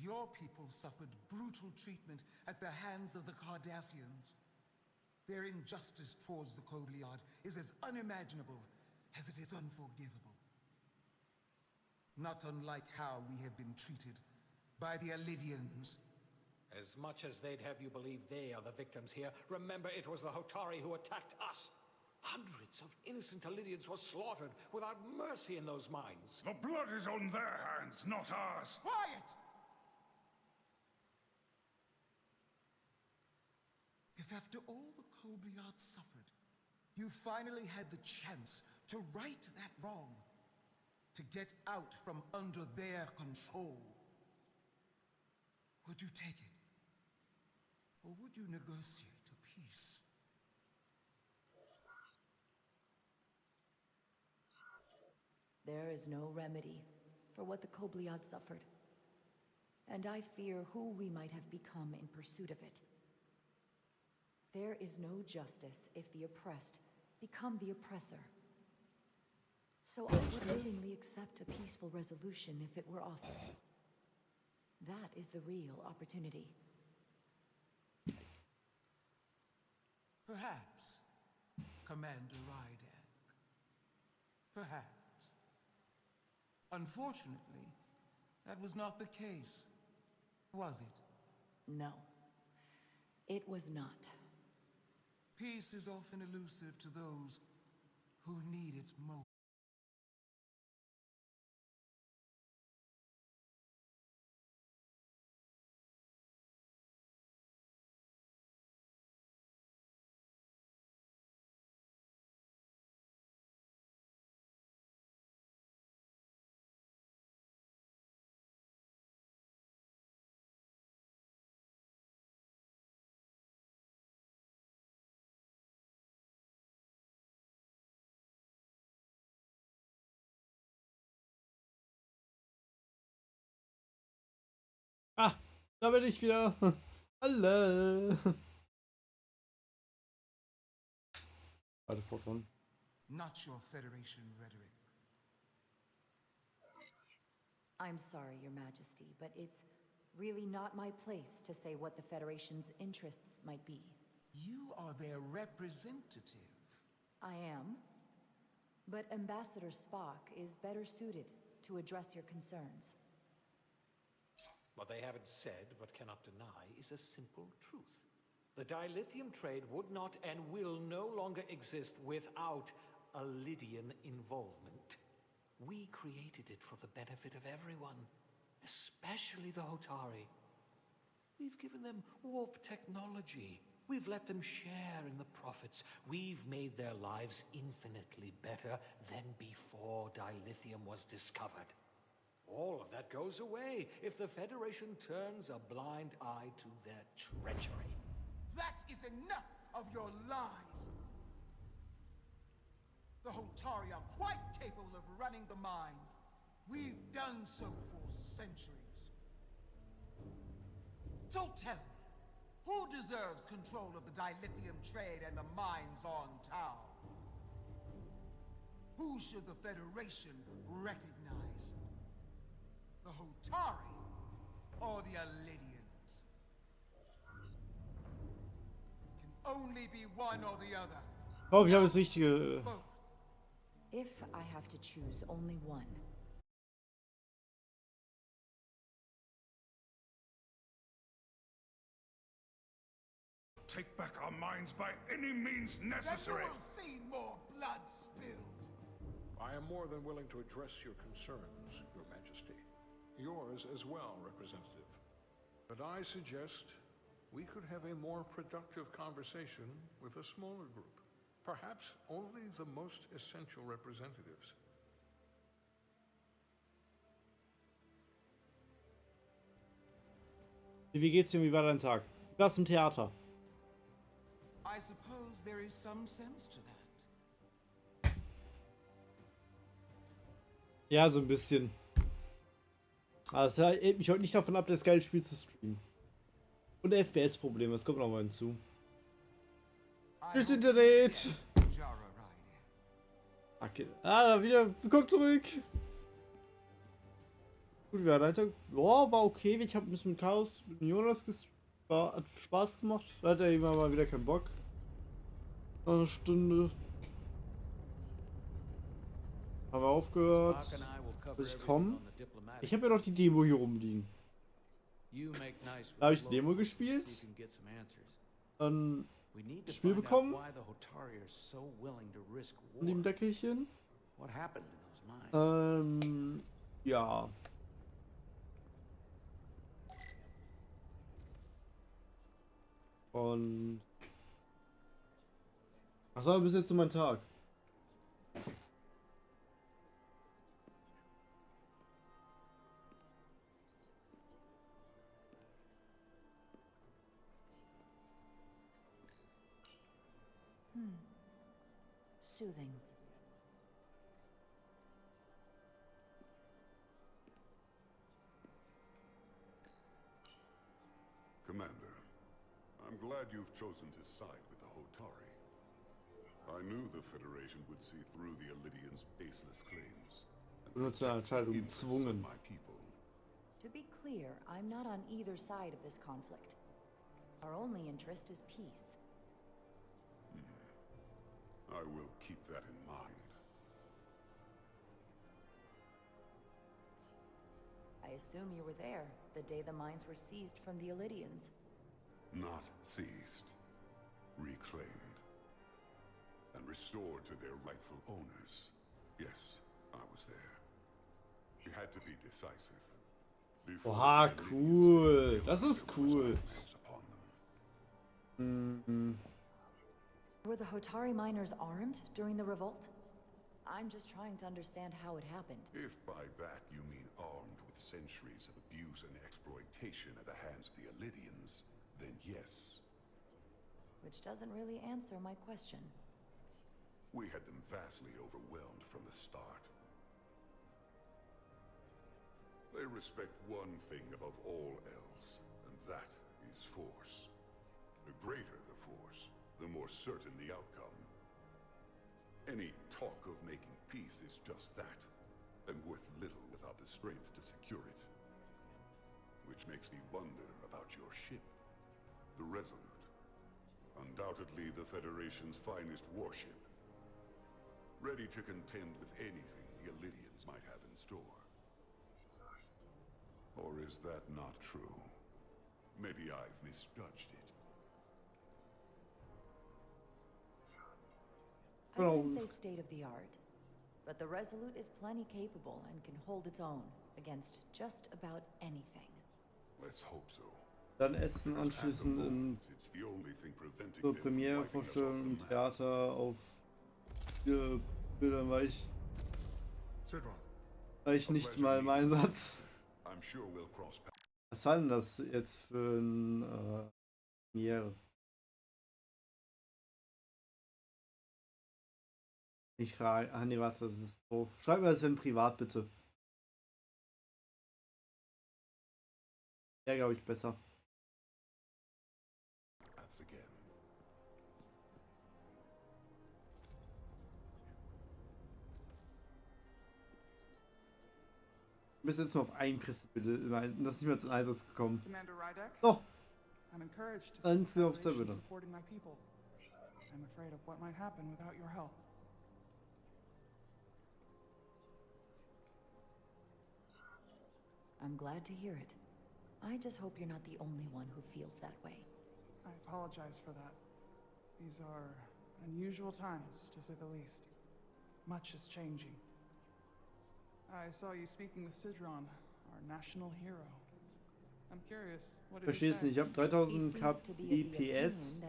Your people suffered brutal treatment at the hands of the Cardassians. Their injustice towards the Kobliad is as unimaginable as it is unforgivable. Not unlike how we have been treated by the Elydians. As much as they'd have you believe they are the victims here, remember it was the Hotari who attacked us. Hundreds of innocent Elydians were slaughtered without mercy in those mines. The blood is on their hands, not ours. Quiet! The after all the Kobliad suffered, you finally had the chance to right that wrong, to get out from under their control. Would you take it? Or would you negotiate a peace? There is no remedy for what the Kobliad suffered. And I fear who we might have become in pursuit of it. There is no justice if the oppressed become the oppressor. So I would willingly accept a peaceful resolution if it were offered. That is the real opportunity. Perhaps, Commander Rydak. Perhaps. Unfortunately, that was not the case, was it? No, it was not. Peace is often elusive to those who need it most. Ah, da bin ich wieder. Hallo. Warte, fortfahren. Not your Federation rhetoric. I'm sorry, Your Majesty, but it's really not my place to say what the Federation's interests might be. You are their representative. I am. But Ambassador Spock is better suited to address your concerns. What they haven't said, but cannot deny, is a simple truth. The dilithium trade would not and will no longer exist without a Lydian involvement. We created it for the benefit of everyone, especially the Hotari. We've given them warp technology. We've let them share in the profits. We've made their lives infinitely better than before dilithium was discovered. All of that goes away if the Federation turns a blind eye to their treachery. That is enough of your lies! The Hotari are quite capable of running the mines. We've done so for centuries. So tell me, who deserves control of the dilithium trade and the mines on Tau? Who should the Federation recognize? The Hotari or the Alydians? Can only be one or the other. Oh, ich habe das Richtige. If I have to choose only one. Take back our minds by any means necessary. Then you will see more blood spilled. I am more than willing to address your concerns, Your Majesty. Yours as well, Representative. But I suggest we could have a more productive conversation with a smaller group. Perhaps only the most essential representatives. Wie geht's dir? Wie war dein Tag? Du warst im Theater. I suppose there is some sense to that. Ja, so ein bisschen. Aber es hält mich heute nicht davon ab, das geile Spiel zu streamen. Und FPS-Probleme, das kommt noch mal hinzu. Tschüss, Internet! Okay. Ah, wieder. Komm zurück! Gut, wir hatten war okay. Ich habe ein bisschen mit Chaos mit Jonas gestreamt. Hat Spaß gemacht. Da hat er immer mal wieder keinen Bock. Noch eine Stunde. Haben wir aufgehört. Ich komme. Ich habe ja noch die Demo hier rumliegen. Da habe ich die Demo gespielt. Dann das Spiel bekommen. In dem Deckelchen. Ja. Und Das war bis jetzt so mein Tag. Soothing. Commander, I'm glad you've chosen to side with the Hotari. I knew the Federation would see through the Elidians' baseless claims and protect the interests of my people. To be clear, I'm not on either side of this conflict. Our only interest is peace. I will keep that in mind. I assume you were there the day the mines were seized from the Elidians. Not seized, reclaimed, and restored to their rightful owners. Yes, I was there. We had to be decisive. Oha, cool. Das ist cool. Were the Hotari miners armed during the revolt? I'm just trying to understand how it happened. If by that you mean armed with centuries of abuse and exploitation at the hands of the Elidians, then yes. Which doesn't really answer my question. We had them vastly overwhelmed from the start. They respect one thing above all else, and that is force. The greater the force, the more certain the outcome. Any talk of making peace is just that, and worth little without the strength to secure it. Which makes me wonder about your ship, the Resulut. Undoubtedly the Federation's finest warship. Ready to contend with anything the Elidians might have in store. Or is that not true? Maybe I've misjudged it. I wouldn't say state of the art, but the Resulut is plenty capable and can hold its own against just about anything. Let's hope so. Dann Essen anschließend in zur Premiere-Vorstellung im Theater auf Bildern war ich nicht mal im Einsatz. Was war denn das jetzt für ein Premiere? Ich frage. Ah ne, warte, das ist doof. Schreib mir das in privat bitte. Ja, glaube ich, besser. Du bist jetzt nur auf ein Christbild, das ist nicht mehr zum Einsatz gekommen. Doch. Insgesamt auf zwei Bilder. I'm afraid of what might happen without your help. I'm glad to hear it. I just hope you're not the only one who feels that way. I apologize for that. These are unusual times, to say the least. Much is changing. I saw you speaking with Sidron, our national hero. I'm curious, what did Verstehst du nicht? Ich habe 3000 kbps.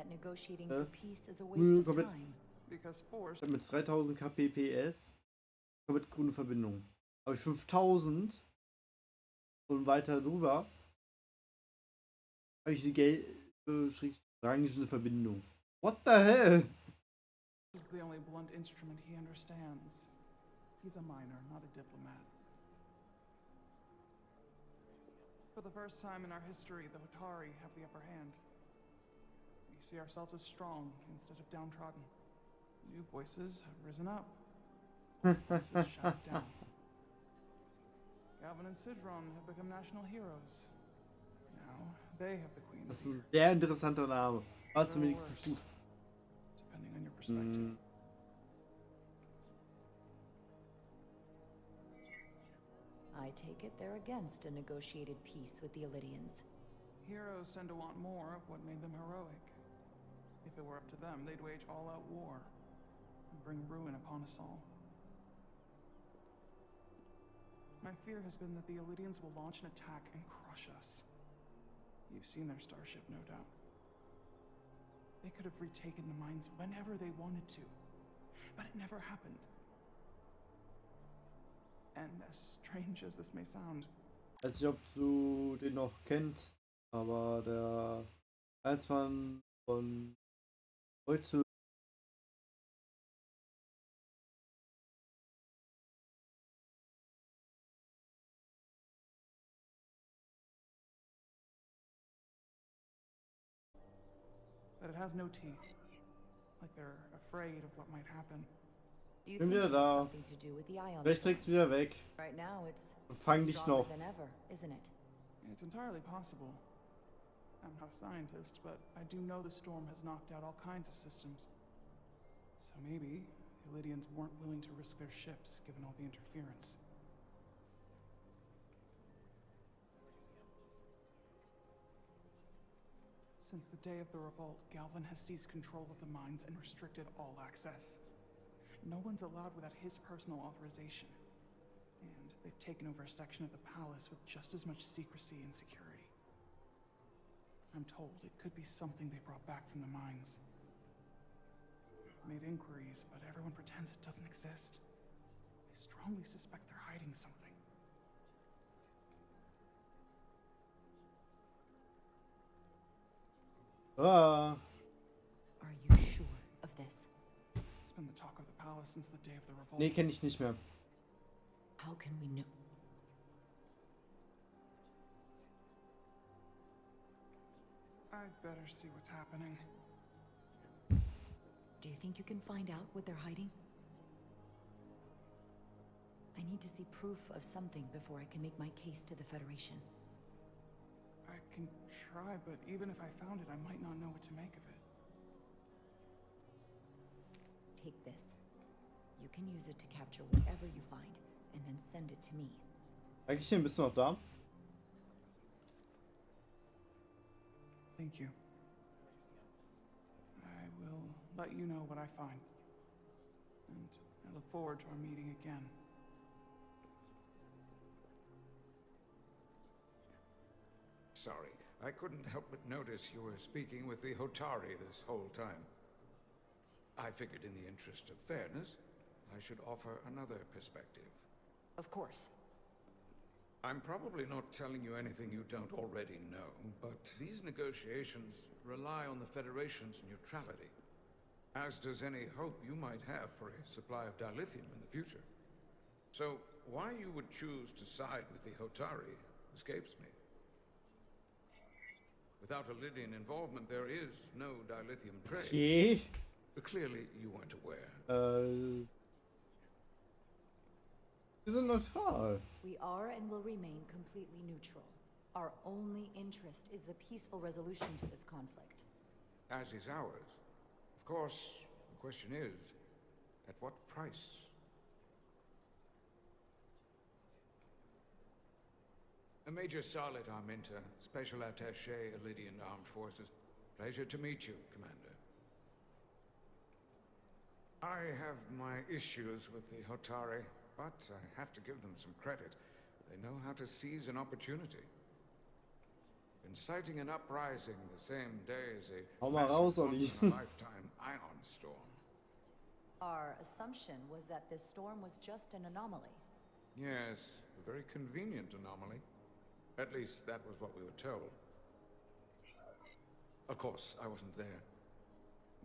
Mit 3000 kbps mit grüne Verbindung. Habe ich 5000 und weiter drüber habe ich die gelbe orangene Verbindung. What the hell? This is the only blunt instrument he understands. He's a miner, not a diplomat. For the first time in our history, the Hotari have the upper hand. We see ourselves as strong instead of downtrodden. New voices have risen up. Old voices shut down. Galvin and Sidron have become national heroes. Now they have the Queen's Das ist ein sehr interessanter Name. Was wenigstens gut. Depending on your perspective. I take it they're against a negotiated peace with the Elidians. Heroes tend to want more of what made them heroic. If it were up to them, they'd wage all-out war and bring ruin upon us all. My fear has been that the Elidians will launch an attack and crush us. You've seen their starship, no doubt. They could have retaken the mines whenever they wanted to, but it never happened. And as strange as this may sound, Ich weiß nicht, ob du den noch kennst, aber der Landsmann von heute. that it has no teeth, like they're afraid of what might happen. Do you Bin think wieder it has da. something to do with the ion Vielleicht storm? trägst du wieder weg. Right now, it's Fang dich stronger noch. than ever, isn't it? It's entirely possible. I'm not a scientist, but I do know the storm has knocked out all kinds of systems. So maybe the Lydians weren't willing to risk their ships, given all the interference. Since the day of the revolt, Galvin has seized control of the mines and restricted all access. No one's allowed without his personal authorization. And they've taken over a section of the palace with just as much secrecy and security. I'm told it could be something they brought back from the mines. I've made inquiries, but everyone pretends it doesn't exist. I strongly suspect they're hiding something. Ah. Are you sure of this? It's been the talk of the palace since the day of the revolt. Nee, kenne ich nicht mehr. How can we know? I'd better see what's happening. Do you think you can find out what they're hiding? I need to see proof of something before I can make my case to the Federation. I can try, but even if I found it, I might not know what to make of it. Take this. You can use it to capture whatever you find, and then send it to me. Dankeschön, bist du noch da? Thank you. I will let you know what I find. And I look forward to our meeting again. Sorry, I couldn't help but notice you were speaking with the Hotari this whole time. I figured in the interest of fairness, I should offer another perspective. Of course. I'm probably not telling you anything you don't already know, but these negotiations rely on the Federation's neutrality, as does any hope you might have for a supply of dilithium in the future. So, why you would choose to side with the Hotari escapes me. Without a Lydian involvement, there is no dilithium trade. Okay. But clearly, you weren't aware. Wir sind neutral. We are and will remain completely neutral. Our only interest is the peaceful resolution to this conflict. As is ours. Of course, the question is, at what price? Major Salit Arminta, Special Attaché, Lydian Armed Forces. Pleasure to meet you, Commander. I have my issues with the Hotari, but I have to give them some credit. They know how to seize an opportunity. Inciting an uprising the same day as a Hau mal raus, Olli. once-in-a-lifetime ion storm. Our assumption was that this storm was just an anomaly. Yes, a very convenient anomaly. At least that was what we were told. Of course, I wasn't there.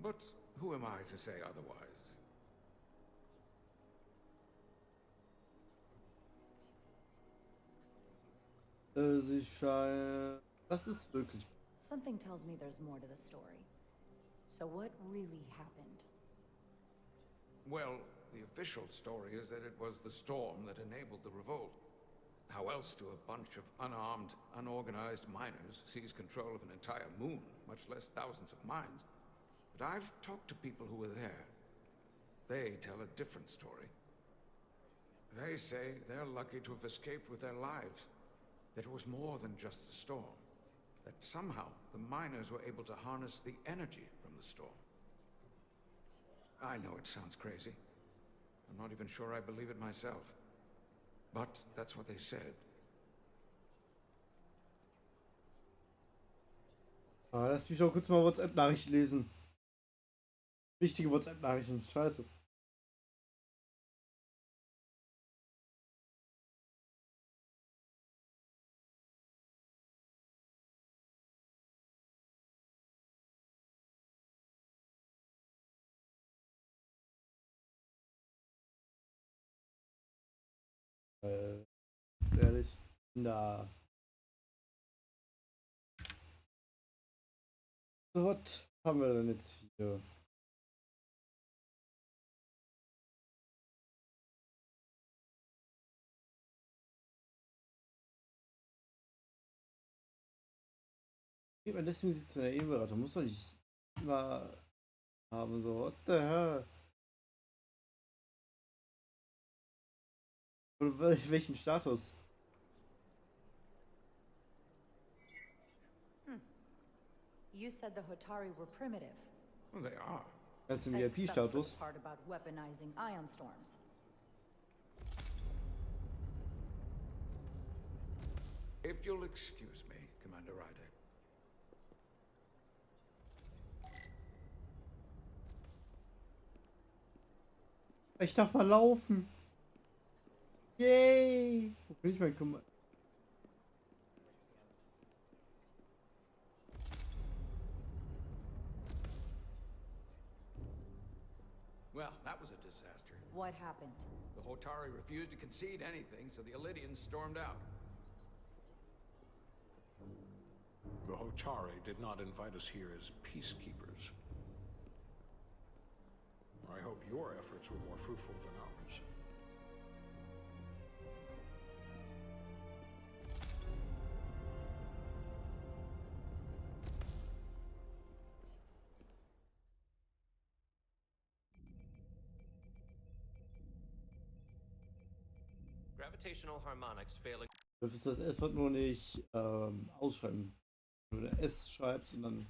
But who am I to say otherwise? Sie scheint... Das ist wirklich... Something tells me there's more to the story. So what really happened? Well, the official story is that it was the storm that enabled the revolt. How else do a bunch of unarmed, unorganized miners seize control of an entire moon, much less thousands of mines? But I've talked to people who were there. They tell a different story. They say they're lucky to have escaped with their lives. That it was more than just the storm. That somehow the miners were able to harness the energy from the storm. I know it sounds crazy. I'm not even sure I believe it myself. But that's what they said. Lass mich doch kurz mal WhatsApp-Nachricht lesen. Wichtige WhatsApp-Nachrichten. Scheiße. Ehrlich. Na. So, was haben wir denn jetzt hier? Deswegen sitzt in der E-Beratung. Muss doch nicht immer haben. So, what the hell? Welchen Status? You said the Hotari were primitive. Well, they are. That's im Except for the VIP-Status. part about weaponizing ion storms. If you'll excuse me, Commander Ryder. Ich darf mal laufen. Yay! Wo bin ich mein Kummer? Well, that was a disaster. What happened? The Hotari refused to concede anything, so the Illidians stormed out. The Hotari did not invite us here as peacekeepers. I hope your efforts were more fruitful than ours. Gravitational harmonics failing. Du dürftest das S-Wort nur nicht ausschreiben. Wenn du S schreibst und dann.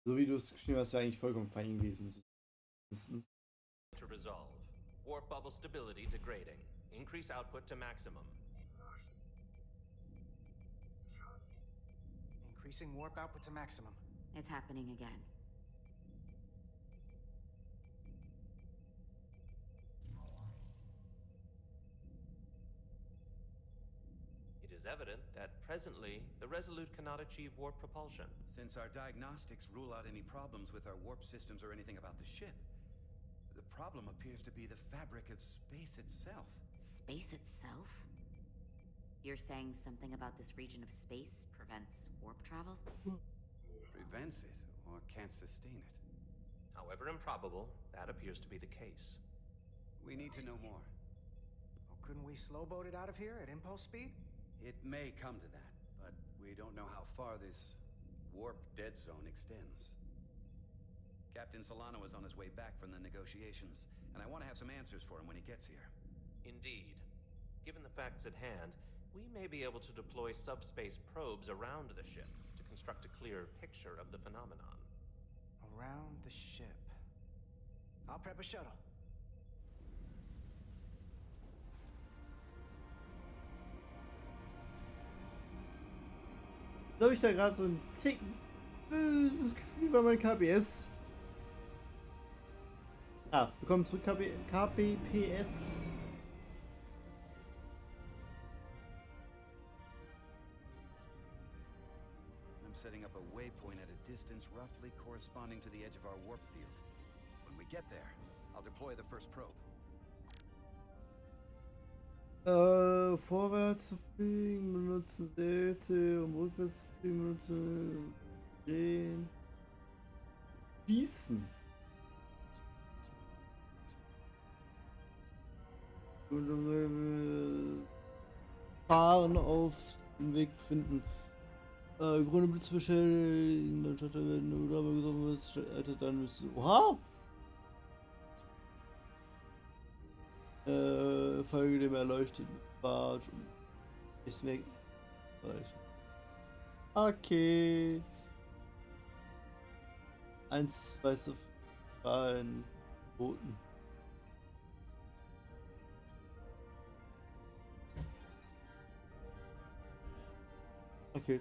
So wie du es geschrieben hast, wäre eigentlich vollkommen fein gewesen. To resolve. Warp bubble stability degrading. Increase output to maximum. Increasing warp output to maximum. It's happening again. It is evident that presently the Resulut cannot achieve warp propulsion. Since our diagnostics rule out any problems with our warp systems or anything about the ship, the problem appears to be the fabric of space itself. Space itself? You're saying something about this region of space prevents warp travel? Prevents it, or can't sustain it. However improbable, that appears to be the case. We need to know more. Well, couldn't we slowboat it out of here at impulse speed? It may come to that, but we don't know how far this warp dead zone extends. Captain Solano is on his way back from the negotiations, and I want to have some answers for him when he gets here. Indeed. Given the facts at hand, we may be able to deploy subspace probes around the ship to construct a clear picture of the phenomenon. Around the ship. I'll prep a shuttle. Da habe ich da gerade so ein Ticken böses Gefühl bei meinem KPS. Ah, willkommen zurück, KBPS. I'm setting up a waypoint at a distance roughly corresponding to the edge of our warp field. When we get there, I'll deploy the first probe. Vorwärts zu fliegen, benutzen seht, um rückwärts zu fliegen, benutzen drehen. Schießen. Fahren auf dem Weg finden. Grüne Blitze beschädigen, dann statt wenn du dabei getroffen wirst, dann müsst du. Oha! Folge dem erleuchteten Pfad und ist weg. Okay. 1 weiße Fallen roten. Okay.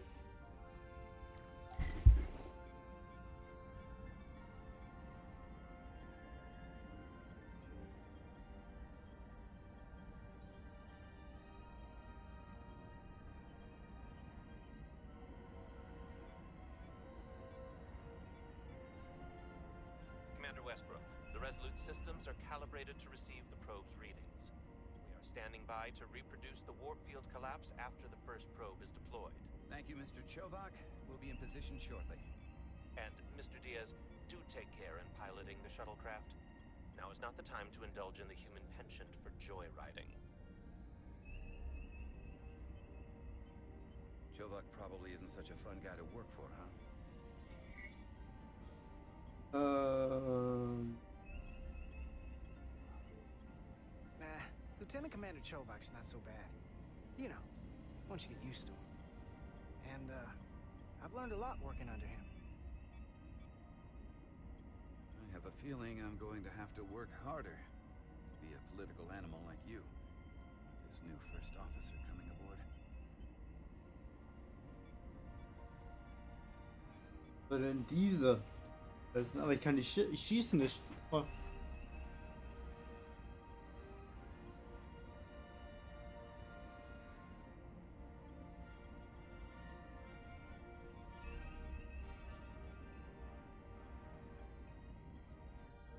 systems are calibrated to receive the probe's readings. We are standing by to reproduce the warp field collapse after the first probe is deployed. Thank you, Mr. Chovak. We'll be in position shortly. And, Mr. Diaz, do take care in piloting the shuttlecraft. Now is not the time to indulge in the human penchant for joyriding. Chovak probably isn't such a fun guy to work for, huh? Nah, Lieutenant Commander Chovak's not so bad. You know, once you get used to him. And, I've learned a lot working under him. I have a feeling I'm going to have to work harder to be a political animal like you. This new first officer coming aboard. Was denn diese? Das sind, aber ich kann die schießen nicht. Oh.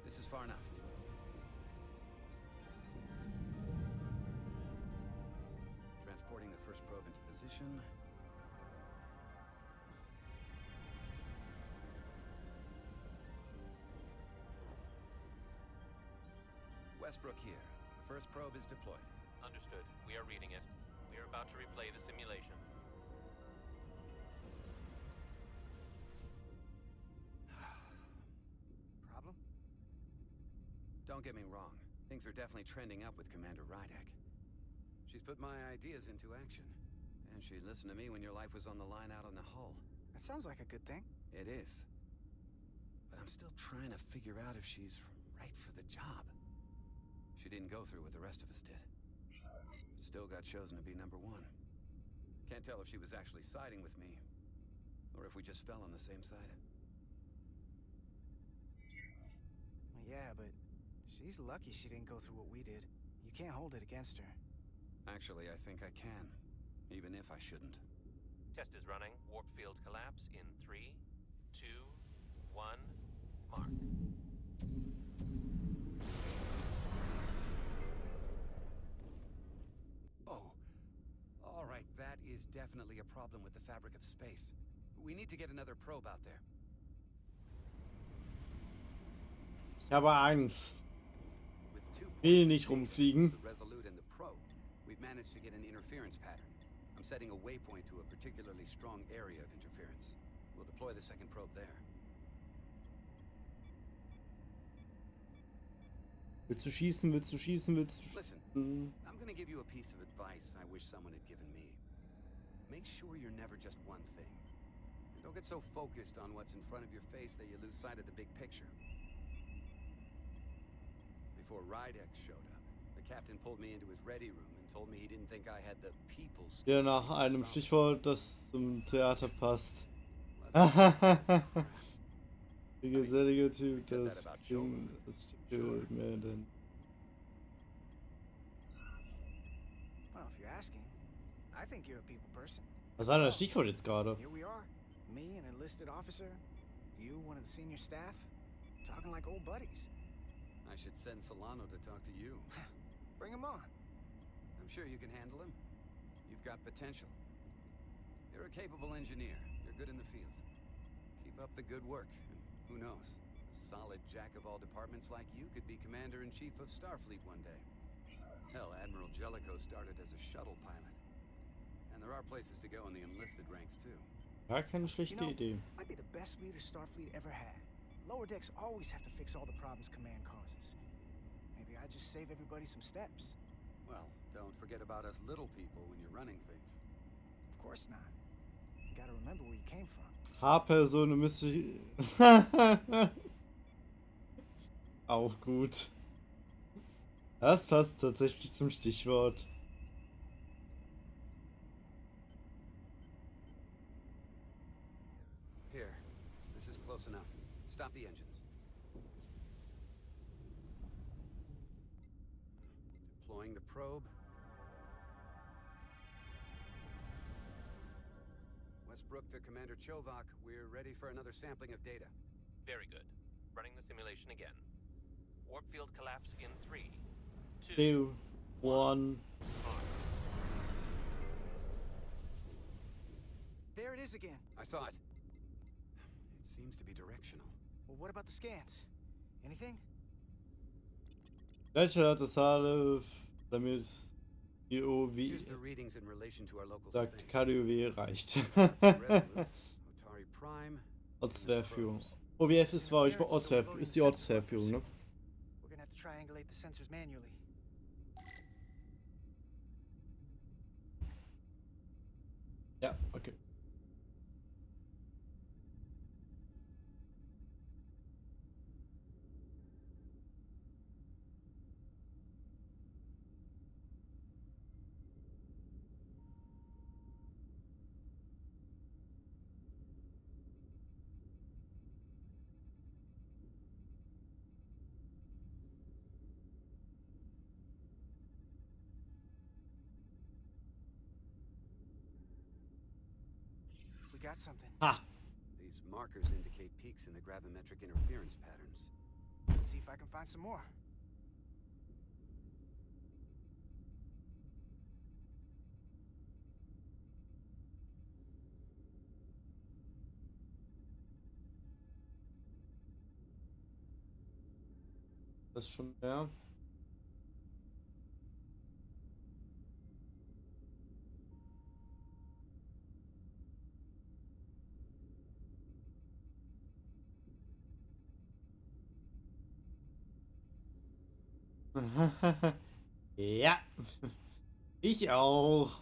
This is far enough. Transporting the first probe into position. Westbrook here. The first probe is deployed. Understood. We are reading it. We are about to replay the simulation. Problem? Don't get me wrong. Things are definitely trending up with Commander Rydek. She's put my ideas into action. And she listened to me when your life was on the line out on the hull. That sounds like a good thing. It is. But I'm still trying to figure out if she's right for the job. She didn't go through what the rest of us did. Still got chosen to be #1. Can't tell if she was actually siding with me, or if we just fell on the same side. Well, yeah, but she's lucky she didn't go through what we did. You can't hold it against her. Actually, I think I can, even if I shouldn't. Test is running. Warp field collapse in 3, 2, 1, mark. Oh. All right, that is definitely a problem with the fabric of space. We need to get another probe out there. Ich habe Angst. With 2 Will points nicht rumfliegen. the Resulut and the probe, we've managed to get an interference pattern. I'm setting a waypoint to a particularly strong area of interference. We'll deploy the second probe there. Willst du schießen? Willst du schießen? Willst du Listen, schießen? I'm gonna give you a piece of advice I wish someone had given me. Make sure you're never just one thing. And don't get so focused on what's in front of your face that you lose sight of the big picture. Before Rydek showed up, the captain pulled me into his ready room and told me he didn't think I had the people skills. Der nach einem Stichwort, das zum Theater passt. Der gesellige Typ, das Ding, das gefällt mir denn. Well, if you're asking, I think you're a people person. Was war denn das Stichwort jetzt gerade? Here we are. Me, an enlisted officer. You, one of the senior staff. Talking like old buddies. I should send Solano to talk to you. Bring him on. I'm sure you can handle him. You've got potential. You're a capable engineer. You're good in the field. Keep up the good work. And who knows? A solid jack of all departments like you could be Commander-in-Chief of Starfleet one day. Hell, Admiral Jellicoe started as a shuttle pilot. And there are places to go in the enlisted ranks, too. Gar keine schlechte Idee. Might be the best leader Starfleet ever had. Lower decks always have to fix all the problems command causes. Maybe I just save everybody some steps. Well, don't forget about us little people when you're running things. Of course not. You gotta remember where you came from. H-Person müsste ich... Auch gut. Das passt tatsächlich zum Stichwort. Here, this is close enough. Stop the engines. Deploying the probe. Westbrook to Commander Chovak. We're ready for another sampling of data. Very good. Running the simulation again. Warp field collapse in 3, 2, 2, 1. There it is again. I saw it. It seems to be directional. Well, what about the scans? Anything? Welche hat das Haare, damit IOW Here's the readings in relation to our local sagt, space. KDOW reicht. Resulut, Otari Prime, Ortsverführung. OWF ist für euch ist die Ortsverführung, ne? We're gonna have to triangulate the sensors manually. Ja, okay. We got something. Ha! These markers indicate peaks in the gravimetric interference patterns. Let's see if I can find some more. Das ist schon mehr. Ja, ich auch.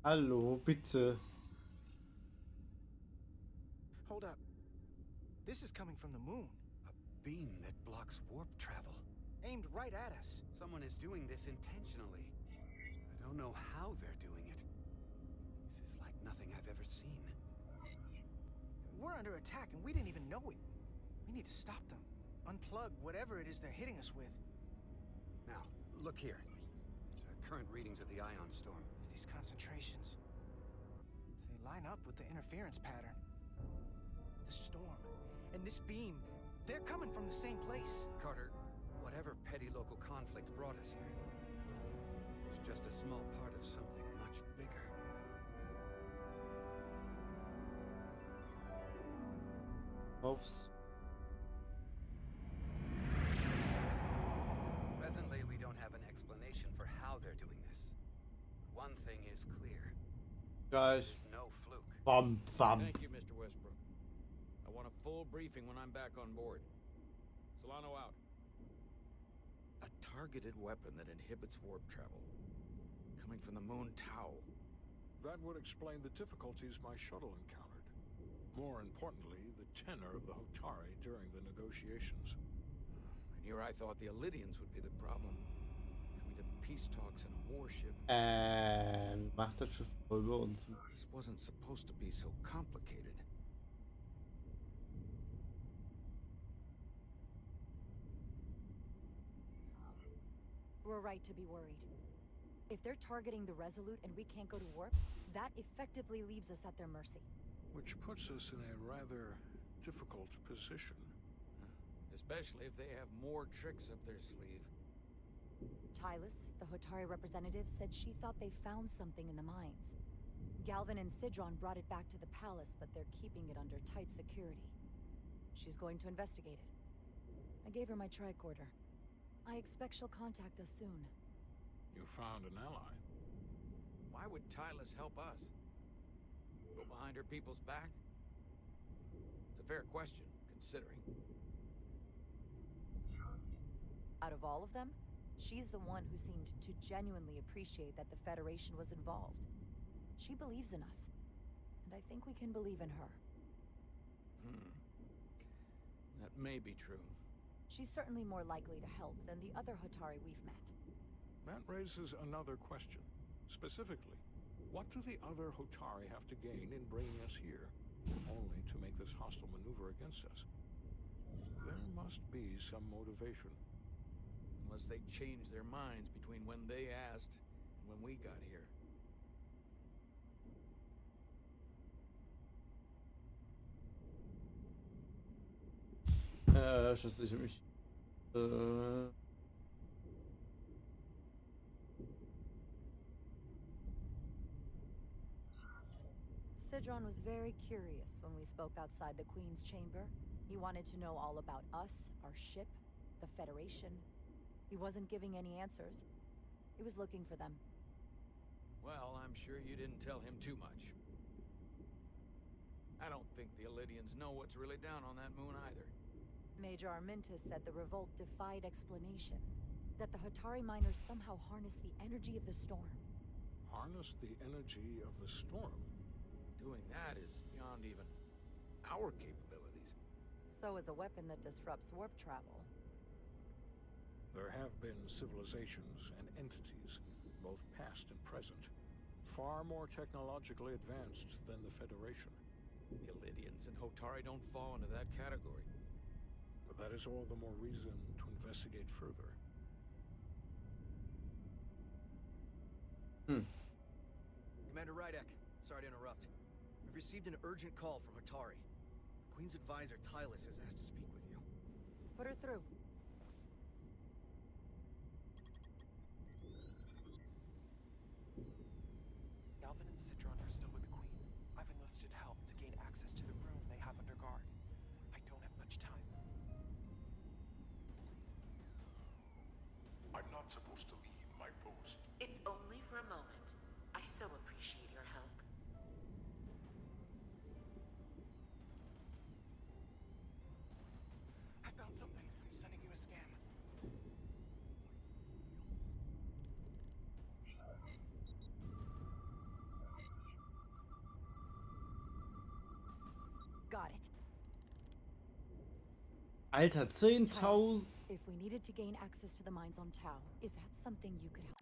Hallo, bitte. Hold up. This is coming from the moon. A beam that blocks warp travel. Aimed right at us. Someone is doing this intentionally. I don't know how they're doing it. This is like nothing I've ever seen. We're under attack and we didn't even know it. We need to stop them. Unplug whatever it is they're hitting us with. Now, look here. Current readings of the ion storm. These concentrations. They line up with the interference pattern. The storm. And this beam. They're coming from the same place. Carter, whatever petty local conflict brought us here, it's just a small part of something much bigger. Aufs. Presently, we don't have an explanation for how they're doing this. One thing is clear. Guys. There's no fluke. Bam, bam. Thank you, Mr. Westbrook. I want a full briefing when I'm back on board. Solano out. A targeted weapon that inhibits warp travel. Coming from the moon Tau. That would explain the difficulties my shuttle encountered. More importantly, the tenor of the Hotari during the negotiations. And here I thought the Illidians would be the problem. Coming to peace talks in a warship. Macht das Schiff voll über uns. This wasn't supposed to be so complicated. We're right to be worried. If they're targeting the Resulut and we can't go to warp, that effectively leaves us at their mercy. Which puts us in a rather difficult position. Especially if they have more tricks up their sleeve. Tylus, the Hotari representative, said she thought they found something in the mines. Galvin and Sidron brought it back to the palace, but they're keeping it under tight security. She's going to investigate it. I gave her my tricorder. I expect she'll contact us soon. You found an ally. Why would Tylus help us? Go behind her people's back? It's a fair question, considering. Out of all of them, she's the one who seemed to genuinely appreciate that the Federation was involved. She believes in us, and I think we can believe in her. That may be true. She's certainly more likely to help than the other Hotari we've met. That raises another question. Specifically, what do the other Hotari have to gain in bringing us here? only to make this hostile maneuver against us. There must be some motivation. Unless they changed their minds between when they asked and when we got here. Schließlich mich. Sidron was very curious when we spoke outside the Queen's chamber. He wanted to know all about us, our ship, the Federation. He wasn't giving any answers. He was looking for them. Well, I'm sure you didn't tell him too much. I don't think the Elydians know what's really down on that moon either. Major Armintus said the revolt defied explanation. That the Hatari miners somehow harnessed the energy of the storm. Harness the energy of the storm? Doing that is beyond even our capabilities. So is a weapon that disrupts warp travel. There have been civilizations and entities, both past and present, far more technologically advanced than the Federation. The Elydians and Hatari don't fall into that category. But that is all the more reason to investigate further. Commander Rydek, sorry to interrupt. We've received an urgent call from Hatari. The Queen's advisor, Teil, has asked to speak with you. Put her through. Galvin and Sidron are still with the Queen. I've enlisted help to gain access to the room they have under guard. I don't have much time. I'm not supposed to leave my post. It's only for a moment. I so appreciate your help. I found something. I'm sending you a scan. Got it. Alter, 10.000. If we needed to gain access to the mines on Tau, is that something you could help?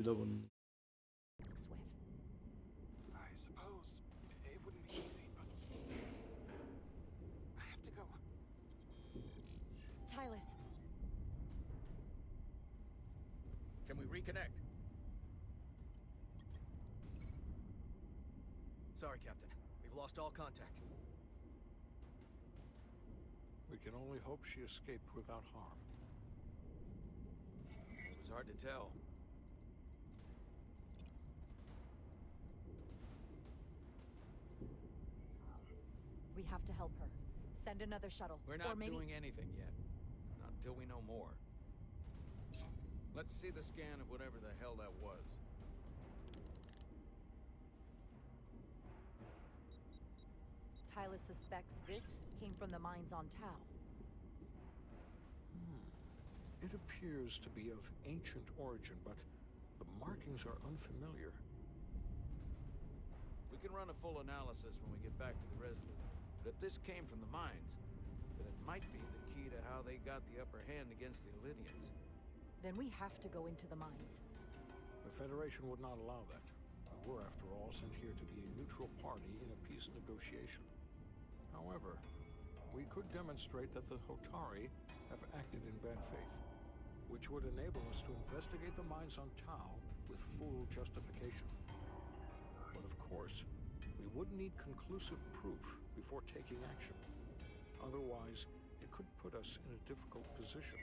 Wiederum. With? I suppose it wouldn't be easy, but I have to go. Tylus. Can we reconnect? Sorry, Captain. We've lost all contact. We can only hope she escaped without harm. It was hard to tell. We have to help her. Send another shuttle. We're not or maybe... doing anything yet. Not until we know more. Let's see the scan of whatever the hell that was. Tylus suspects this came from the mines on Tau. It appears to be of ancient origin, but the markings are unfamiliar. We can run a full analysis when we get back to the Resulut. But if this came from the mines, then it might be the key to how they got the upper hand against the Elydians. Then we have to go into the mines. The Federation would not allow that. We're, after all, sent here to be a neutral party in a peace negotiation. However, we could demonstrate that the Hatari have acted in bad faith, which would enable us to investigate the mines on Tau with full justification. But of course, we would need conclusive proof before taking action. Otherwise, it could put us in a difficult position.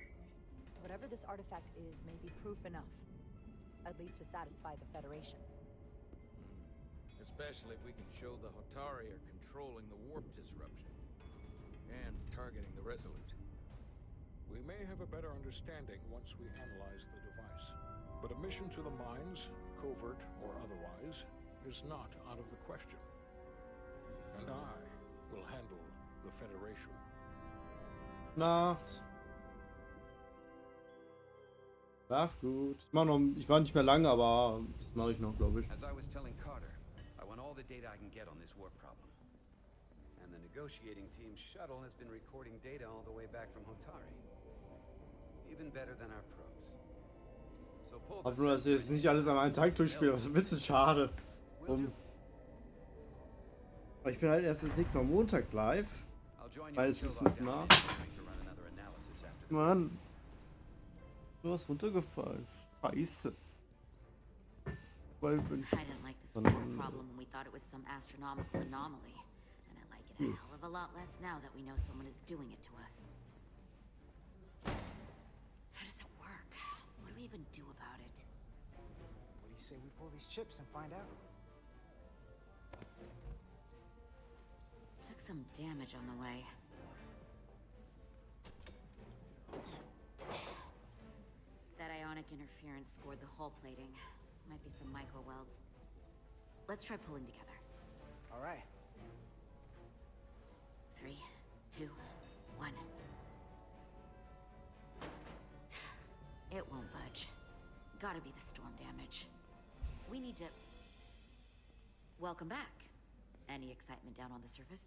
Whatever this artifact is may be proof enough. At least to satisfy the Federation. Especially if we can show the Hatari are controlling the warp disruption. And targeting the Resulut. We may have a better understanding once we analyze the device. But a mission to the mines, covert or otherwise, is not out of the question. And I will handle the Federation. Nacht. Schlaf gut. Ich war nicht mehr lange, aber das mache ich noch, glaube ich. As I was telling Carter, I want all the data I can get on this warp problem. And the negotiating team's shuttle has been recording data all the way back from Hatari. Even better than our probes. So Hoffe nur, dass ich jetzt nicht alles an einem Tag durchspiele. Das ist ein bisschen schade. Aber ich bin halt erst das nächste Mal Montag live. Meines Wissens nach. Mann. Du hast runtergefallen. Scheiße. Weil bin ich. I didn't like this water problem when we thought it was some astronomical anomaly. And I like it a hell of a lot less now that we know someone is doing it to us. How does it work? What do we even do about it? What do you say we pull these chips and find out? Took some damage on the way. That ionic interference scored the hull plating. Might be some micro welds. Let's try pulling together. All right. 3, 2, 1. It won't budge. Gotta be the storm damage. We need to... Welcome back. Any excitement down on the surface?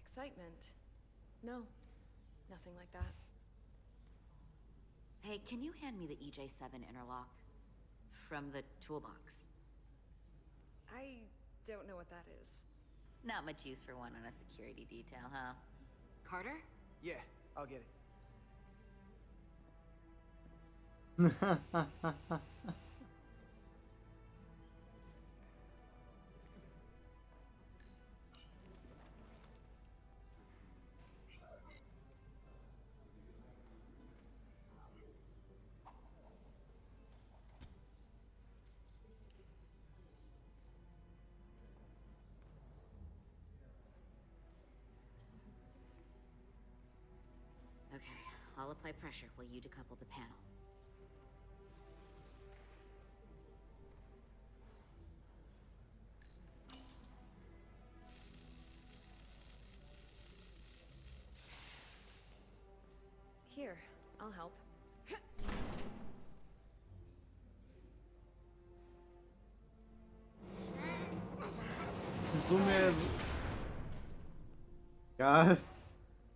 Excitement? No. Nothing like that. Hey, can you hand me the EJ7 interlock? From the toolbox. I don't know what that is. Not much use for one on a security detail, huh? Carter? Yeah, I'll get it. Okay, I'll apply pressure while you decouple the panel. Here, I'll help. So mehr. Egal.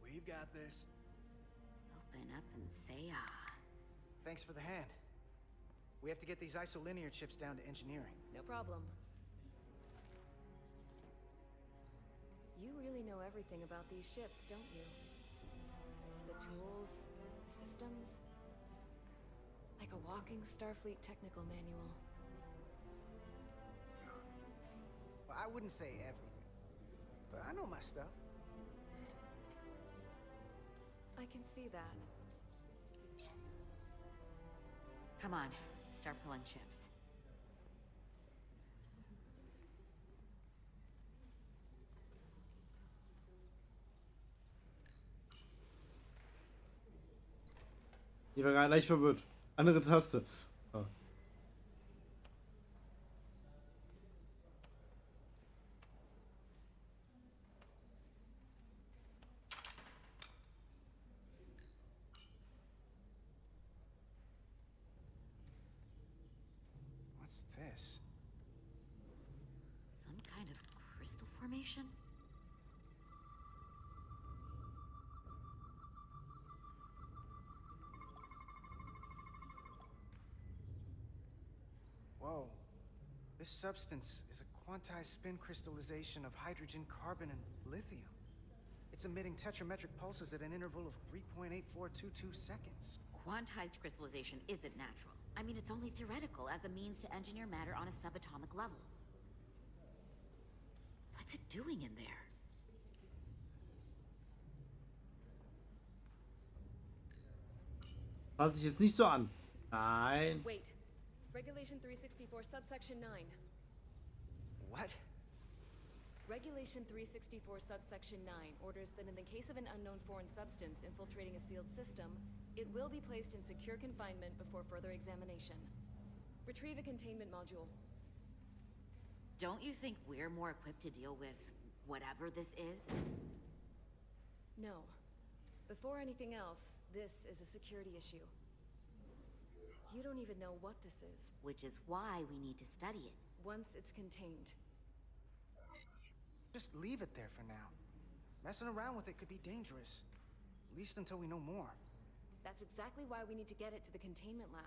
We've got this. Open up and say ah. Thanks for the hand. We have to get these isolinear chips down to engineering. No problem. You really know everything about these ships, don't you? The tools, the systems. Like a walking Starfleet technical manual. Well, I wouldn't say everything, but I know my stuff. I can see that. Come on, start pulling chips. Ich war gerade leicht verwirrt. Andere Taste. Ah. What's this? Some kind of crystal formation? Whoa. This substance is a quantized spin crystallization of hydrogen, carbon, and lithium. It's emitting tetrametric pulses at an interval of 3.8422 seconds. Quantized crystallization isn't natural. I mean, it's only theoretical as a means to engineer matter on a subatomic level. What's it doing in there? Fass sich jetzt nicht so an. Nein. Wait. Regulation 364, subsection 9. What? Regulation 364, subsection 9 orders that in the case of an unknown foreign substance infiltrating a sealed system, it will be placed in secure confinement before further examination. Retrieve a containment module. Don't you think we're more equipped to deal with whatever this is? No. Before anything else, this is a security issue. You don't even know what this is. Which is why we need to study it. Once it's contained. Just leave it there for now. Messing around with it could be dangerous. At least until we know more. That's exactly why we need to get it to the containment lab.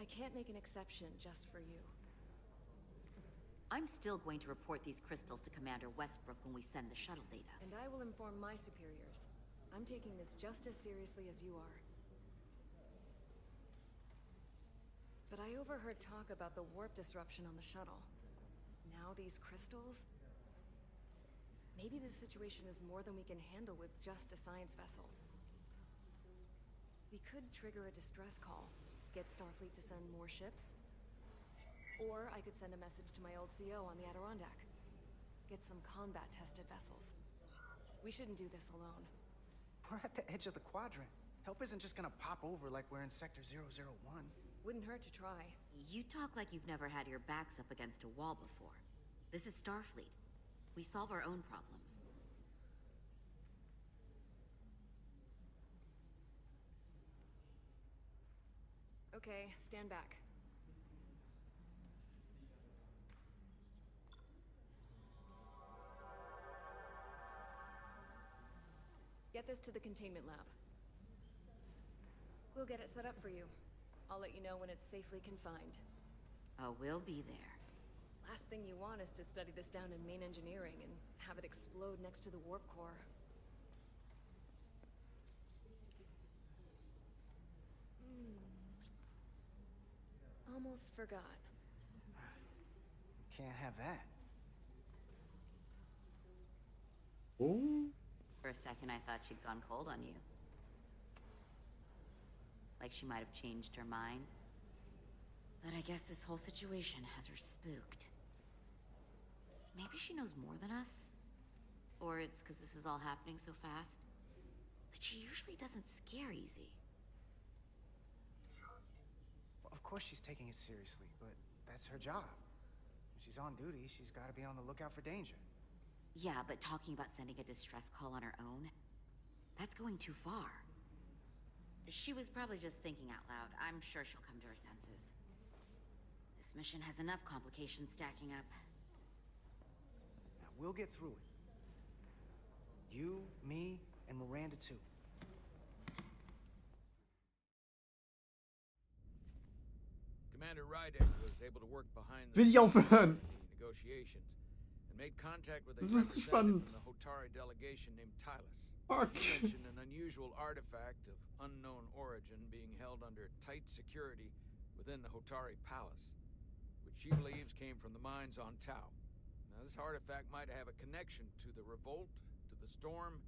I can't make an exception just for you. I'm still going to report these crystals to Commander Westbrook when we send the shuttle data. And I will inform my superiors. I'm taking this just as seriously as you are. But I overheard talk about the warp disruption on the shuttle. Now these crystals? Maybe this situation is more than we can handle with just a science vessel. We could trigger a distress call, get Starfleet to send more ships. Or I could send a message to my old CO on the Adirondack. Get some combat-tested vessels. We shouldn't do this alone. We're at the edge of the quadrant. Help isn't just gonna pop over like we're in Sector 001. Wouldn't hurt to try. You talk like you've never had your backs up against a wall before. This is Starfleet. We solve our own problems. Okay, stand back. Get this to the containment lab. We'll get it set up for you. I'll let you know when it's safely confined. Oh, we'll be there. Last thing you want is to study this down in main engineering and have it explode next to the warp core. Almost forgot. Can't have that. Oh? For a second, I thought she'd gone cold on you. Like she might have changed her mind. But I guess this whole situation has her spooked. Maybe she knows more than us? Or it's because this is all happening so fast? But she usually doesn't scare easy. Well, of course she's taking it seriously, but that's her job. When she's on duty, she's gotta be on the lookout for danger. Yeah, but talking about sending a distress call on her own? That's going too far. She was probably just thinking out loud. I'm sure she'll come to her senses. This mission has enough complications stacking up. Now, we'll get through it. You, me, and Miranda too. Commander Rydick was able to work behind the Will ich aufhören? negotiations and made contact with a Das ist representative spannend. from the Hotari delegation named Tylus. Fuck. He mentioned an unusual artifact of unknown origin being held under tight security within the Hotari palace, which she believes came from the mines on Tau. Now, this artifact might have a connection to the revolt, to the storm,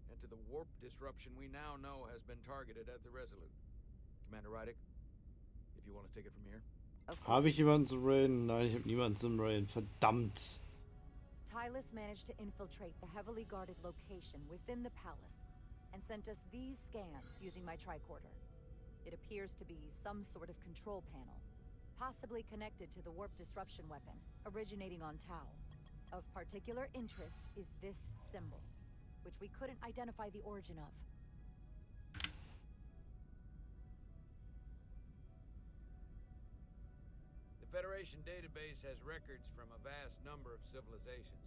and to the warp disruption we now know has been targeted at the Resulut. Commander Rydick, if you want to take it from here. Habe ich jemanden zum Raiden? Nein, ich habe niemanden zum Raiden. Verdammt. Tylus managed to infiltrate the heavily guarded location within the palace and sent us these scans using my tricorder. It appears to be some sort of control panel, possibly connected to the warp disruption weapon originating on Tau. Of particular interest is this symbol, which we couldn't identify the origin of. The Federation database has records from a vast number of civilizations.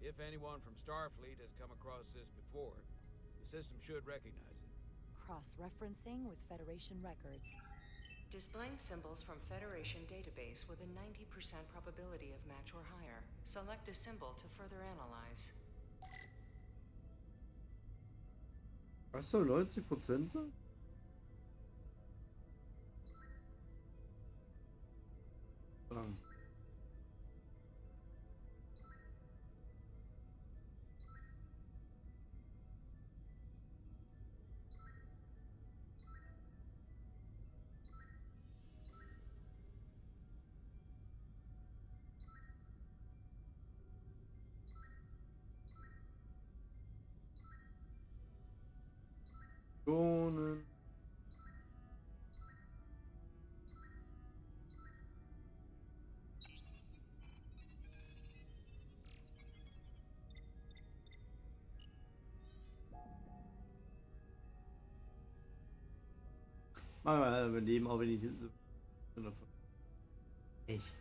If anyone from Starfleet has come across this before, the system should recognize it. Cross-referencing with Federation records. Displaying symbols from Federation database with a 90% probability of match or higher. Select a symbol to further analyze. Was soll 90% sein? Drohnen. Mal überleben, auch wenn ich diese. Echt.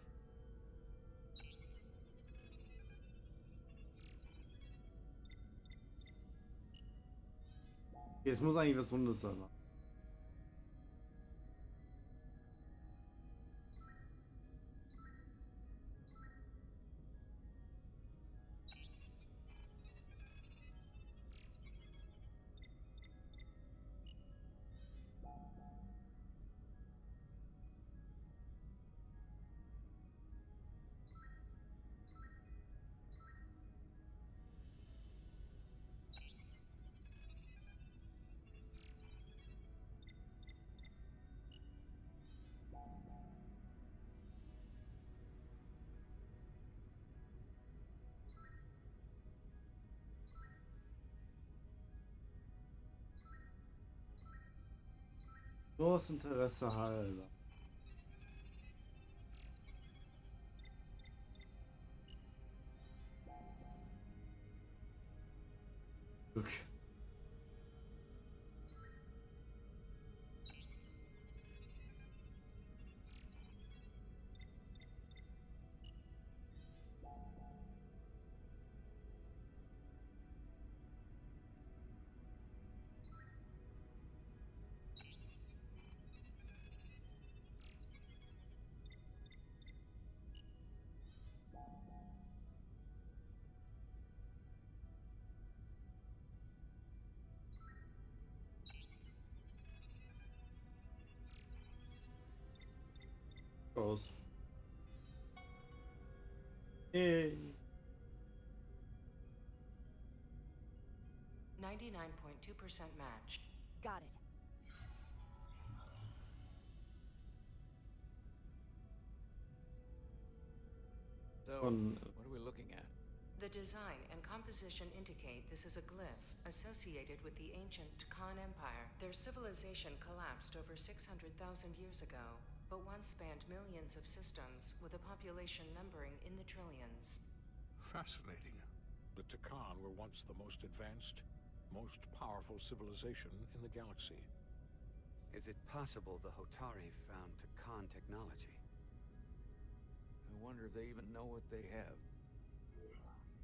Jetzt muss eigentlich was Rundes sein. Bloß Interesse halber. Okay. Aus. Hey. 99.2% match. Got it. So, Und what are we looking at? The design and composition indicate this is a glyph associated with the ancient Khan Empire. Their civilization collapsed over 600,000 years ago, but once spanned millions of systems with a population numbering in the trillions. Fascinating. The Takan were once the most advanced, most powerful civilization in the galaxy. Is it possible the Hotari found Takan technology? I wonder if they even know what they have.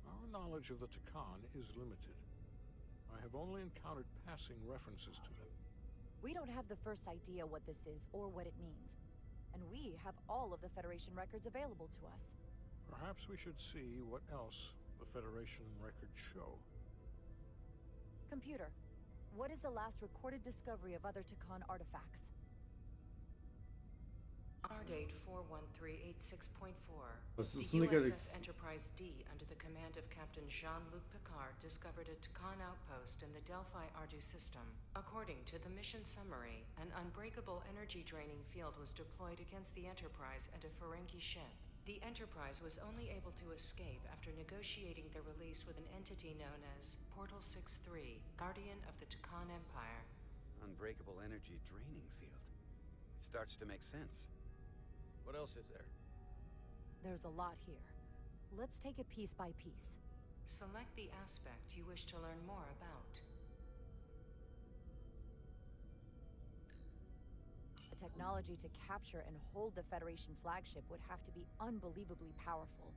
Our knowledge of the Takan is limited. I have only encountered passing references to them. We don't have the first idea what this is or what it means. And we have all of the Federation records available to us. Perhaps we should see what else the Federation records show. Computer, what is the last recorded discovery of other Takan artifacts? R-date 41386.4. Was ist The eine USS Galaxie? Enterprise D, under the command of Captain Jean-Luc Picard, discovered a Takan outpost in the Delphi-Ardu system. According to the mission summary, an unbreakable energy-draining field was deployed against the Enterprise and a Ferengi ship. The Enterprise was only able to escape after negotiating their release with an entity known as Portal 6-3, Guardian of the Takan Empire. Unbreakable energy draining field. It starts to make sense. What else is there? There's a lot here. Let's take it piece by piece. Select the aspect you wish to learn more about. The technology to capture and hold the Federation flagship would have to be unbelievably powerful.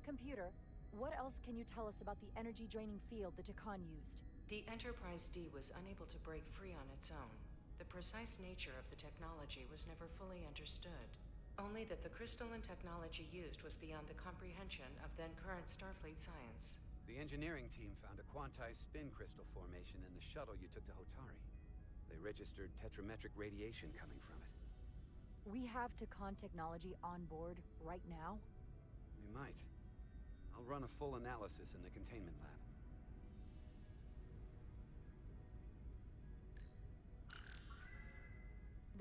Computer, what else can you tell us about the energy-draining field the Takan used? The Enterprise D was unable to break free on its own. The precise nature of the technology was never fully understood. Only that the crystalline technology used was beyond the comprehension of then-current Starfleet science. The engineering team found a quantized spin crystal formation in the shuttle you took to Hotari. They registered tetrametric radiation coming from it. We have Takan technology on board right now? We might. I'll run a full analysis in the containment lab.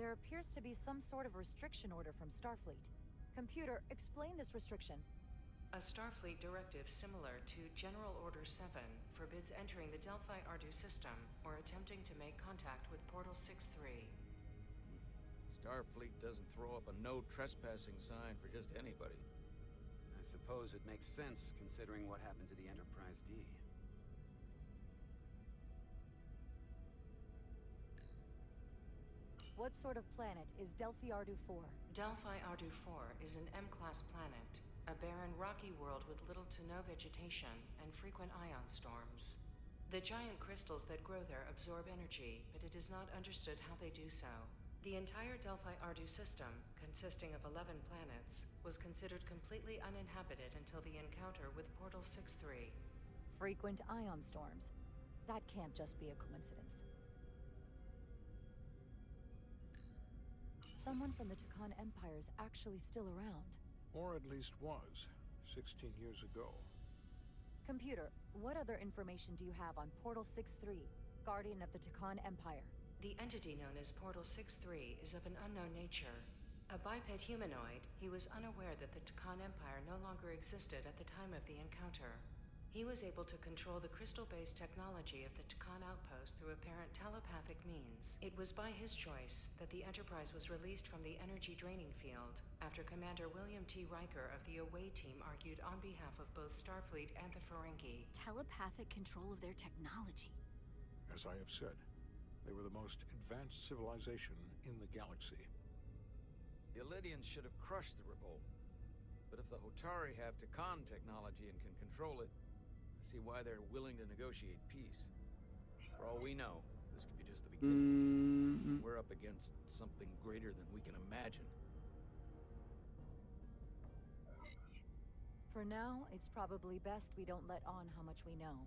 There appears to be some sort of restriction order from Starfleet. Computer, explain this restriction. A Starfleet directive similar to General Order 7 forbids entering the Delphi-Ardu system or attempting to make contact with Portal 6-3. Starfleet doesn't throw up a no trespassing sign for just anybody. I suppose it makes sense considering what happened to the Enterprise D. What sort of planet is Delphi-Ardu 4? Delphi-Ardu 4 is an M-class planet, a barren rocky world with little to no vegetation and frequent ion storms. The giant crystals that grow there absorb energy, but it is not understood how they do so. The entire Delphi-Ardu system, consisting of 11 planets, was considered completely uninhabited until the encounter with Portal 6-3. Frequent ion storms. That can't just be a coincidence. Someone from the Takan Empire is actually still around. Or at least was, 16 years ago. Computer, what other information do you have on Portal 6-3, Guardian of the Takan Empire? The entity known as Portal 6-3 is of an unknown nature. A biped humanoid, he was unaware that the Takan Empire no longer existed at the time of the encounter. He was able to control the crystal-based technology of the Khan outpost through apparent telepathic means. It was by his choice that the Enterprise was released from the energy draining field after Commander William T. Riker of the Away Team argued on behalf of both Starfleet and the Ferengi. Telepathic control of their technology. As I have said, they were the most advanced civilization in the galaxy. The Illydians should have crushed the revolt. But if the Hotari have Khan technology and can control it, I see why they're willing to negotiate peace. For all we know, this could be just the beginning. We're up against something greater than we can imagine. For now, it's probably best we don't let on how much we know.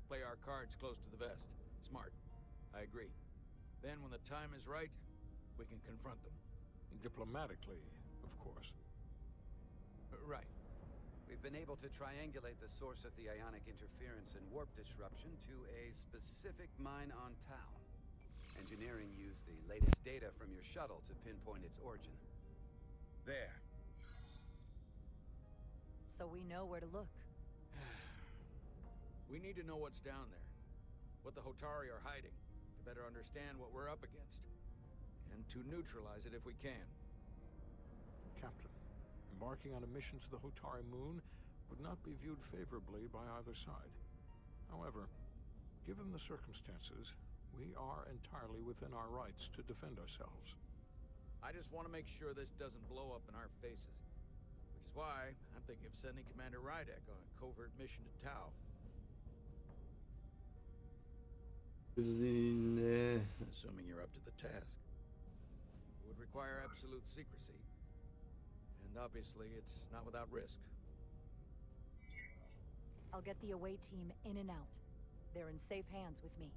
Play our cards close to the vest. Smart. I agree. Then when the time is right, we can confront them. Diplomatically, of course. Right. We've been able to triangulate the source of the ionic interference and warp disruption to a specific mine on Tau. Engineering used the latest data from your shuttle to pinpoint its origin. There. So we know where to look. We need to know what's down there. What the Hotari are hiding, to better understand what we're up against. And to neutralize it if we can. Captain, embarking on a mission to the Hotari moon would not be viewed favorably by either side. However, given the circumstances, we are entirely within our rights to defend ourselves. I just want to make sure this doesn't blow up in our faces. Which is why I'm thinking of sending Commander Rydek on a covert mission to Tau. Assuming you're up to the task. It would require absolute secrecy. And obviously, it's not without risk. I'll get the away team in and out. They're in safe hands with me.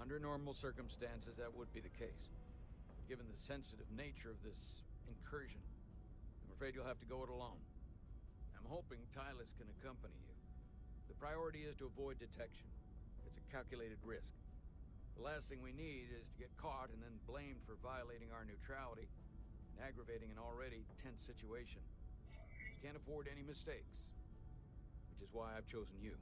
Under normal circumstances, that would be the case. Given the sensitive nature of this incursion, I'm afraid you'll have to go it alone. I'm hoping Tyler can accompany you. The priority is to avoid detection. It's a calculated risk. The last thing we need is to get caught and then blamed for violating our neutrality and aggravating an already tense situation. We can't afford any mistakes, which is why I've chosen you.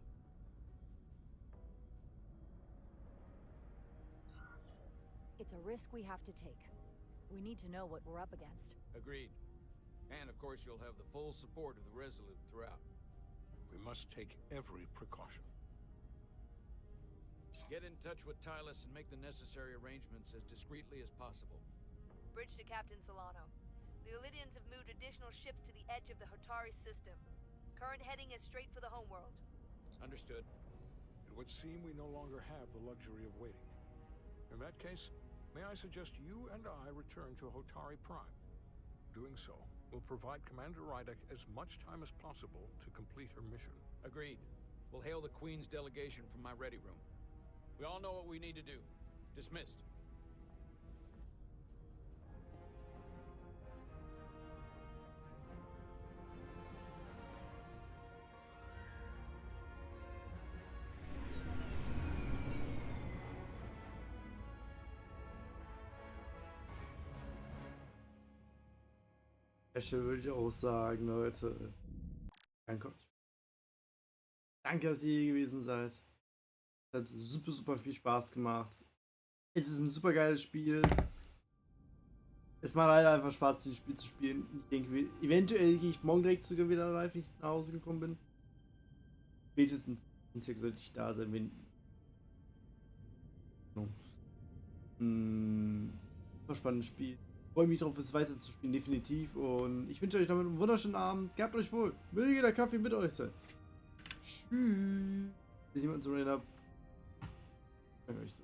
It's a risk we have to take. We need to know what we're up against. Agreed. And of course you'll have the full support of the Resulut throughout. We must take every precaution. Get in touch with Tylus and make the necessary arrangements as discreetly as possible. Bridge to Captain Solano. The Illydians have moved additional ships to the edge of the Hotari system. Current heading is straight for the homeworld. Understood. It would seem we no longer have the luxury of waiting. In that case, may I suggest you and I return to Hotari Prime? Doing so will provide Commander Rydek as much time as possible to complete her mission. Agreed. We'll hail the Queen's delegation from my ready room. We all know what we need to do. Dismissed. Würde ich auch sagen, Leute. Danke, dass ihr hier gewesen seid. Es hat super viel Spaß gemacht. Es ist ein super geiles Spiel. Es macht halt einfach Spaß, dieses Spiel zu spielen. Ich denke, eventuell gehe ich morgen direkt sogar wieder live, wenn ich nach Hause gekommen bin. Spätestens Dienstag sollte ich da sein, wenn. Super spannendes Spiel. Ich freue mich darauf, es weiter zu spielen, definitiv. Und ich wünsche euch damit einen wunderschönen Abend. Gehabt euch wohl. Möge der Kaffee mit euch sein. Tschüss. Wenn ich jemanden zu reden habe. Danke euch.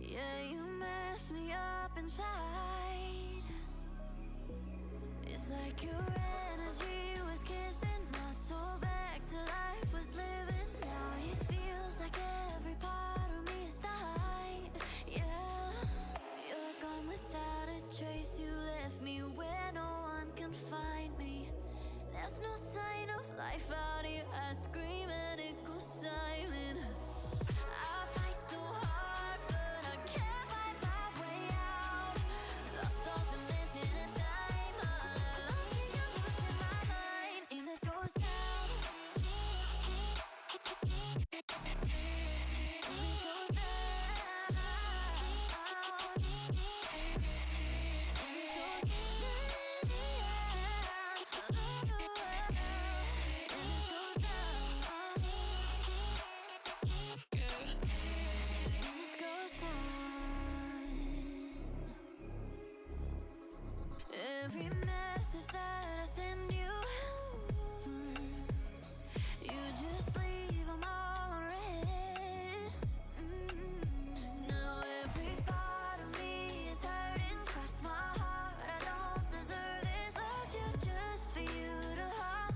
Yeah, you mess me up inside. It's like your energy was kissing my soul back to life, was living. Now it feels like every part of me is died. Yeah, you're gone without a trace. You left me where no one can find me. There's no sign of life out here. I scream and it goes silent.